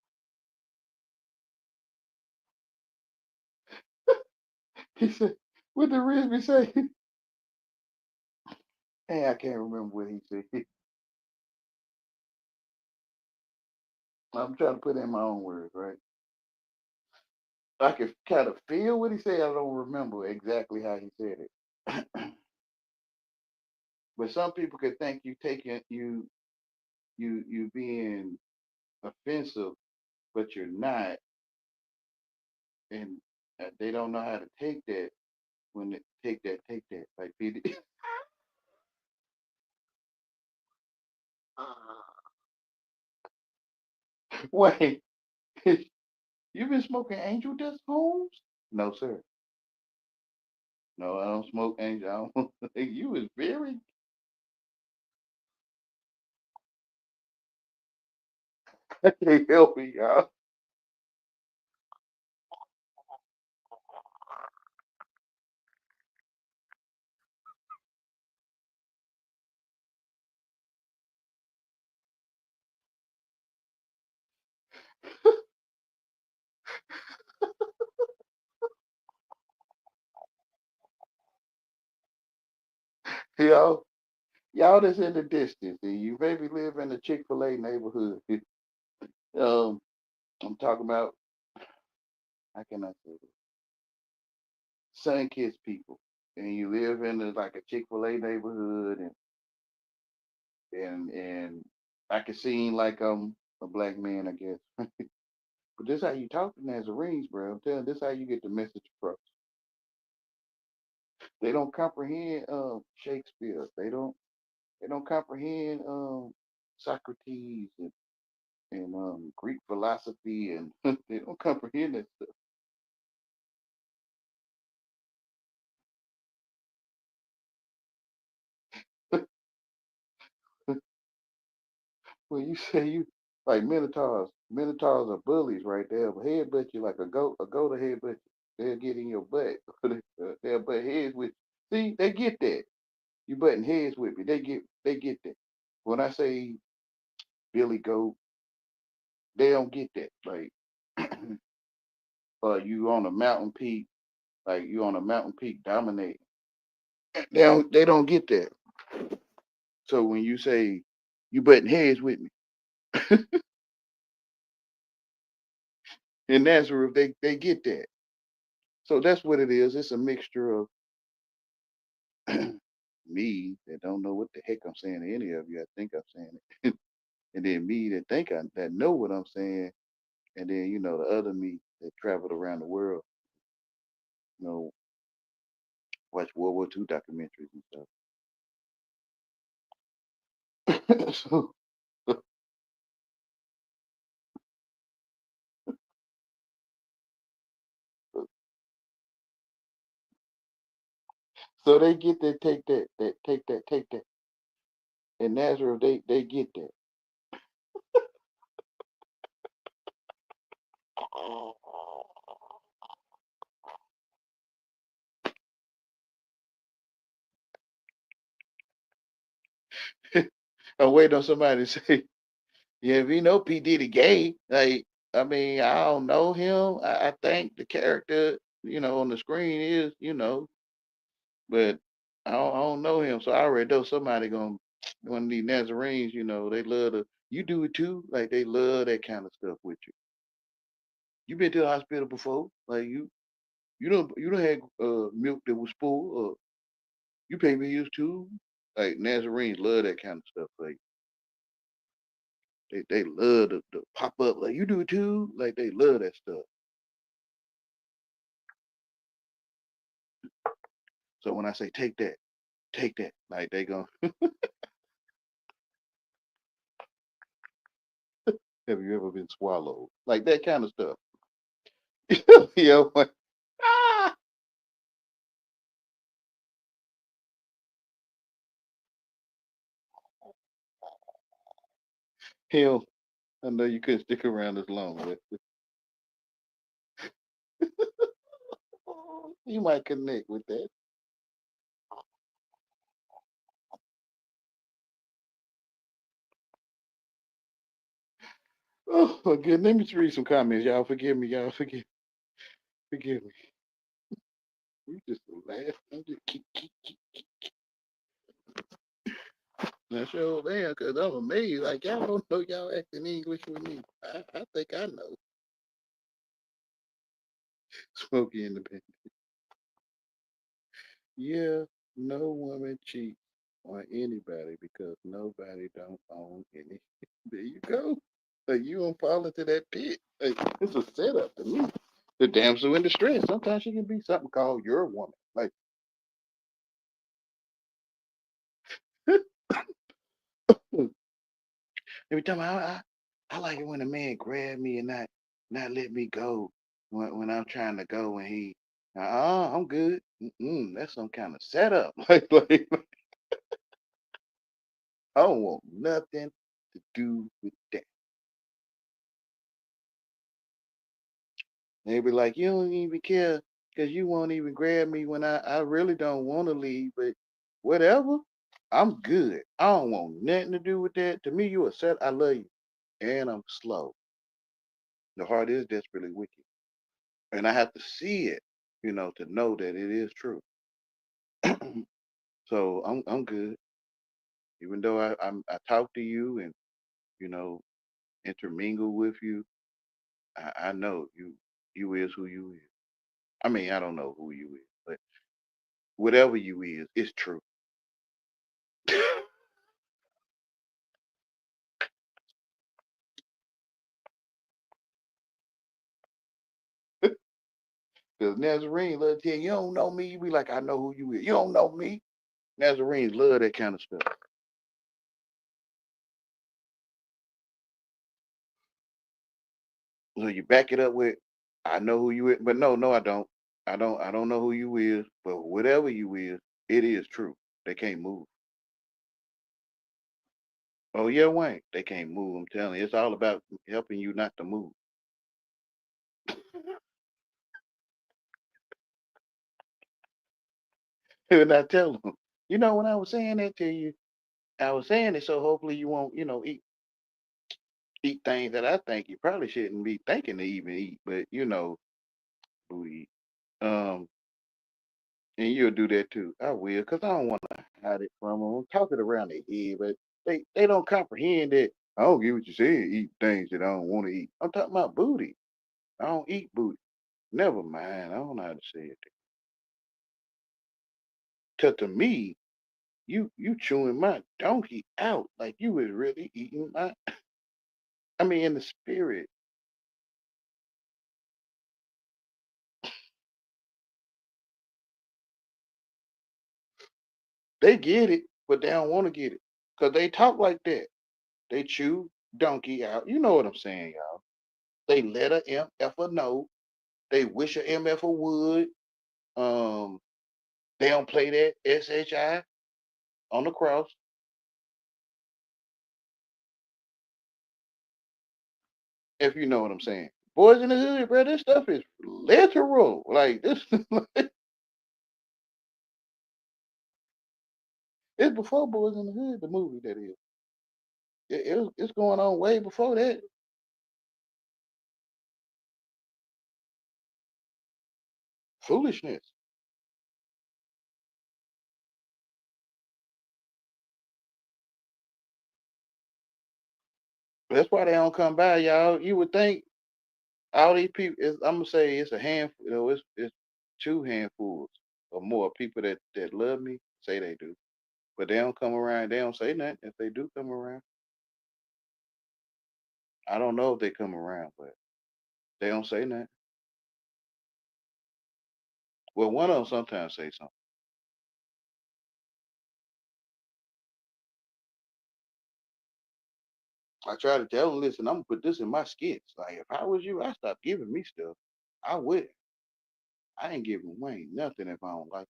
He said, what did Risby say? Hey, I can't remember what he said. I'm trying to put in my own words, right? I can kind of feel what he said. I don't remember exactly how he said it. But some people could think you taking you being offensive, but you're not, and they don't know how to take that when they take that. Like, wait, you been smoking angel dust, Holmes? No, sir. No, I don't smoke angel. I don't, you was very. I can't help it, y'all. Y'all, y'all that's in the distance, and you maybe live in the Chick-fil-A neighborhood. um, I'm talking about, how can I say this? Sun Kiss people. And you live in like a Chick-fil-A neighborhood, and I can seem like I'm a black man, I guess. But this how you talk to Nazarenes, bro. I'm telling you, this how you get the message across. They don't comprehend Shakespeare. They don't comprehend Socrates and Greek philosophy, and they don't comprehend that stuff. Well, you say you like minotaurs. Minotaurs are bullies right there. But headbutt you like a goat will headbutt you. They'll get in your butt. They'll butt heads with you. See, they get that. You butting heads with me. They get that. When I say Billy Goat, they don't get that. Like you on a mountain peak, like you on a mountain peak dominating. They don't get that. So when you say you butting heads with me, in Nazareth, they get that. So that's what it is. It's a mixture of me that don't know what the heck I'm saying to any of you. I think I'm saying it, and then me that know what I'm saying, and then the other me that traveled around the world, you know, watch World War II documentaries and stuff. So they get that, take that. In Nazareth, they get that. I'm waiting on somebody to say, yeah, we know P. Diddy gay. Like, I mean, I don't know him. I think the character, on the screen is, but I don't know him. So I already know somebody gonna one of these Nazarenes, they love to you do it too. Like they love that kind of stuff with you. You been to the hospital before? Like you don't had milk that was spoiled, or you pay bills too. Like Nazarenes love that kind of stuff. Like they love to pop up. Like you do it too. Like they love that stuff. So when I say take that, like they gonna have you ever been swallowed? Like that kind of stuff. you know, like, ah, hell, I know you couldn't stick around as long, but you might connect with that. Oh my goodness, let me just read some comments. Y'all forgive me. Y'all forgive me. You just laugh. I'm just not sure man, because I'm amazed. Like y'all don't know y'all acting English with me. I think I know. Smokey in the bed. Yeah, no woman cheats on anybody because nobody don't own any. There you go. Like you don't fall into that pit. Like it's a setup to me. The damsel in distress. Sometimes she can be something called your woman. Like every time I like it when a man grab me and not let me go when I'm trying to go and he I'm good. That's some kind of setup. Like I don't want nothing to do with that. They be like, you don't even care because you won't even grab me when I really don't want to leave, but whatever, I'm good. I don't want nothing to do with that. To me, you a set. I love you. And I'm slow. The heart is desperately wicked. And I have to see it, to know that it is true. So I'm good. Even though I talk to you and you know intermingle with you, I know you is who you is. I mean, I don't know who you is, but whatever you is, it's true. Because Nazarene love to tell you, you don't know me. You be like, I know who you is. You don't know me. Nazarenes love that kind of stuff. So you back it up with, I know who you is, but no, no, I don't. I don't know who you is, but whatever you is, it is true. They can't move. Oh yeah, Wayne, they can't move. I'm telling you, it's all about helping you not to move. And I tell them, when I was saying that to you, I was saying it so hopefully you won't, eat things that I think you probably shouldn't be thinking to even eat, but who eat. Um, and you'll do that too. I will, cause I don't want to hide it from them. I'm talking around their head, but they don't comprehend that. I don't get what you're saying. Eat things that I don't want to eat. I'm talking about booty. I don't eat booty. Never mind. I don't know how to say it. Cause to me, you chewing my donkey out like you was really eating my. I mean, in the spirit, they get it, but they don't want to get it, cause they talk like that. They chew donkey out. You know what I'm saying, y'all? They let a MF a know. They wish a MF a would. Um, they don't play that SHI on the cross. If you know what I'm saying. Boys in the Hood, bro, this stuff is literal. Like this, it's before Boys in the Hood, the movie that is. It's going on way before that. Foolishness. That's why they don't come by, y'all. You would think all these people. I'm gonna say it's a handful. It's two handfuls or more people that love me. Say they do, but they don't come around. They don't say nothing. If they do come around, I don't know if they come around, but they don't say nothing. Well, one of them sometimes say something. I try to tell them, listen, I'm gonna put this in my skits. Like if I was you, I stop giving me stuff. I would. I ain't giving Wayne nothing if I don't like.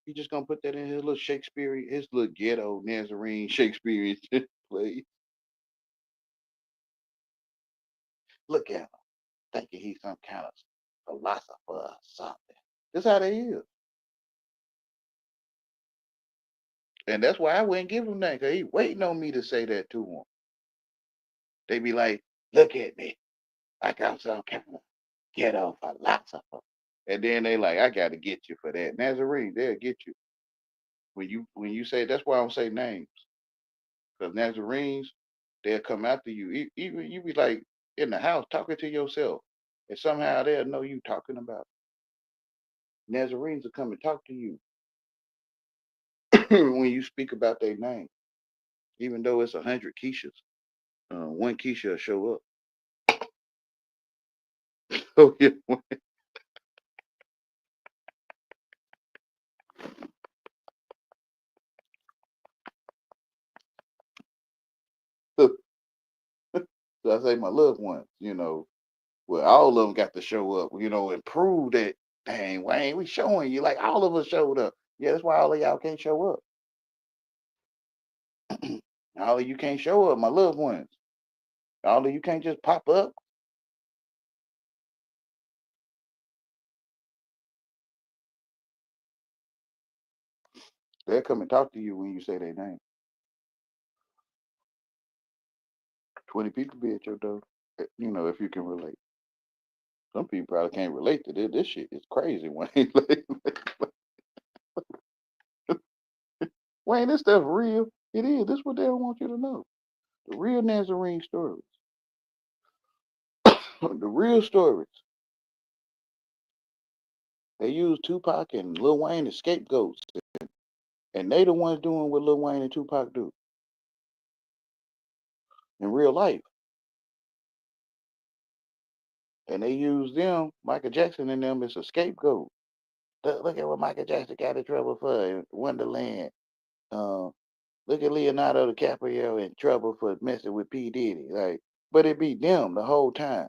He just gonna put that in his little Shakespeare, his little ghetto Nazarene Shakespearean play. Look at him, thinking he's some kind of philosopher or something. That's how they is, and that's why I wouldn't give him that. Cause he waiting on me to say that to him. They be like, look at me, like I'm some kind of ghetto philosopher. And then they like, I gotta get you for that. Nazarene, they'll get you. When you say that's why I don't say names. Because Nazarenes, they'll come after you. Even you be like in the house talking to yourself. And somehow they'll know you talking about. Nazarenes will come and talk to you when you speak about their name. Even though it's 100 Keishas. One Keisha will show up. Oh yeah. So I say my loved ones, well, all of them got to show up, and prove that, dang, Wayne, we showing you, like all of us showed up. Yeah, that's why all of y'all can't show up. All of you can't show up, my loved ones. All of you can't just pop up. They'll come and talk to you when you say their name. 20 people be at your door, if you can relate. Some people probably can't relate to this. This shit is crazy, Wayne. Wayne, this stuff real. It is. This is what they don't want you to know. The real Nazarene stories. The real stories. They use Tupac and Lil Wayne as scapegoats. And they the ones doing what Lil Wayne and Tupac do in real life. And they use them, Michael Jackson and them, as a scapegoat. Look at what Michael Jackson got in trouble for in Wonderland. Uh, Look at Leonardo DiCaprio in trouble for messing with P. Diddy. Like, but it be them the whole time.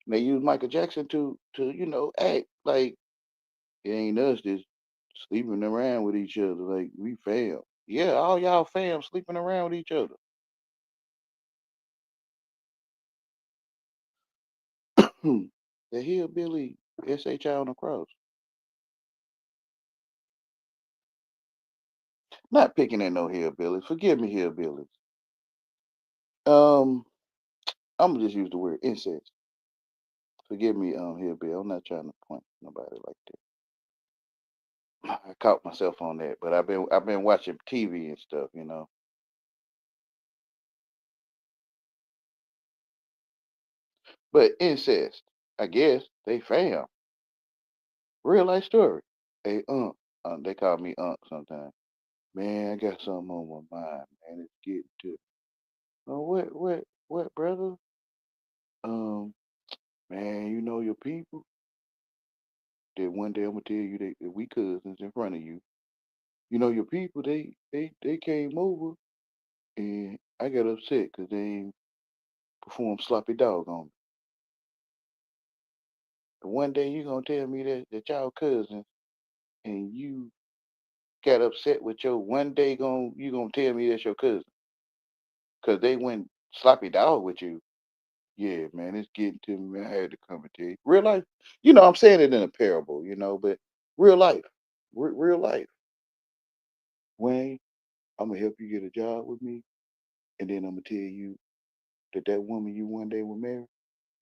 They use Michael Jackson to act like it ain't us just sleeping around with each other. Like we fam. Yeah, all y'all fam sleeping around with each other. The hillbilly SHI on the cross. Not picking at no hillbillies. Forgive me, hillbillies. Um, I'm gonna just use the word incest. Forgive me, hillbilly. I'm not trying to point nobody like that. I caught myself on that, but I've been watching TV and stuff. But incest, I guess they fam. Real life story. Hey, they call me sometimes. Man, I got something on my mind, man. It's getting to. Oh, what, brother? Um, man, you know your people. That one day I'm gonna tell you that we cousins in front of you. You know your people. They came over and I got upset because they ain't performed sloppy dog on me. And one day you gonna tell me that y'all cousins and you got upset with your one day you gonna tell me that's your cousin because they went sloppy dog with you. Yeah, man, it's getting to me. Man. I had to come and tell you. Real life, I'm saying it in a parable, but real life, real life. Wayne, I'm gonna help you get a job with me, and then I'm gonna tell you that woman you one day will marry,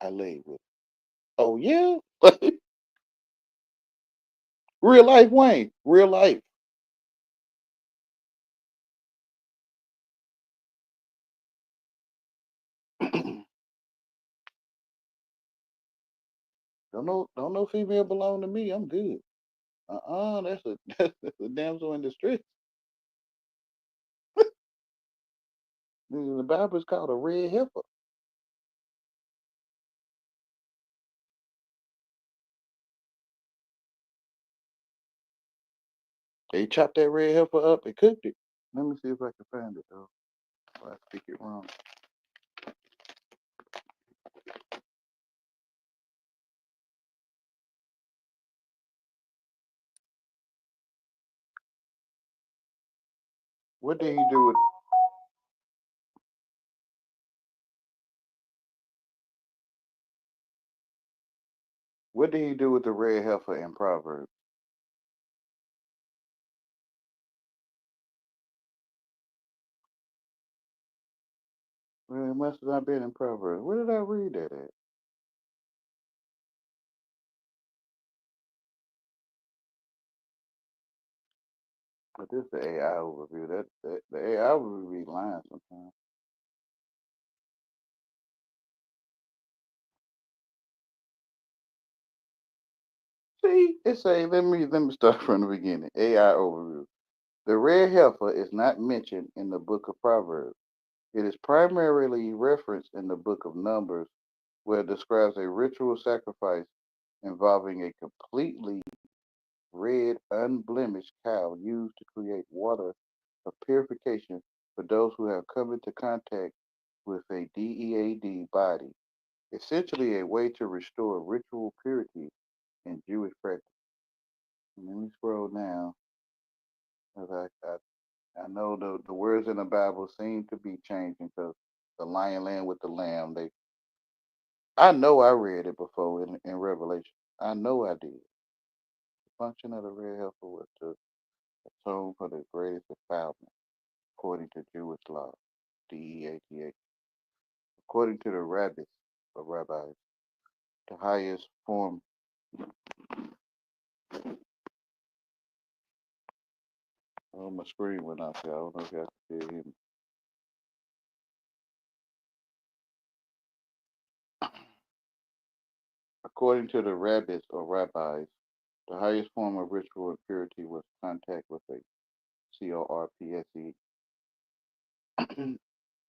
I laid with. Oh yeah, real life, Wayne, real life. Don't no female belong to me. I'm good. That's a that's a damsel in distress. The Bible's called a red heifer. They chopped that red heifer up and cooked it. Let me see if I can find it though. If I speak it wrong. What did he do with the red heifer in Proverbs? Well, it must have not been in Proverbs. Where did I read that at? But this is the AI overview. That the AI overview be lying sometimes. See, it say let me start from the beginning. AI overview. The red heifer is not mentioned in the book of Proverbs. It is primarily referenced in the book of Numbers, where it describes a ritual sacrifice involving a completely red, unblemished cow used to create water of purification for those who have come into contact with a DEAD body, essentially a way to restore ritual purity in Jewish practice. Let me scroll down, as I know the words in the Bible seem to be changing because the lion lamb with the lamb. I know I read it before in Revelation. I know I did. The function of the red heifer was to atone for the greatest defilement, according to Jewish law, DEATH. According to the rabbis or rabbis, the highest form Oh, my screen went off here. I don't know if y'all can still hear me. According to the rabbis or rabbis, the highest form of ritual impurity was contact with a corpse.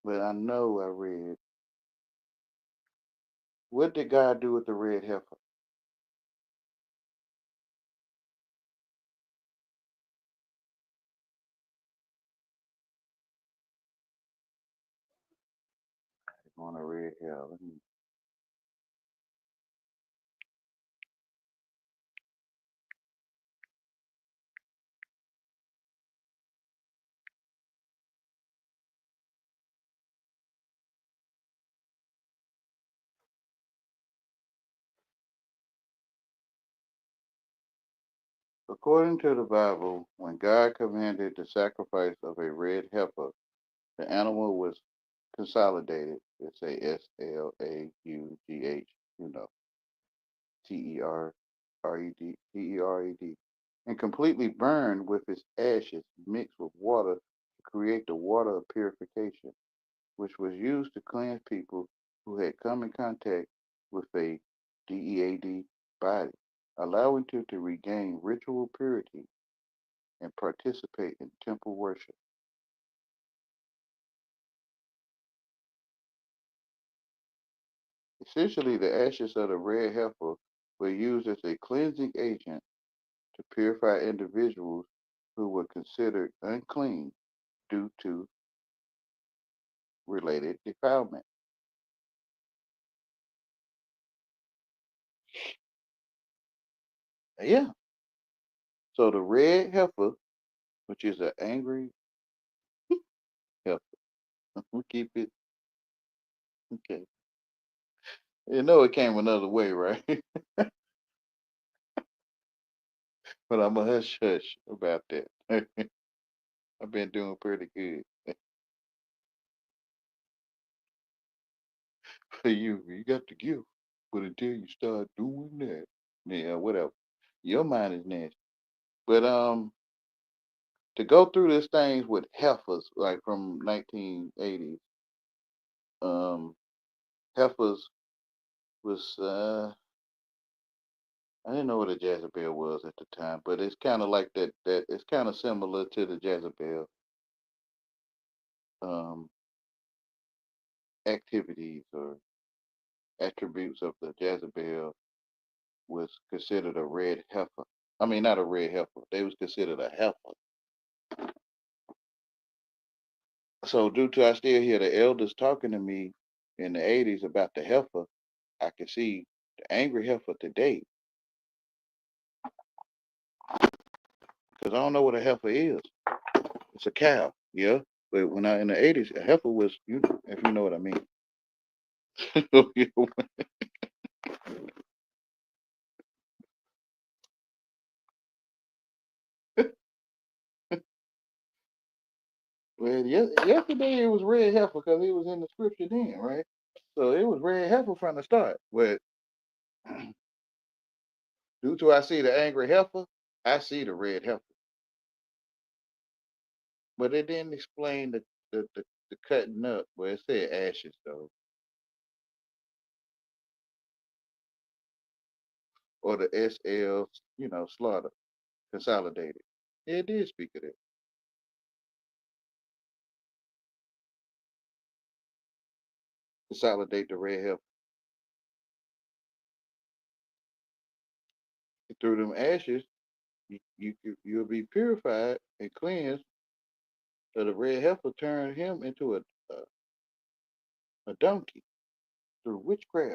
But I know I read, what did God do with the red heifer? On a red heifer. According to the Bible, when God commanded the sacrifice of a red heifer, the animal was consolidated. It's a SLAUGH, you know, TERRED, and completely burned with its ashes mixed with water to create the water of purification, which was used to cleanse people who had come in contact with a DEAD body, allowing them to regain ritual purity and participate in temple worship. Essentially, the ashes of the red heifer were used as a cleansing agent to purify individuals who were considered unclean due to related defilement. Yeah. So the red heifer, which is an angry heifer, we keep it okay. You know it came another way, right? But I'm a hush hush about that. I've been doing pretty good. For you, you got the gift. But until you start doing that, yeah, whatever. Your mind is nasty. But to go through these things with heifers, like from 1980s, um, heifers was I didn't know what a Jezebel was at the time, but it's kind of like that it's kind of similar to the Jezebel um activities or attributes of the Jezebel was considered a red heifer. I mean, not a red heifer. They was considered a heifer. So due to I still hear the elders talking to me in the 80s about the heifer, I can see the angry heifer today because I don't know what a heifer is. It's a cow, yeah. But when I in the 80s, a heifer was, you if you know what I mean. Well, yesterday it was red heifer because it was in the scripture then, right? So it was red heifer from the start. But due to I see the angry heifer, I see the red heifer. But it didn't explain the cutting up. Well, it said ashes though, or the SL, slaughter consolidated. Yeah, it did speak of that. Consolidate the red heifer. And through them ashes, you'll be purified and cleansed. So the red heifer turned him into a donkey through witchcraft.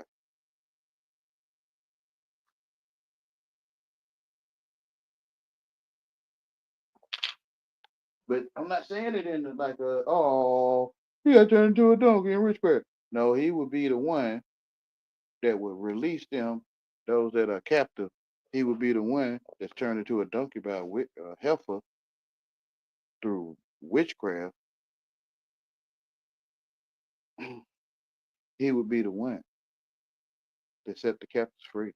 But I'm not saying it in like oh, he got turned into a donkey in witchcraft. No, he would be the one that would release them, those that are captive. He would be the one that's turned into a donkey by a heifer through witchcraft. He would be the one that set the captives free,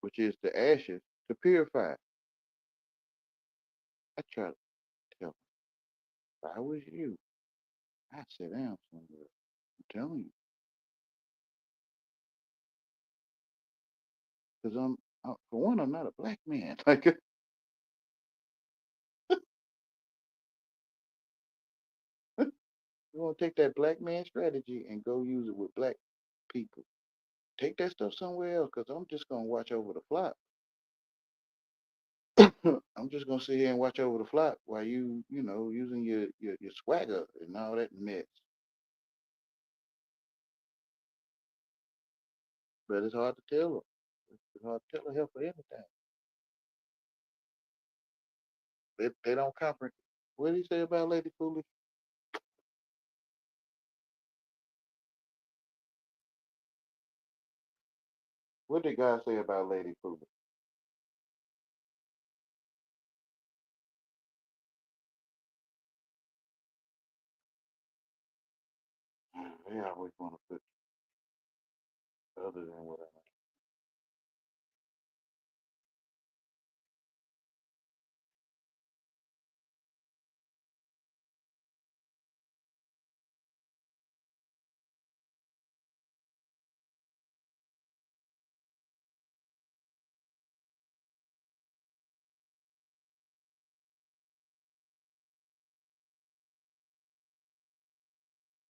which is the ashes to purify. I try to tell them, if I was you, I'd sit down somewhere. I'm telling you. Because for one, I'm not a black man. Like, you want to take that black man strategy and go use it with black people. Take that stuff somewhere else because I'm just going to watch over the flock. I'm just going to sit here and watch over the flock while using your swagger and all that mess. But it's hard to tell them. It's hard to tell a heifer anything. They don't comprehend. What did he say about Lady Foolish? What did God say about Lady Foolish? They always want to put other than what I mean.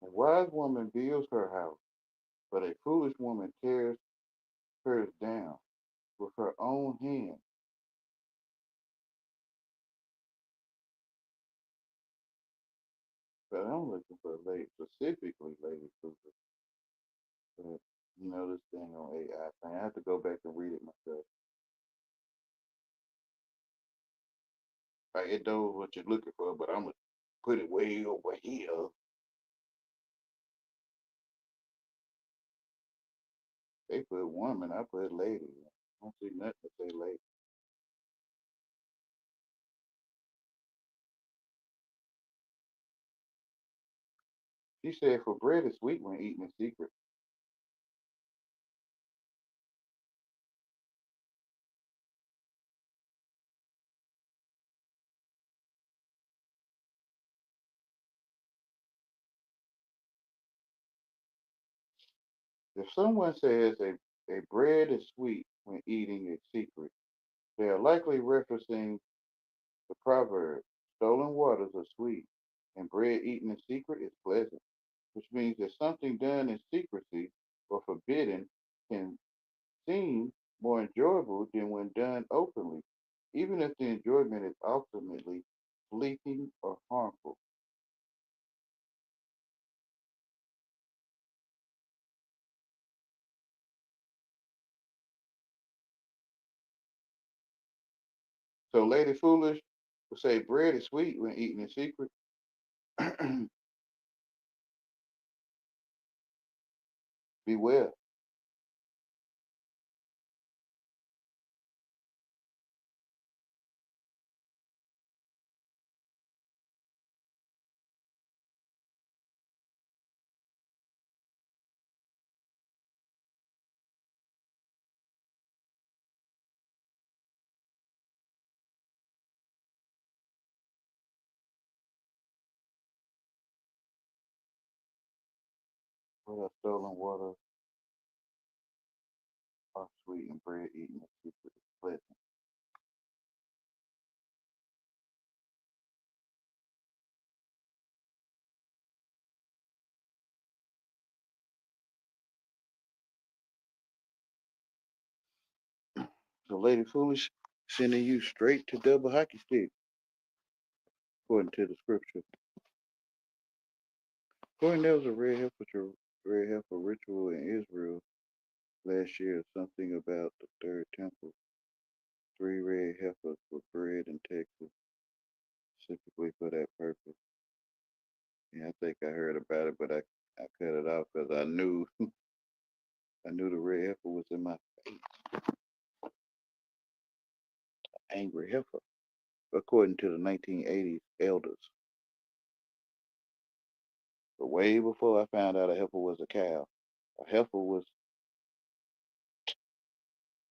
A wise woman builds her house, but a foolish woman tears hers down with her own hand. But I'm looking for specifically Lady Foolish. But this thing on AI thing, I have to go back and read it myself. Like it knows what you're looking for, but I'm gonna put it way over here. They put woman, I put lady. I don't see nothing to say lady. She said, "For bread is sweet when eaten in secret." If someone says a bread is sweet when eating in secret, they are likely referencing the proverb, "Stolen waters are sweet, and bread eaten in secret is pleasant," which means that something done in secrecy or forbidden can seem more enjoyable than when done openly, even if the enjoyment is ultimately fleeting or harmful. So, Lady Foolish will say bread is sweet when eaten in secret. Beware. What are stolen water are sweet and bread eaten in secret is pleasant. So, Lady Foolish sending you straight to double hockey stick, according to the scripture. According there was a red heifer ritual in Israel last year. Something about the third temple. Three red heifers were bred in Texas specifically for that purpose. Yeah, I think I heard about it, but I cut it off because I knew I knew the red heifer was in my angry heifer. According to the 1980s elders, but way before I found out a heifer was a cow, a heifer was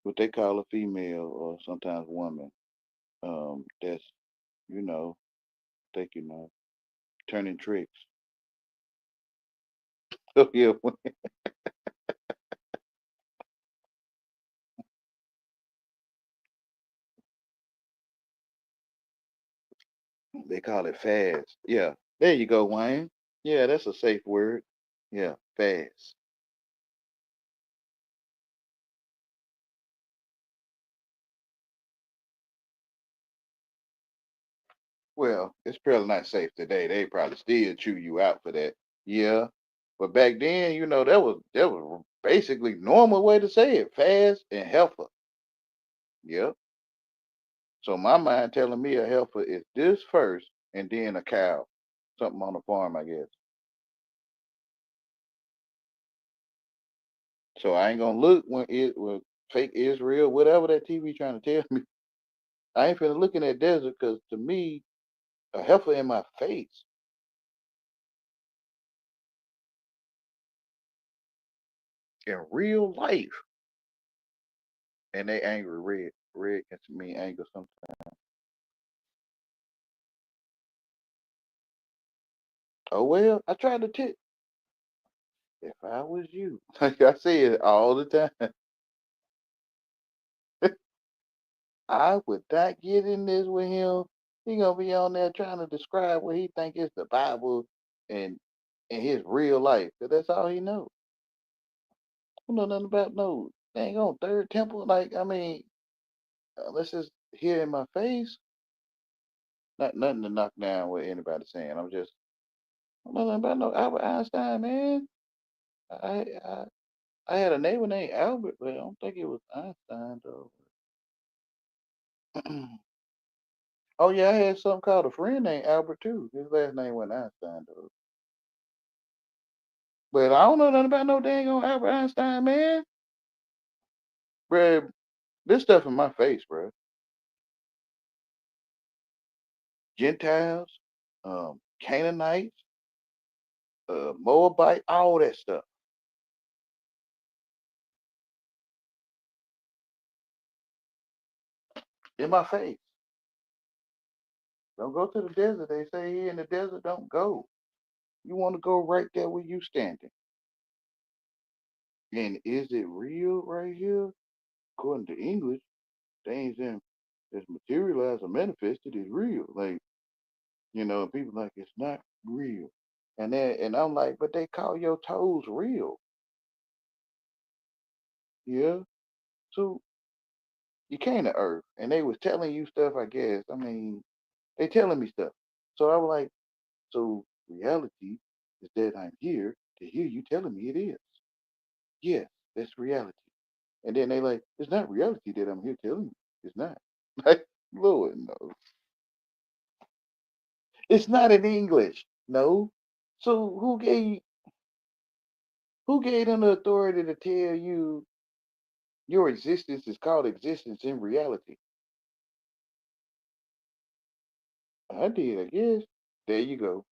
what they call a female or sometimes woman. That's you know, think turning tricks. Oh yeah, they call it fast. Yeah, there you go, Wayne. Yeah, that's a safe word. Yeah, fast. Well, it's probably not safe today. They probably still chew you out for that. Yeah, but back then, that was basically normal way to say it, fast and heifer. Yep. So my mind telling me a heifer is this first, and then a cow, something on the farm, I guess. So I ain't gonna look when fake Israel, whatever that TV trying to tell me. I ain't finna look in that desert because to me, a heifer in my face in real life, and they angry red. Red can mean anger sometimes. Oh well, I tried to tell. If I was you, like I say it all the time, I would not get in this with him. He gonna be on there trying to describe what he think is the Bible and and his real life. 'Cause that's all he knows. Don't know nothing about no dang on third temple. Like I mean, unless it's here in my face, not nothing to knock down what anybody's saying. I'm just I don't know nothing about no Albert Einstein, man. I I I had a neighbor named Albert, but I don't think it was Einstein though. Oh yeah, I had something called a friend named Albert too. His last name wasn't Einstein though. But I don't know nothing about no dang on Albert Einstein, man. Bruh, this stuff in my face, bro. Gentiles, Canaanites, Moabite, all that stuff in my face. Don't go to the desert. They say here in the desert, don't go. You want to go right there where you standing. And is it real right here? According to English, things in that's materialized or manifested is real. Like, and people like it's not real. And I'm like, but they call your toes real. Yeah. So you came to Earth and they was telling you stuff, I guess. I mean, they telling me stuff. So I was like, so reality is that I'm here to hear you telling me it is. Yes, that's reality. And then they like, it's not reality that I'm here telling you. It's not. Like, Lord, no. It's not in English. No. So who gave them the authority to tell you your existence is called existence in reality? I did, I guess. There you go.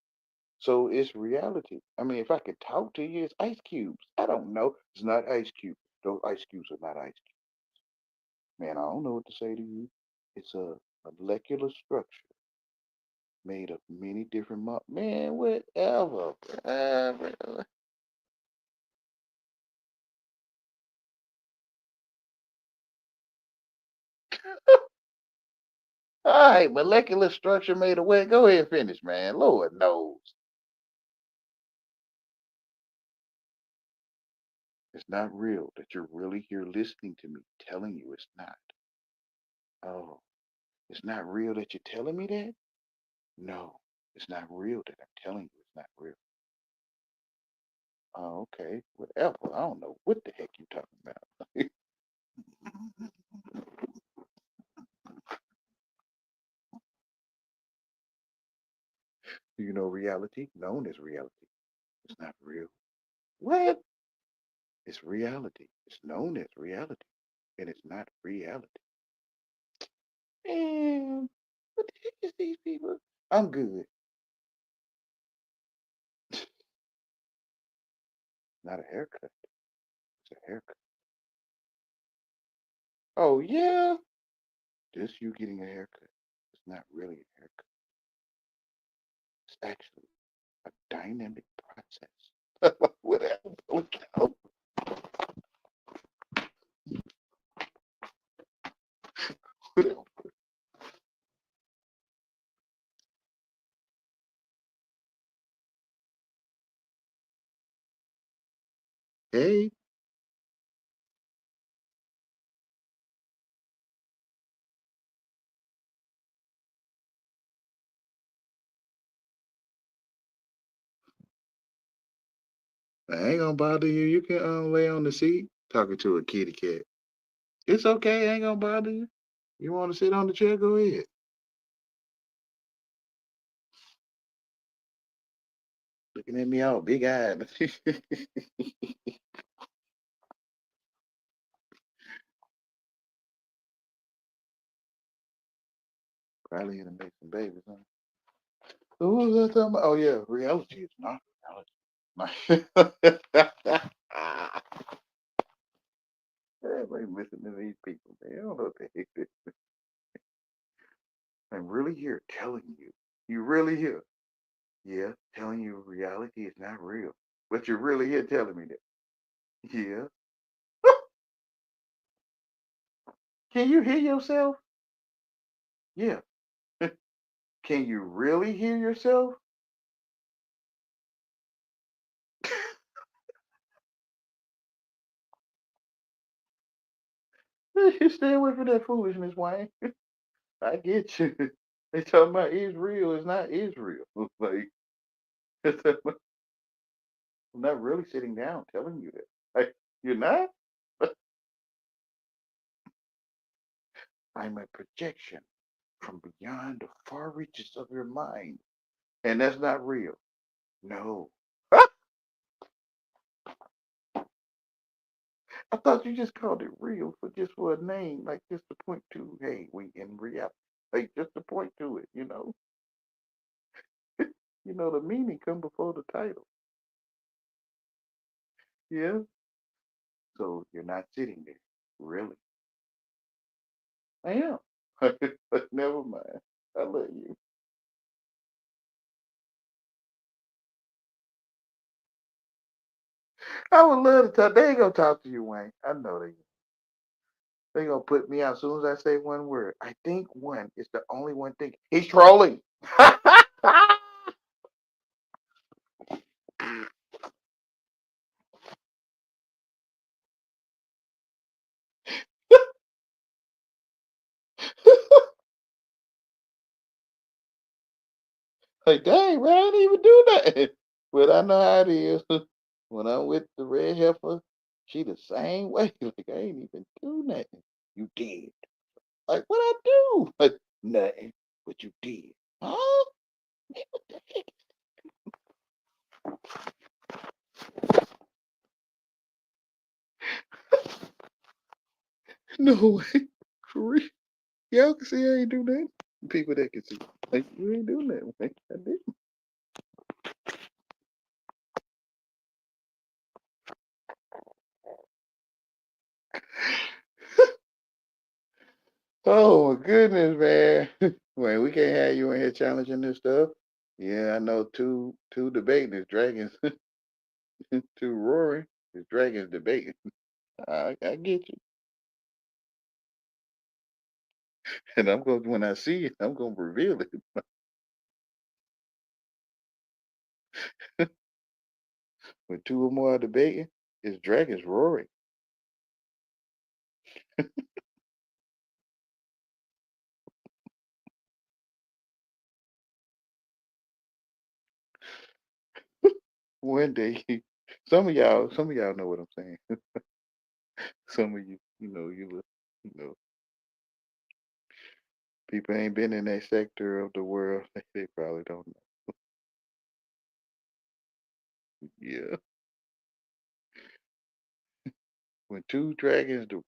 So it's reality. I mean, if I could talk to you, it's ice cubes. I don't know. It's not ice cubes. Those ice cubes are not ice cubes. Man, I don't know what to say to you. It's a molecular structure made of many different man, whatever. All right, molecular structure made of what? Go ahead and finish, man. Lord knows. It's not real that you're really here listening to me telling you it's not. Oh, it's not real that you're telling me that? No, it's not real that I'm telling you it's not real. Oh, okay. Whatever. I don't know what the heck you talking about. Do you know reality? Known as reality. It's not real. What? It's reality. It's known as reality. And it's not reality. Man, what the heck is these people? I'm good. Not a haircut. It's a haircut. Oh yeah? Just you getting a haircut. It's not really a haircut. actually a dynamic process. Whatever. Whatever. Hey, I ain't gonna bother you. You can lay on the seat talking to a kitty cat. It's okay. I ain't gonna bother you. You want to sit on the chair? Go ahead. Looking at me all big eyed. Probably gonna make some babies, huh? So what was I talking about? Oh yeah, reality is not reality. Everybody listening to these people, man. I don't know what the heck this. I'm really here telling you. You really here? Yeah, telling you reality is not real. But you're really here telling me that. Yeah. Can you hear yourself? Yeah. Can you really hear yourself? Stay away from that foolishness, Wayne. I get you. They talking about Israel is not Israel. Like I'm not really sitting down telling you that. Like you're not? I'm a projection from beyond the far reaches of your mind. And that's not real. No. I thought you just called it real for just for a name, like just to point to, hey, we in reality. Like just to point to it, you know. You know the meaning come before the title. Yeah. So you're not sitting there. Really. I am. But never mind. I love you. I would love to talk. They ain't gonna talk to you, Wayne. I know they. They gonna put me out as soon as I say one word. I think one is the only one thing. He's trolling. Like, dang, man, I didn't even do that. But I know how it is. When I'm with the red heifer, she the same way. Like, I ain't even do nothing. You did. Like, what I do? Like, nothing. But you did. Huh? No way. For real. Y'all can see I ain't do nothing. People that can see. Like, you ain't doing that. Like, I did. Oh my goodness, man. Well, we can't have you in here challenging this stuff. Yeah, I know two debating is dragons. Two roaring is dragons debating. I get you. And I'm going when I see it, I'm gonna reveal it. When two or more are debating, it's dragons roaring. One day, some of y'all know what I'm saying. Some of you, you know, people ain't been in that sector of the world. They probably don't know. Yeah. When two dragons do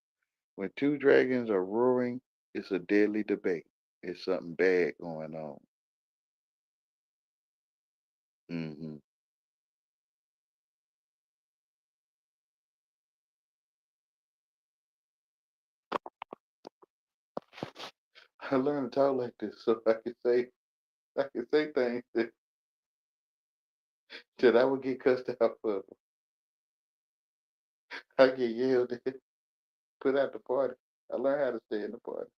when two dragons are roaring, it's a deadly debate. It's something bad going on. Hmm. I learned to talk like this so I can say things. That I would get cussed out for. I get yelled at, put out the party. I learned how to stay in the party.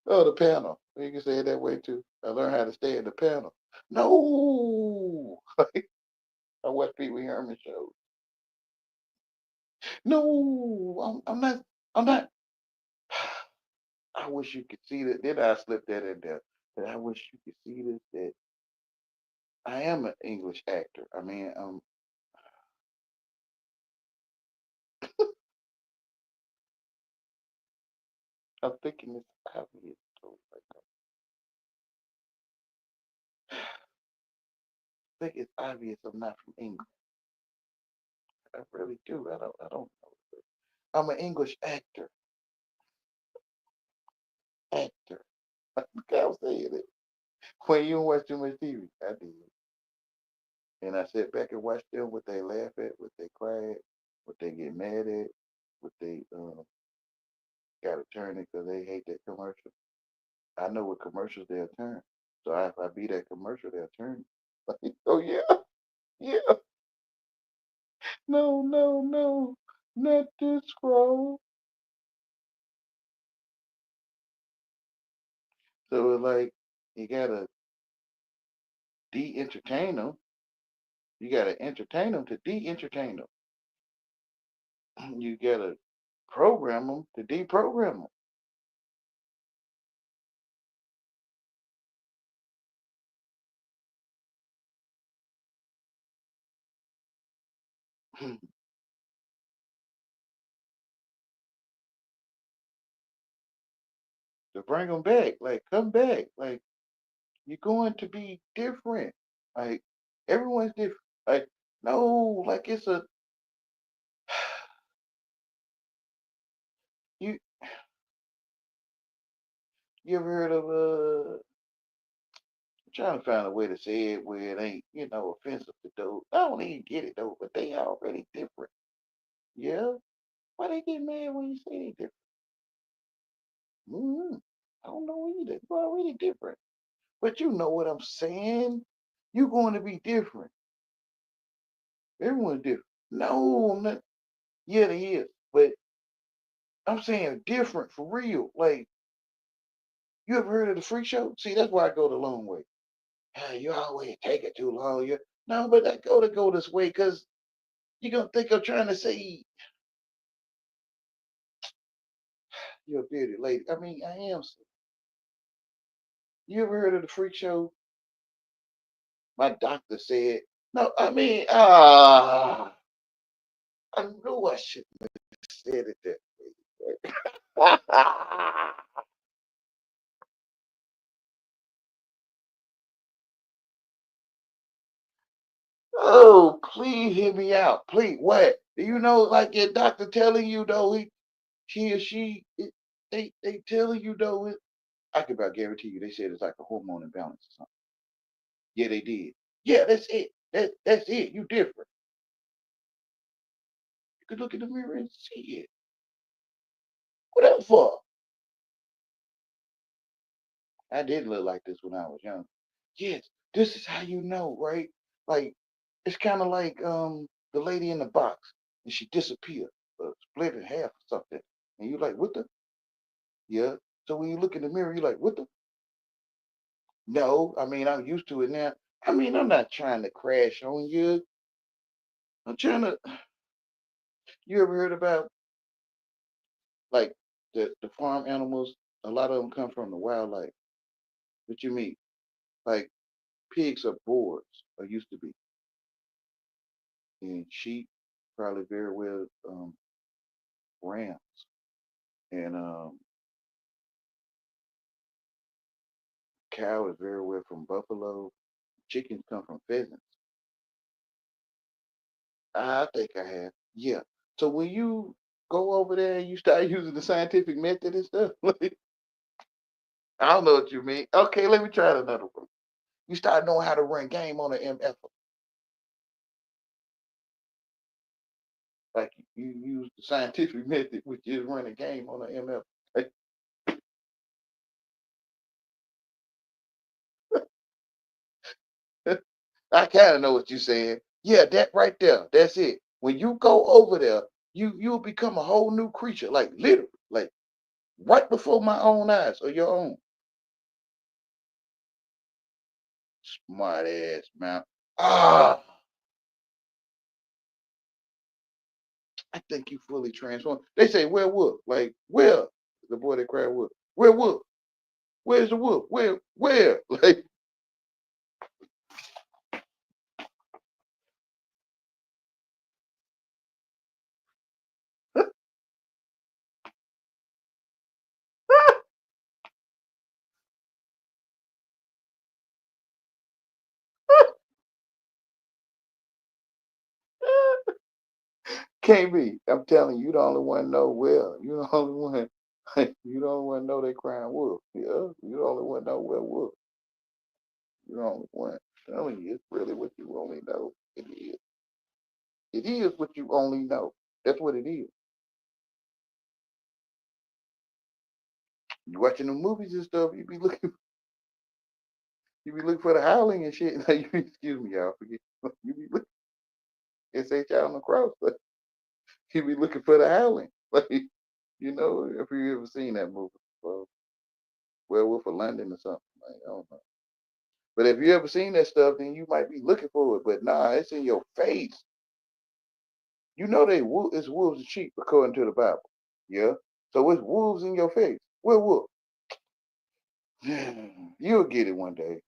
Oh, the panel. You can say it that way too. I learned how to stay in the panel. No, I watch Pee Wee Herman shows. No, I'm not. I'm not. I wish you could see that. Then I slipped that in there. That I wish you could see this. That I am an English actor. I mean, I'm thinking it's obvious. So, like, I think it's obvious I'm not from England. I really do. I don't know. I'm an English actor. Actor. Okay, I'm saying it. When you don't watch too much TV, I did. And I sit back and watch them, what they laugh at, what they cry at, what they get mad at, what they got to turn it because they hate that commercial. I know what commercials they'll turn. So if I be that commercial, they'll turn. Like, oh yeah, yeah. No, no, no. Not this scroll. So it's like you gotta de-entertain them. You gotta entertain them to de-entertain them. You gotta program them to deprogram them. To bring them back, like come back, like you're going to be different. Like everyone's different. Like no, like it's a you. You ever heard of I'm trying to find a way to say it where it ain't offensive to those. I don't even get it though, but they already different. Yeah, why they get mad when you say they different? Mm, I don't know either. You're already different, but you know what I'm saying. You're going to be different. Everyone's different. No, I'm not. Yeah, they is, but I'm saying different for real. Like you ever heard of the freak show? See, that's why I go the long way. Ah, you always take it too long. You no, but I go this way because you're gonna think I'm trying to say you're a bearded lady. I mean, I am. You ever heard of the freak show? My doctor said, no, I mean, I knew I shouldn't have said it that way. Oh, please hear me out. Please, what? Do you know, like your doctor telling you though, he or she, they telling you though, I can about guarantee you, they said it's like a hormone imbalance or something. Yeah, they did. Yeah, that's it. That's it. You different. You could look in the mirror and see it. What else for? I did look like this when I was young. Yes, this is how you know, right? Like it's kind of like the lady in the box, and she disappeared, split in half or something, and you like, what the? Yeah. So when you look in the mirror, you like, what the? No, I mean I'm used to it now. I mean I'm not trying to crash on you. I'm trying to. You ever heard about like the farm animals? A lot of them come from the wildlife. What you mean? Like pigs are boars, or used to be, and sheep probably very well rams, and cow is very well from buffalo. Chickens come from pheasants. I think I have. Yeah. So when you go over there and you start using the scientific method and stuff, like, I don't know what you mean. Okay, let me try it another one. You start knowing how to run game on an MF. Like you use the scientific method, which is run a game on an MF. I kind of know what you're saying. Yeah, that right there. That's it. When you go over there, you'll become a whole new creature, like literally, like right before my own eyes or your own. Smart ass man. Ah, I think you fully transformed. They say where wolf? Like where? The boy that cried wolf. Where wolf? Where's the wolf? Where? Like can't be. I'm telling you, you the only one know where. You the only one. You the only one know they crying wolf. Yeah, you the only one know where wolf. You the only one. I'm telling you, it's really what you only know. It is. It is what you only know. That's what it is. You watching the movies and stuff, you be looking for the howling and shit. Like, excuse me, y'all. Forget. You be looking. It's H on the cross. But you be looking for the howling. Like, if you ever seen that movie, Werewolf of London or something. Like, I don't know. But if you ever seen that stuff, then you might be looking for it. But nah, it's in your face. You know it's wolves and sheep according to the Bible. Yeah. So it's wolves in your face. What wolf? You'll get it one day.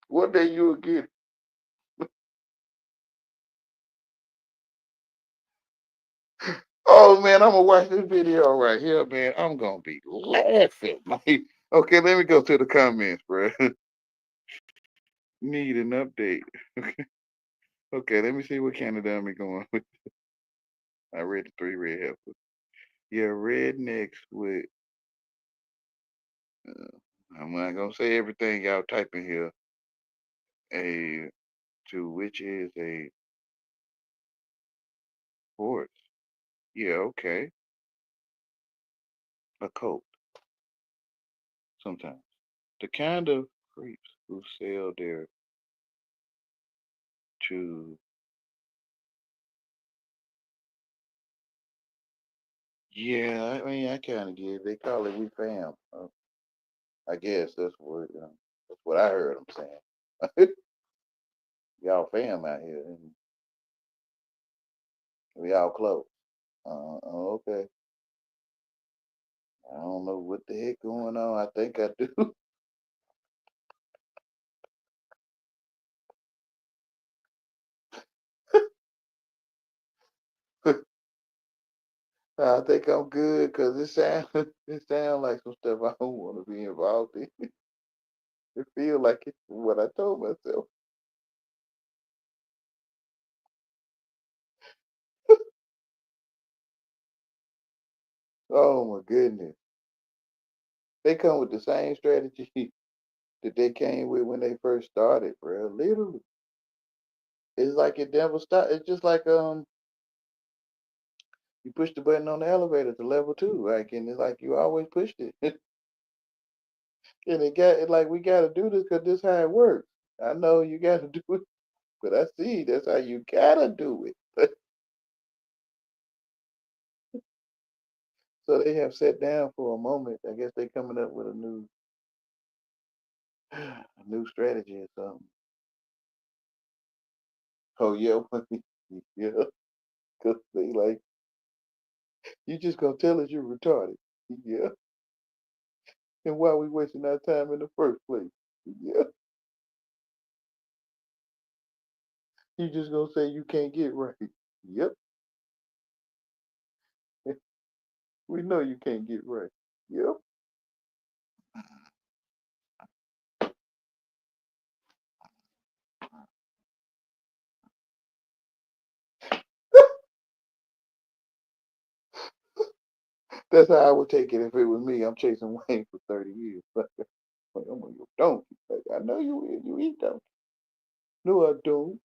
One day you'll get it. Oh man, I'm gonna watch this video right here, man. I'm gonna be laughing. Like, okay, let me go to the comments, bro. Need an update. Okay, let me see what Canada I'm going with. I read the three red heifers. Yeah, rednecks with. I'm not gonna say everything y'all type in here. A to which is a horse. Yeah, okay. A coat. Sometimes the kind of creeps who sell their to. Yeah, I mean, I kind of get it. They call it we fam. I guess that's what I heard them saying. Y'all fam out here, and we all close. Okay. I don't know what the heck going on. I think I do. I think I'm good because it sound it sound like some stuff I don't want to be involved in. It feel like it's what I told myself. Oh my goodness. They come with the same strategy that they came with when they first started, bro. Literally. It's like it never stop. It's just like you push the button on the elevator to level two, like, and it's like you always pushed it. And it like we gotta do this because this how it works. I know you gotta do it, but I see that's how you gotta do it. So they have sat down for a moment. I guess they coming up with a new strategy or something. Oh yeah, yeah, because they like you just gonna tell us you're retarded. Yeah, and why we wasting our time in the first place? Yeah, you just gonna say you can't get right. Yep, we know you can't get right. Yep. That's how I would take it if it was me. I'm chasing Wayne for 30 years. Like, I'm on your donkey. Like, I know you eat donkey. No, I don't.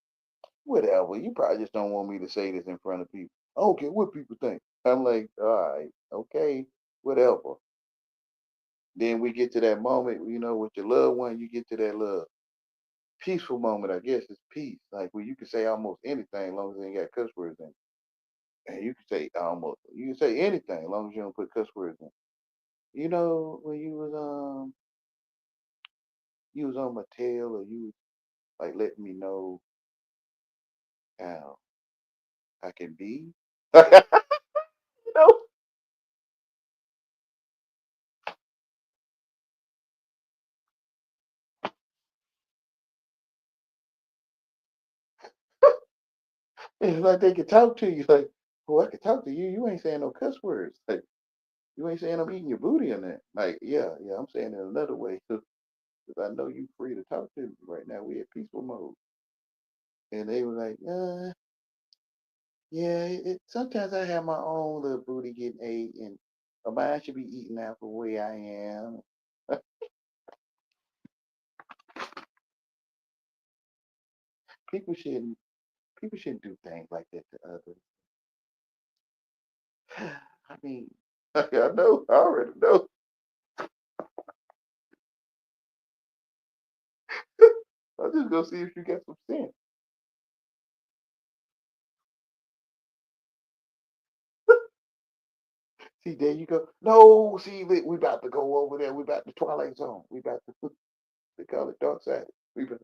Whatever. You probably just don't want me to say this in front of people. I don't care what people think. I'm like, all right, okay, whatever. Then we get to that moment, with your loved one, you get to that little peaceful moment, I guess it's peace. Like where you can say almost anything as long as it ain't got cuss words in it. And you can say anything as long as you don't put cuss words in it. When you was on my tail or you was like letting me know how I can be. you know? It's like they can talk to you like, oh, I can talk to you. You ain't saying no cuss words. Like you ain't saying I'm eating your booty or that. Like, yeah, I'm saying it another way. Because I know you free to talk to me right now. We at peaceful mode. And they were like, yeah, sometimes I have my own little booty getting ate, and mine should be eating out the way I am. People shouldn't people shouldn't do things like that to others. I mean, I know, I already know. I'm just gonna see if you got some sense. See, there you go. No, see, we about to go over there. We about the Twilight Zone. We about to they call it Dark Side. We about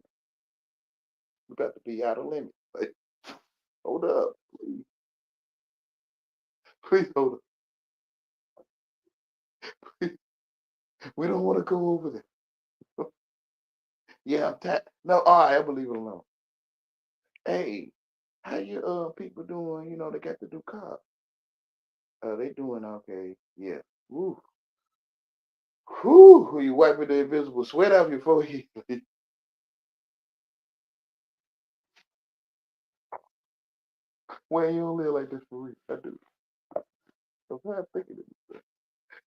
to be out of limit. Like, hold up, please, please hold up. We don't want to go over there. Yeah, I'm tired. No, all right, I believe it alone. Hey, how your people doing? They got the new car. They doing okay. Yeah. Woo. Whew. You wiping the invisible sweat off your forehead. Well, you don't live like this for real. I do. I'm trying to think of it.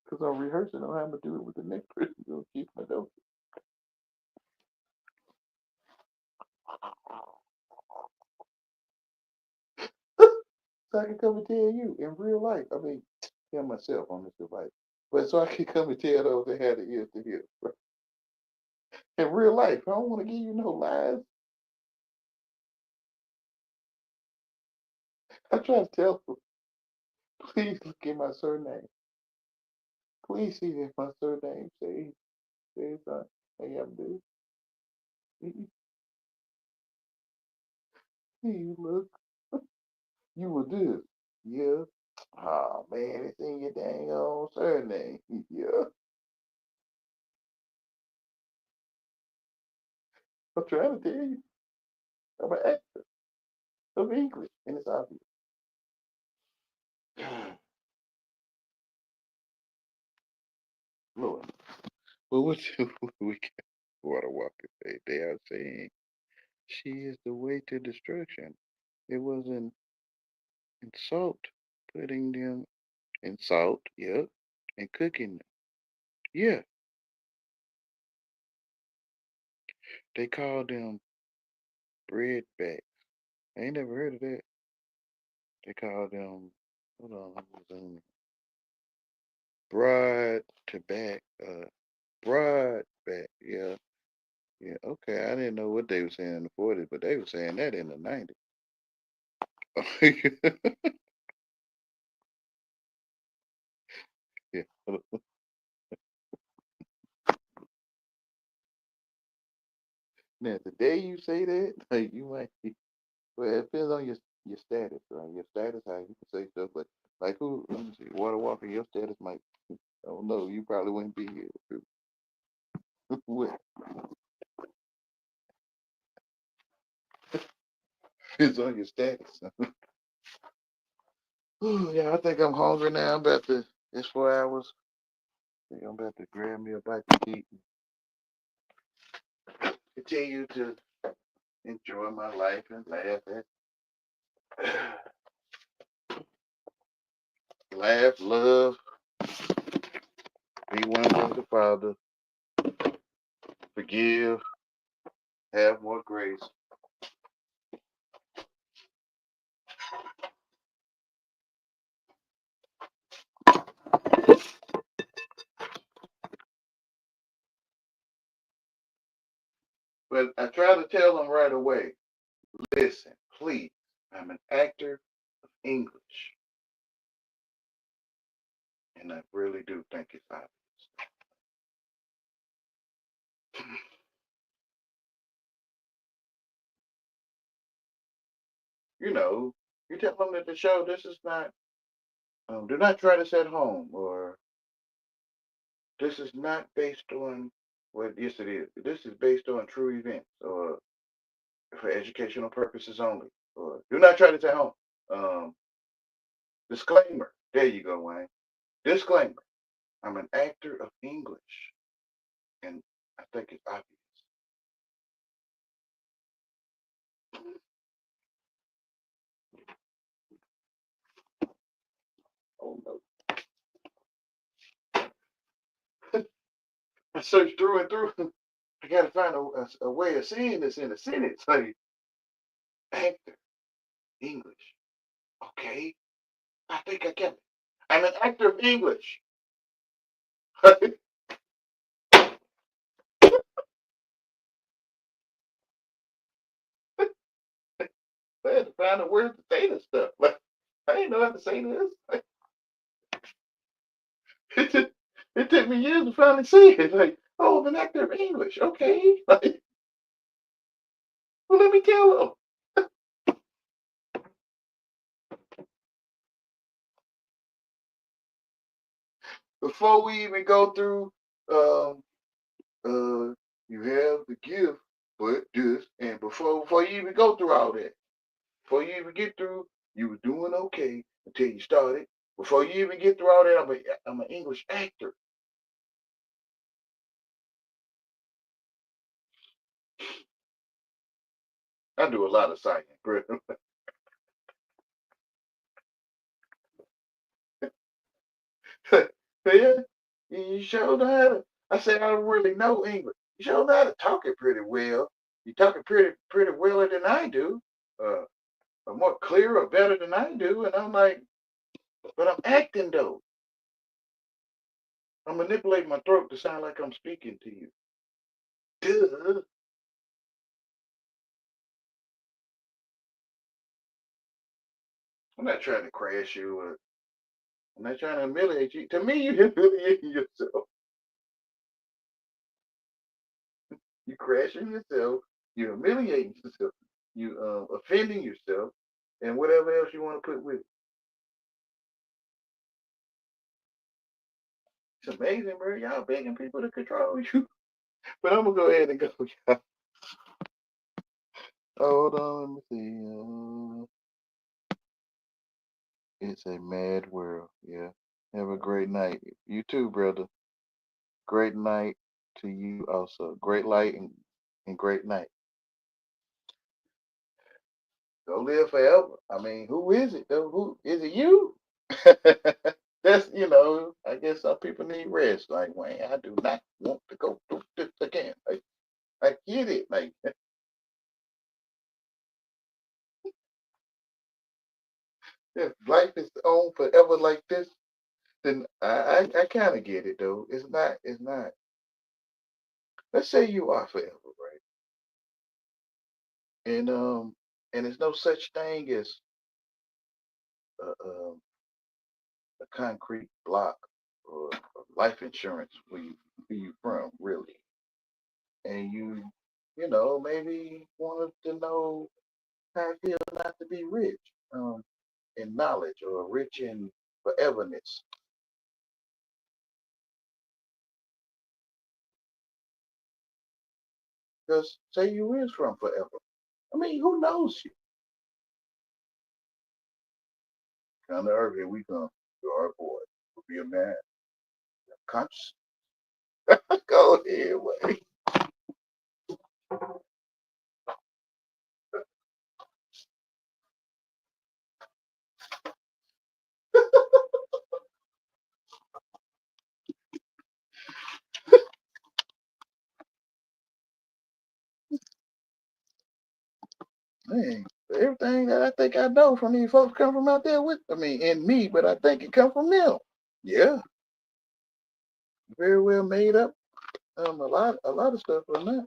Because I'm rehearsing on how I'm going to do it with the next person. Gonna keep my dope. So I can come and tell you in real life. I mean, tell myself on this device. But so I can come and tell those that had the ears to hear. In real life, I don't want to give you no lies. I try to tell them, please look at my surname. Please see that my surname says I am this. Please look. You were this. Yeah. Oh man, it's in your dang old surname. Yeah. I'm trying to tell you. I'm an actor of English, and it's obvious. Lord. Well, what we got water walking say? They are saying she is the way to destruction. It was in salt, putting them in salt, yep, and cooking them. Yeah, they call them bread backs. I ain't never heard of that. They call them, hold on, I was broad to back, broad back, yeah. Yeah, okay. I didn't know what they were saying in the 40s, but they were saying that in the 90s. Yeah. Now, the day you say that, like, you might be, well, it depends on your status, right? Your status, how you can say stuff, but like who, let me see, Water Walker, your status might, I don't know, you probably wouldn't be here. What? It's on your status. Yeah, I think I'm hungry now. I'm about to, it's 4 hours. I think I'm about to grab me a bite to eat and continue to enjoy my life and laugh laugh, love, be one with the Father, forgive, have more grace. But I try to tell them right away, listen, please, I'm an actor of English. And I really do think it's obvious. You know, you tell them at the show, this is not, do not try this at home, or this is not based on, well, yes, it is. This is based on true events, or for educational purposes only, or do not try this at home. Um, Disclaimer. There you go, Wayne. Disclaimer. I'm an actor of English, and I think it's obvious. Oh no. I searched through and through. I got to find a way of saying this in a sentence. Like, actor, English. Okay, I think I get it. I'm an actor of English. I had to find a word to say this stuff. Like, I didn't know how to say this. Like, it took me years to finally say it. Like, oh, I'm an actor of English. Okay. Like, well, let me tell them. Before we even go through, um, you have the gift, but this, and before you even go through all that, before you even get through, you were doing okay until you started. Before you even get through all that, I'm an English actor. I do a lot of science, bro. Yeah, you sure know how to. I said I don't really know English. You sure know how to talk it pretty well. You talk it pretty well than I do. Uh, or more clear or better than I do. And I'm like, but I'm acting though. I'm manipulating my throat to sound like I'm speaking to you. Duh. I'm not trying to crash you. Or I'm not trying to humiliate you. To me, you're humiliating yourself. You crashing yourself. You're humiliating yourself. You offending yourself, and whatever else you want to put with it. It's amazing, bro. Y'all begging people to control you. But I'm gonna go ahead and go. Hold on, let me see. It's a mad world. Yeah. Have a great night. You too, brother. Great night to you also. Great light and great night. Go live forever. I mean, who is it though? Who is it? You? That's I guess some people need rest. Like Wayne, I do not want to go through this again. Like, I get it. Like, if life is on forever like this, then I kind of get it though. It's not. Let's say you are forever, right? And there's no such thing as a, a concrete block or life insurance where you from, really. And you maybe wanted to know how it feels not to be rich in knowledge or rich in foreverness. Because say you is from forever. I mean, who knows you? Come to earth, here we come. You are a boy. Will be a man. Conscious. Go ahead, way. Man, everything that I think I know from these folks come from out there with, I mean, in me, but I think it come from them. Yeah, very well made up. A lot of stuff on that.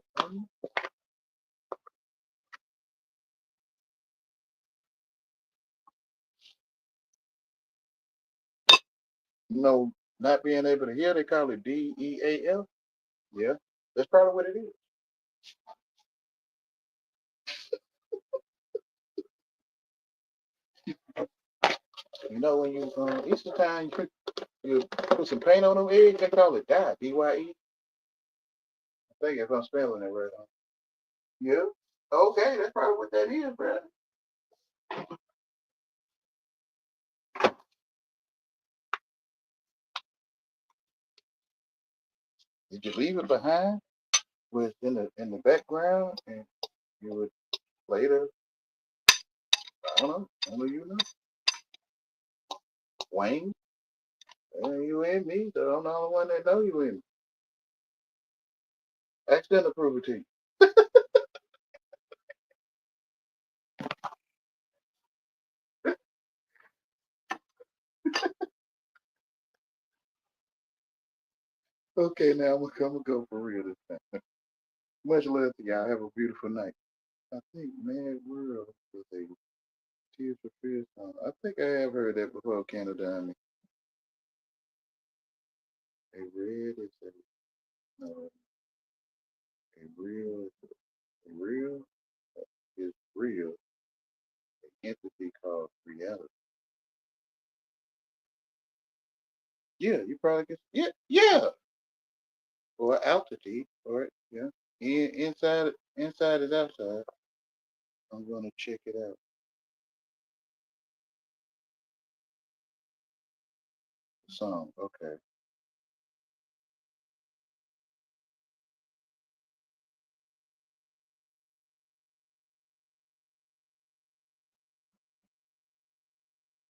You know, not being able to hear, they call it DEAL. Yeah, that's probably what it is. You know, when you Easter time, you put some paint on them eggs. They call it dye, DYE. I think if I'm spelling it right. Yeah. Okay, that's probably what that is, bro. Did you leave it behind with in the background and you would later, I don't know, only you know. Wayne, you and me, so I'm the only one that know you in. Ask them to prove it to you. Okay, now I'm gonna go for real this time. Much love to y'all. Have a beautiful night. I think Mad World was a Tears for Fears song. I think I have heard that before, Canada. I mean, a red is a no, a real is real, an entity called reality. Yeah, you probably can. Yeah, or altitude, or yeah. Inside is outside. I'm gonna check it out. The song, okay.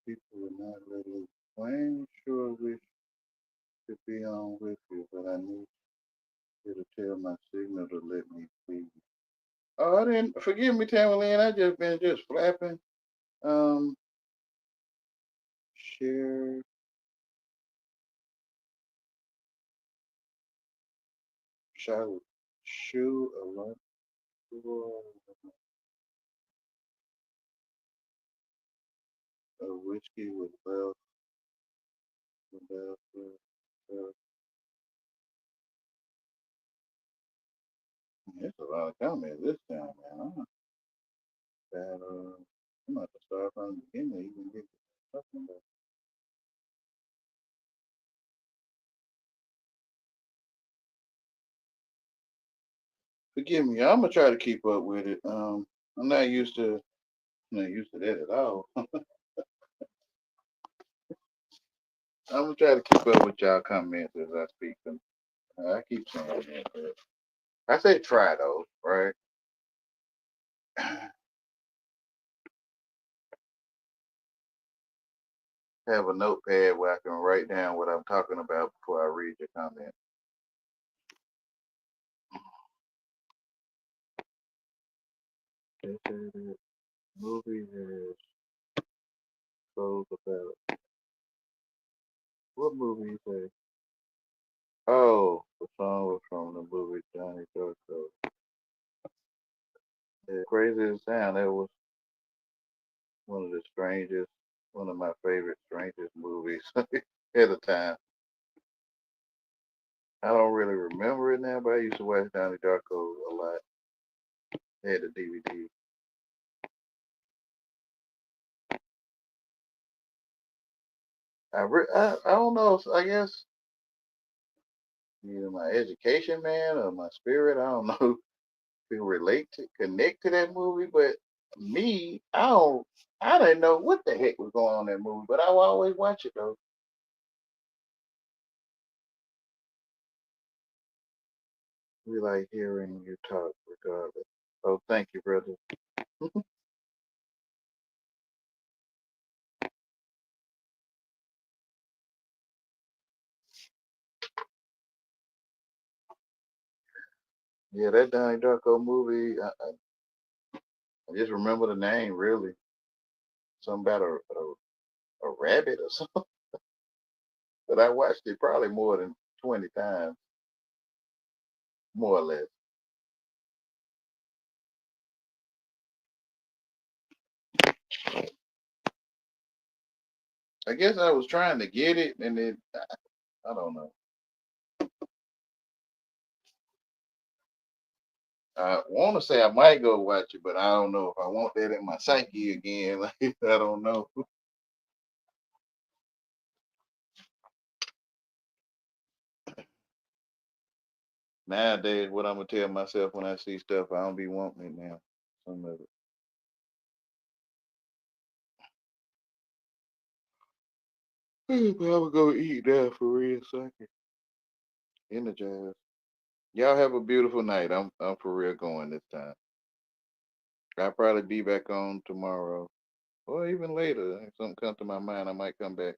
People would not readily. Wayne sure wish to be on with you, but I need you to tell my signal to let me be. Oh, I didn't forgive me, Tamerlane. I just been just flapping. Um, share shall shoe a lot of whiskey with well without it's a lot of comments this time, man. I'm about to start from the beginning to even get talking about. Forgive me, I'm gonna try to keep up with it. I'm not used to that at all. I'm gonna try to keep up with y'all comments as I speak them. I keep saying that, but I say try though, right? Have a notepad where I can write down what I'm talking about before I read your comment. They say that movie has told about what movie you say? Oh, the song was from the movie Johnny Darko. As crazy as it sounds, that was one of the strangest, one of my favorite strangest movies at the time. I don't really remember it now, but I used to watch Johnny Darko a lot. I had the DVD. I don't know. I guess either my education, man, or my spirit. I don't know. To relate to connect to that movie, but me, I didn't know what the heck was going on in that movie, but I will always watch it though. We like hearing you talk regardless. Oh, thank you, brother. Yeah, that Donnie Darko movie, I I just remember the name really. Something about a rabbit or something. But I watched it probably more than 20 times, more or less. I guess I was trying to get it, and it, I don't know. I want to say I might go watch it, but I don't know if I want that in my psyche again. Like, I don't know. Nowadays, what I'm gonna tell myself when I see stuff, I don't be wanting it now. Some of it. But I'm gonna go eat now for real so I can energize. Y'all have a beautiful night. I'm for real going this time. I'll probably be back on tomorrow or even later. If something comes to my mind, I might come back.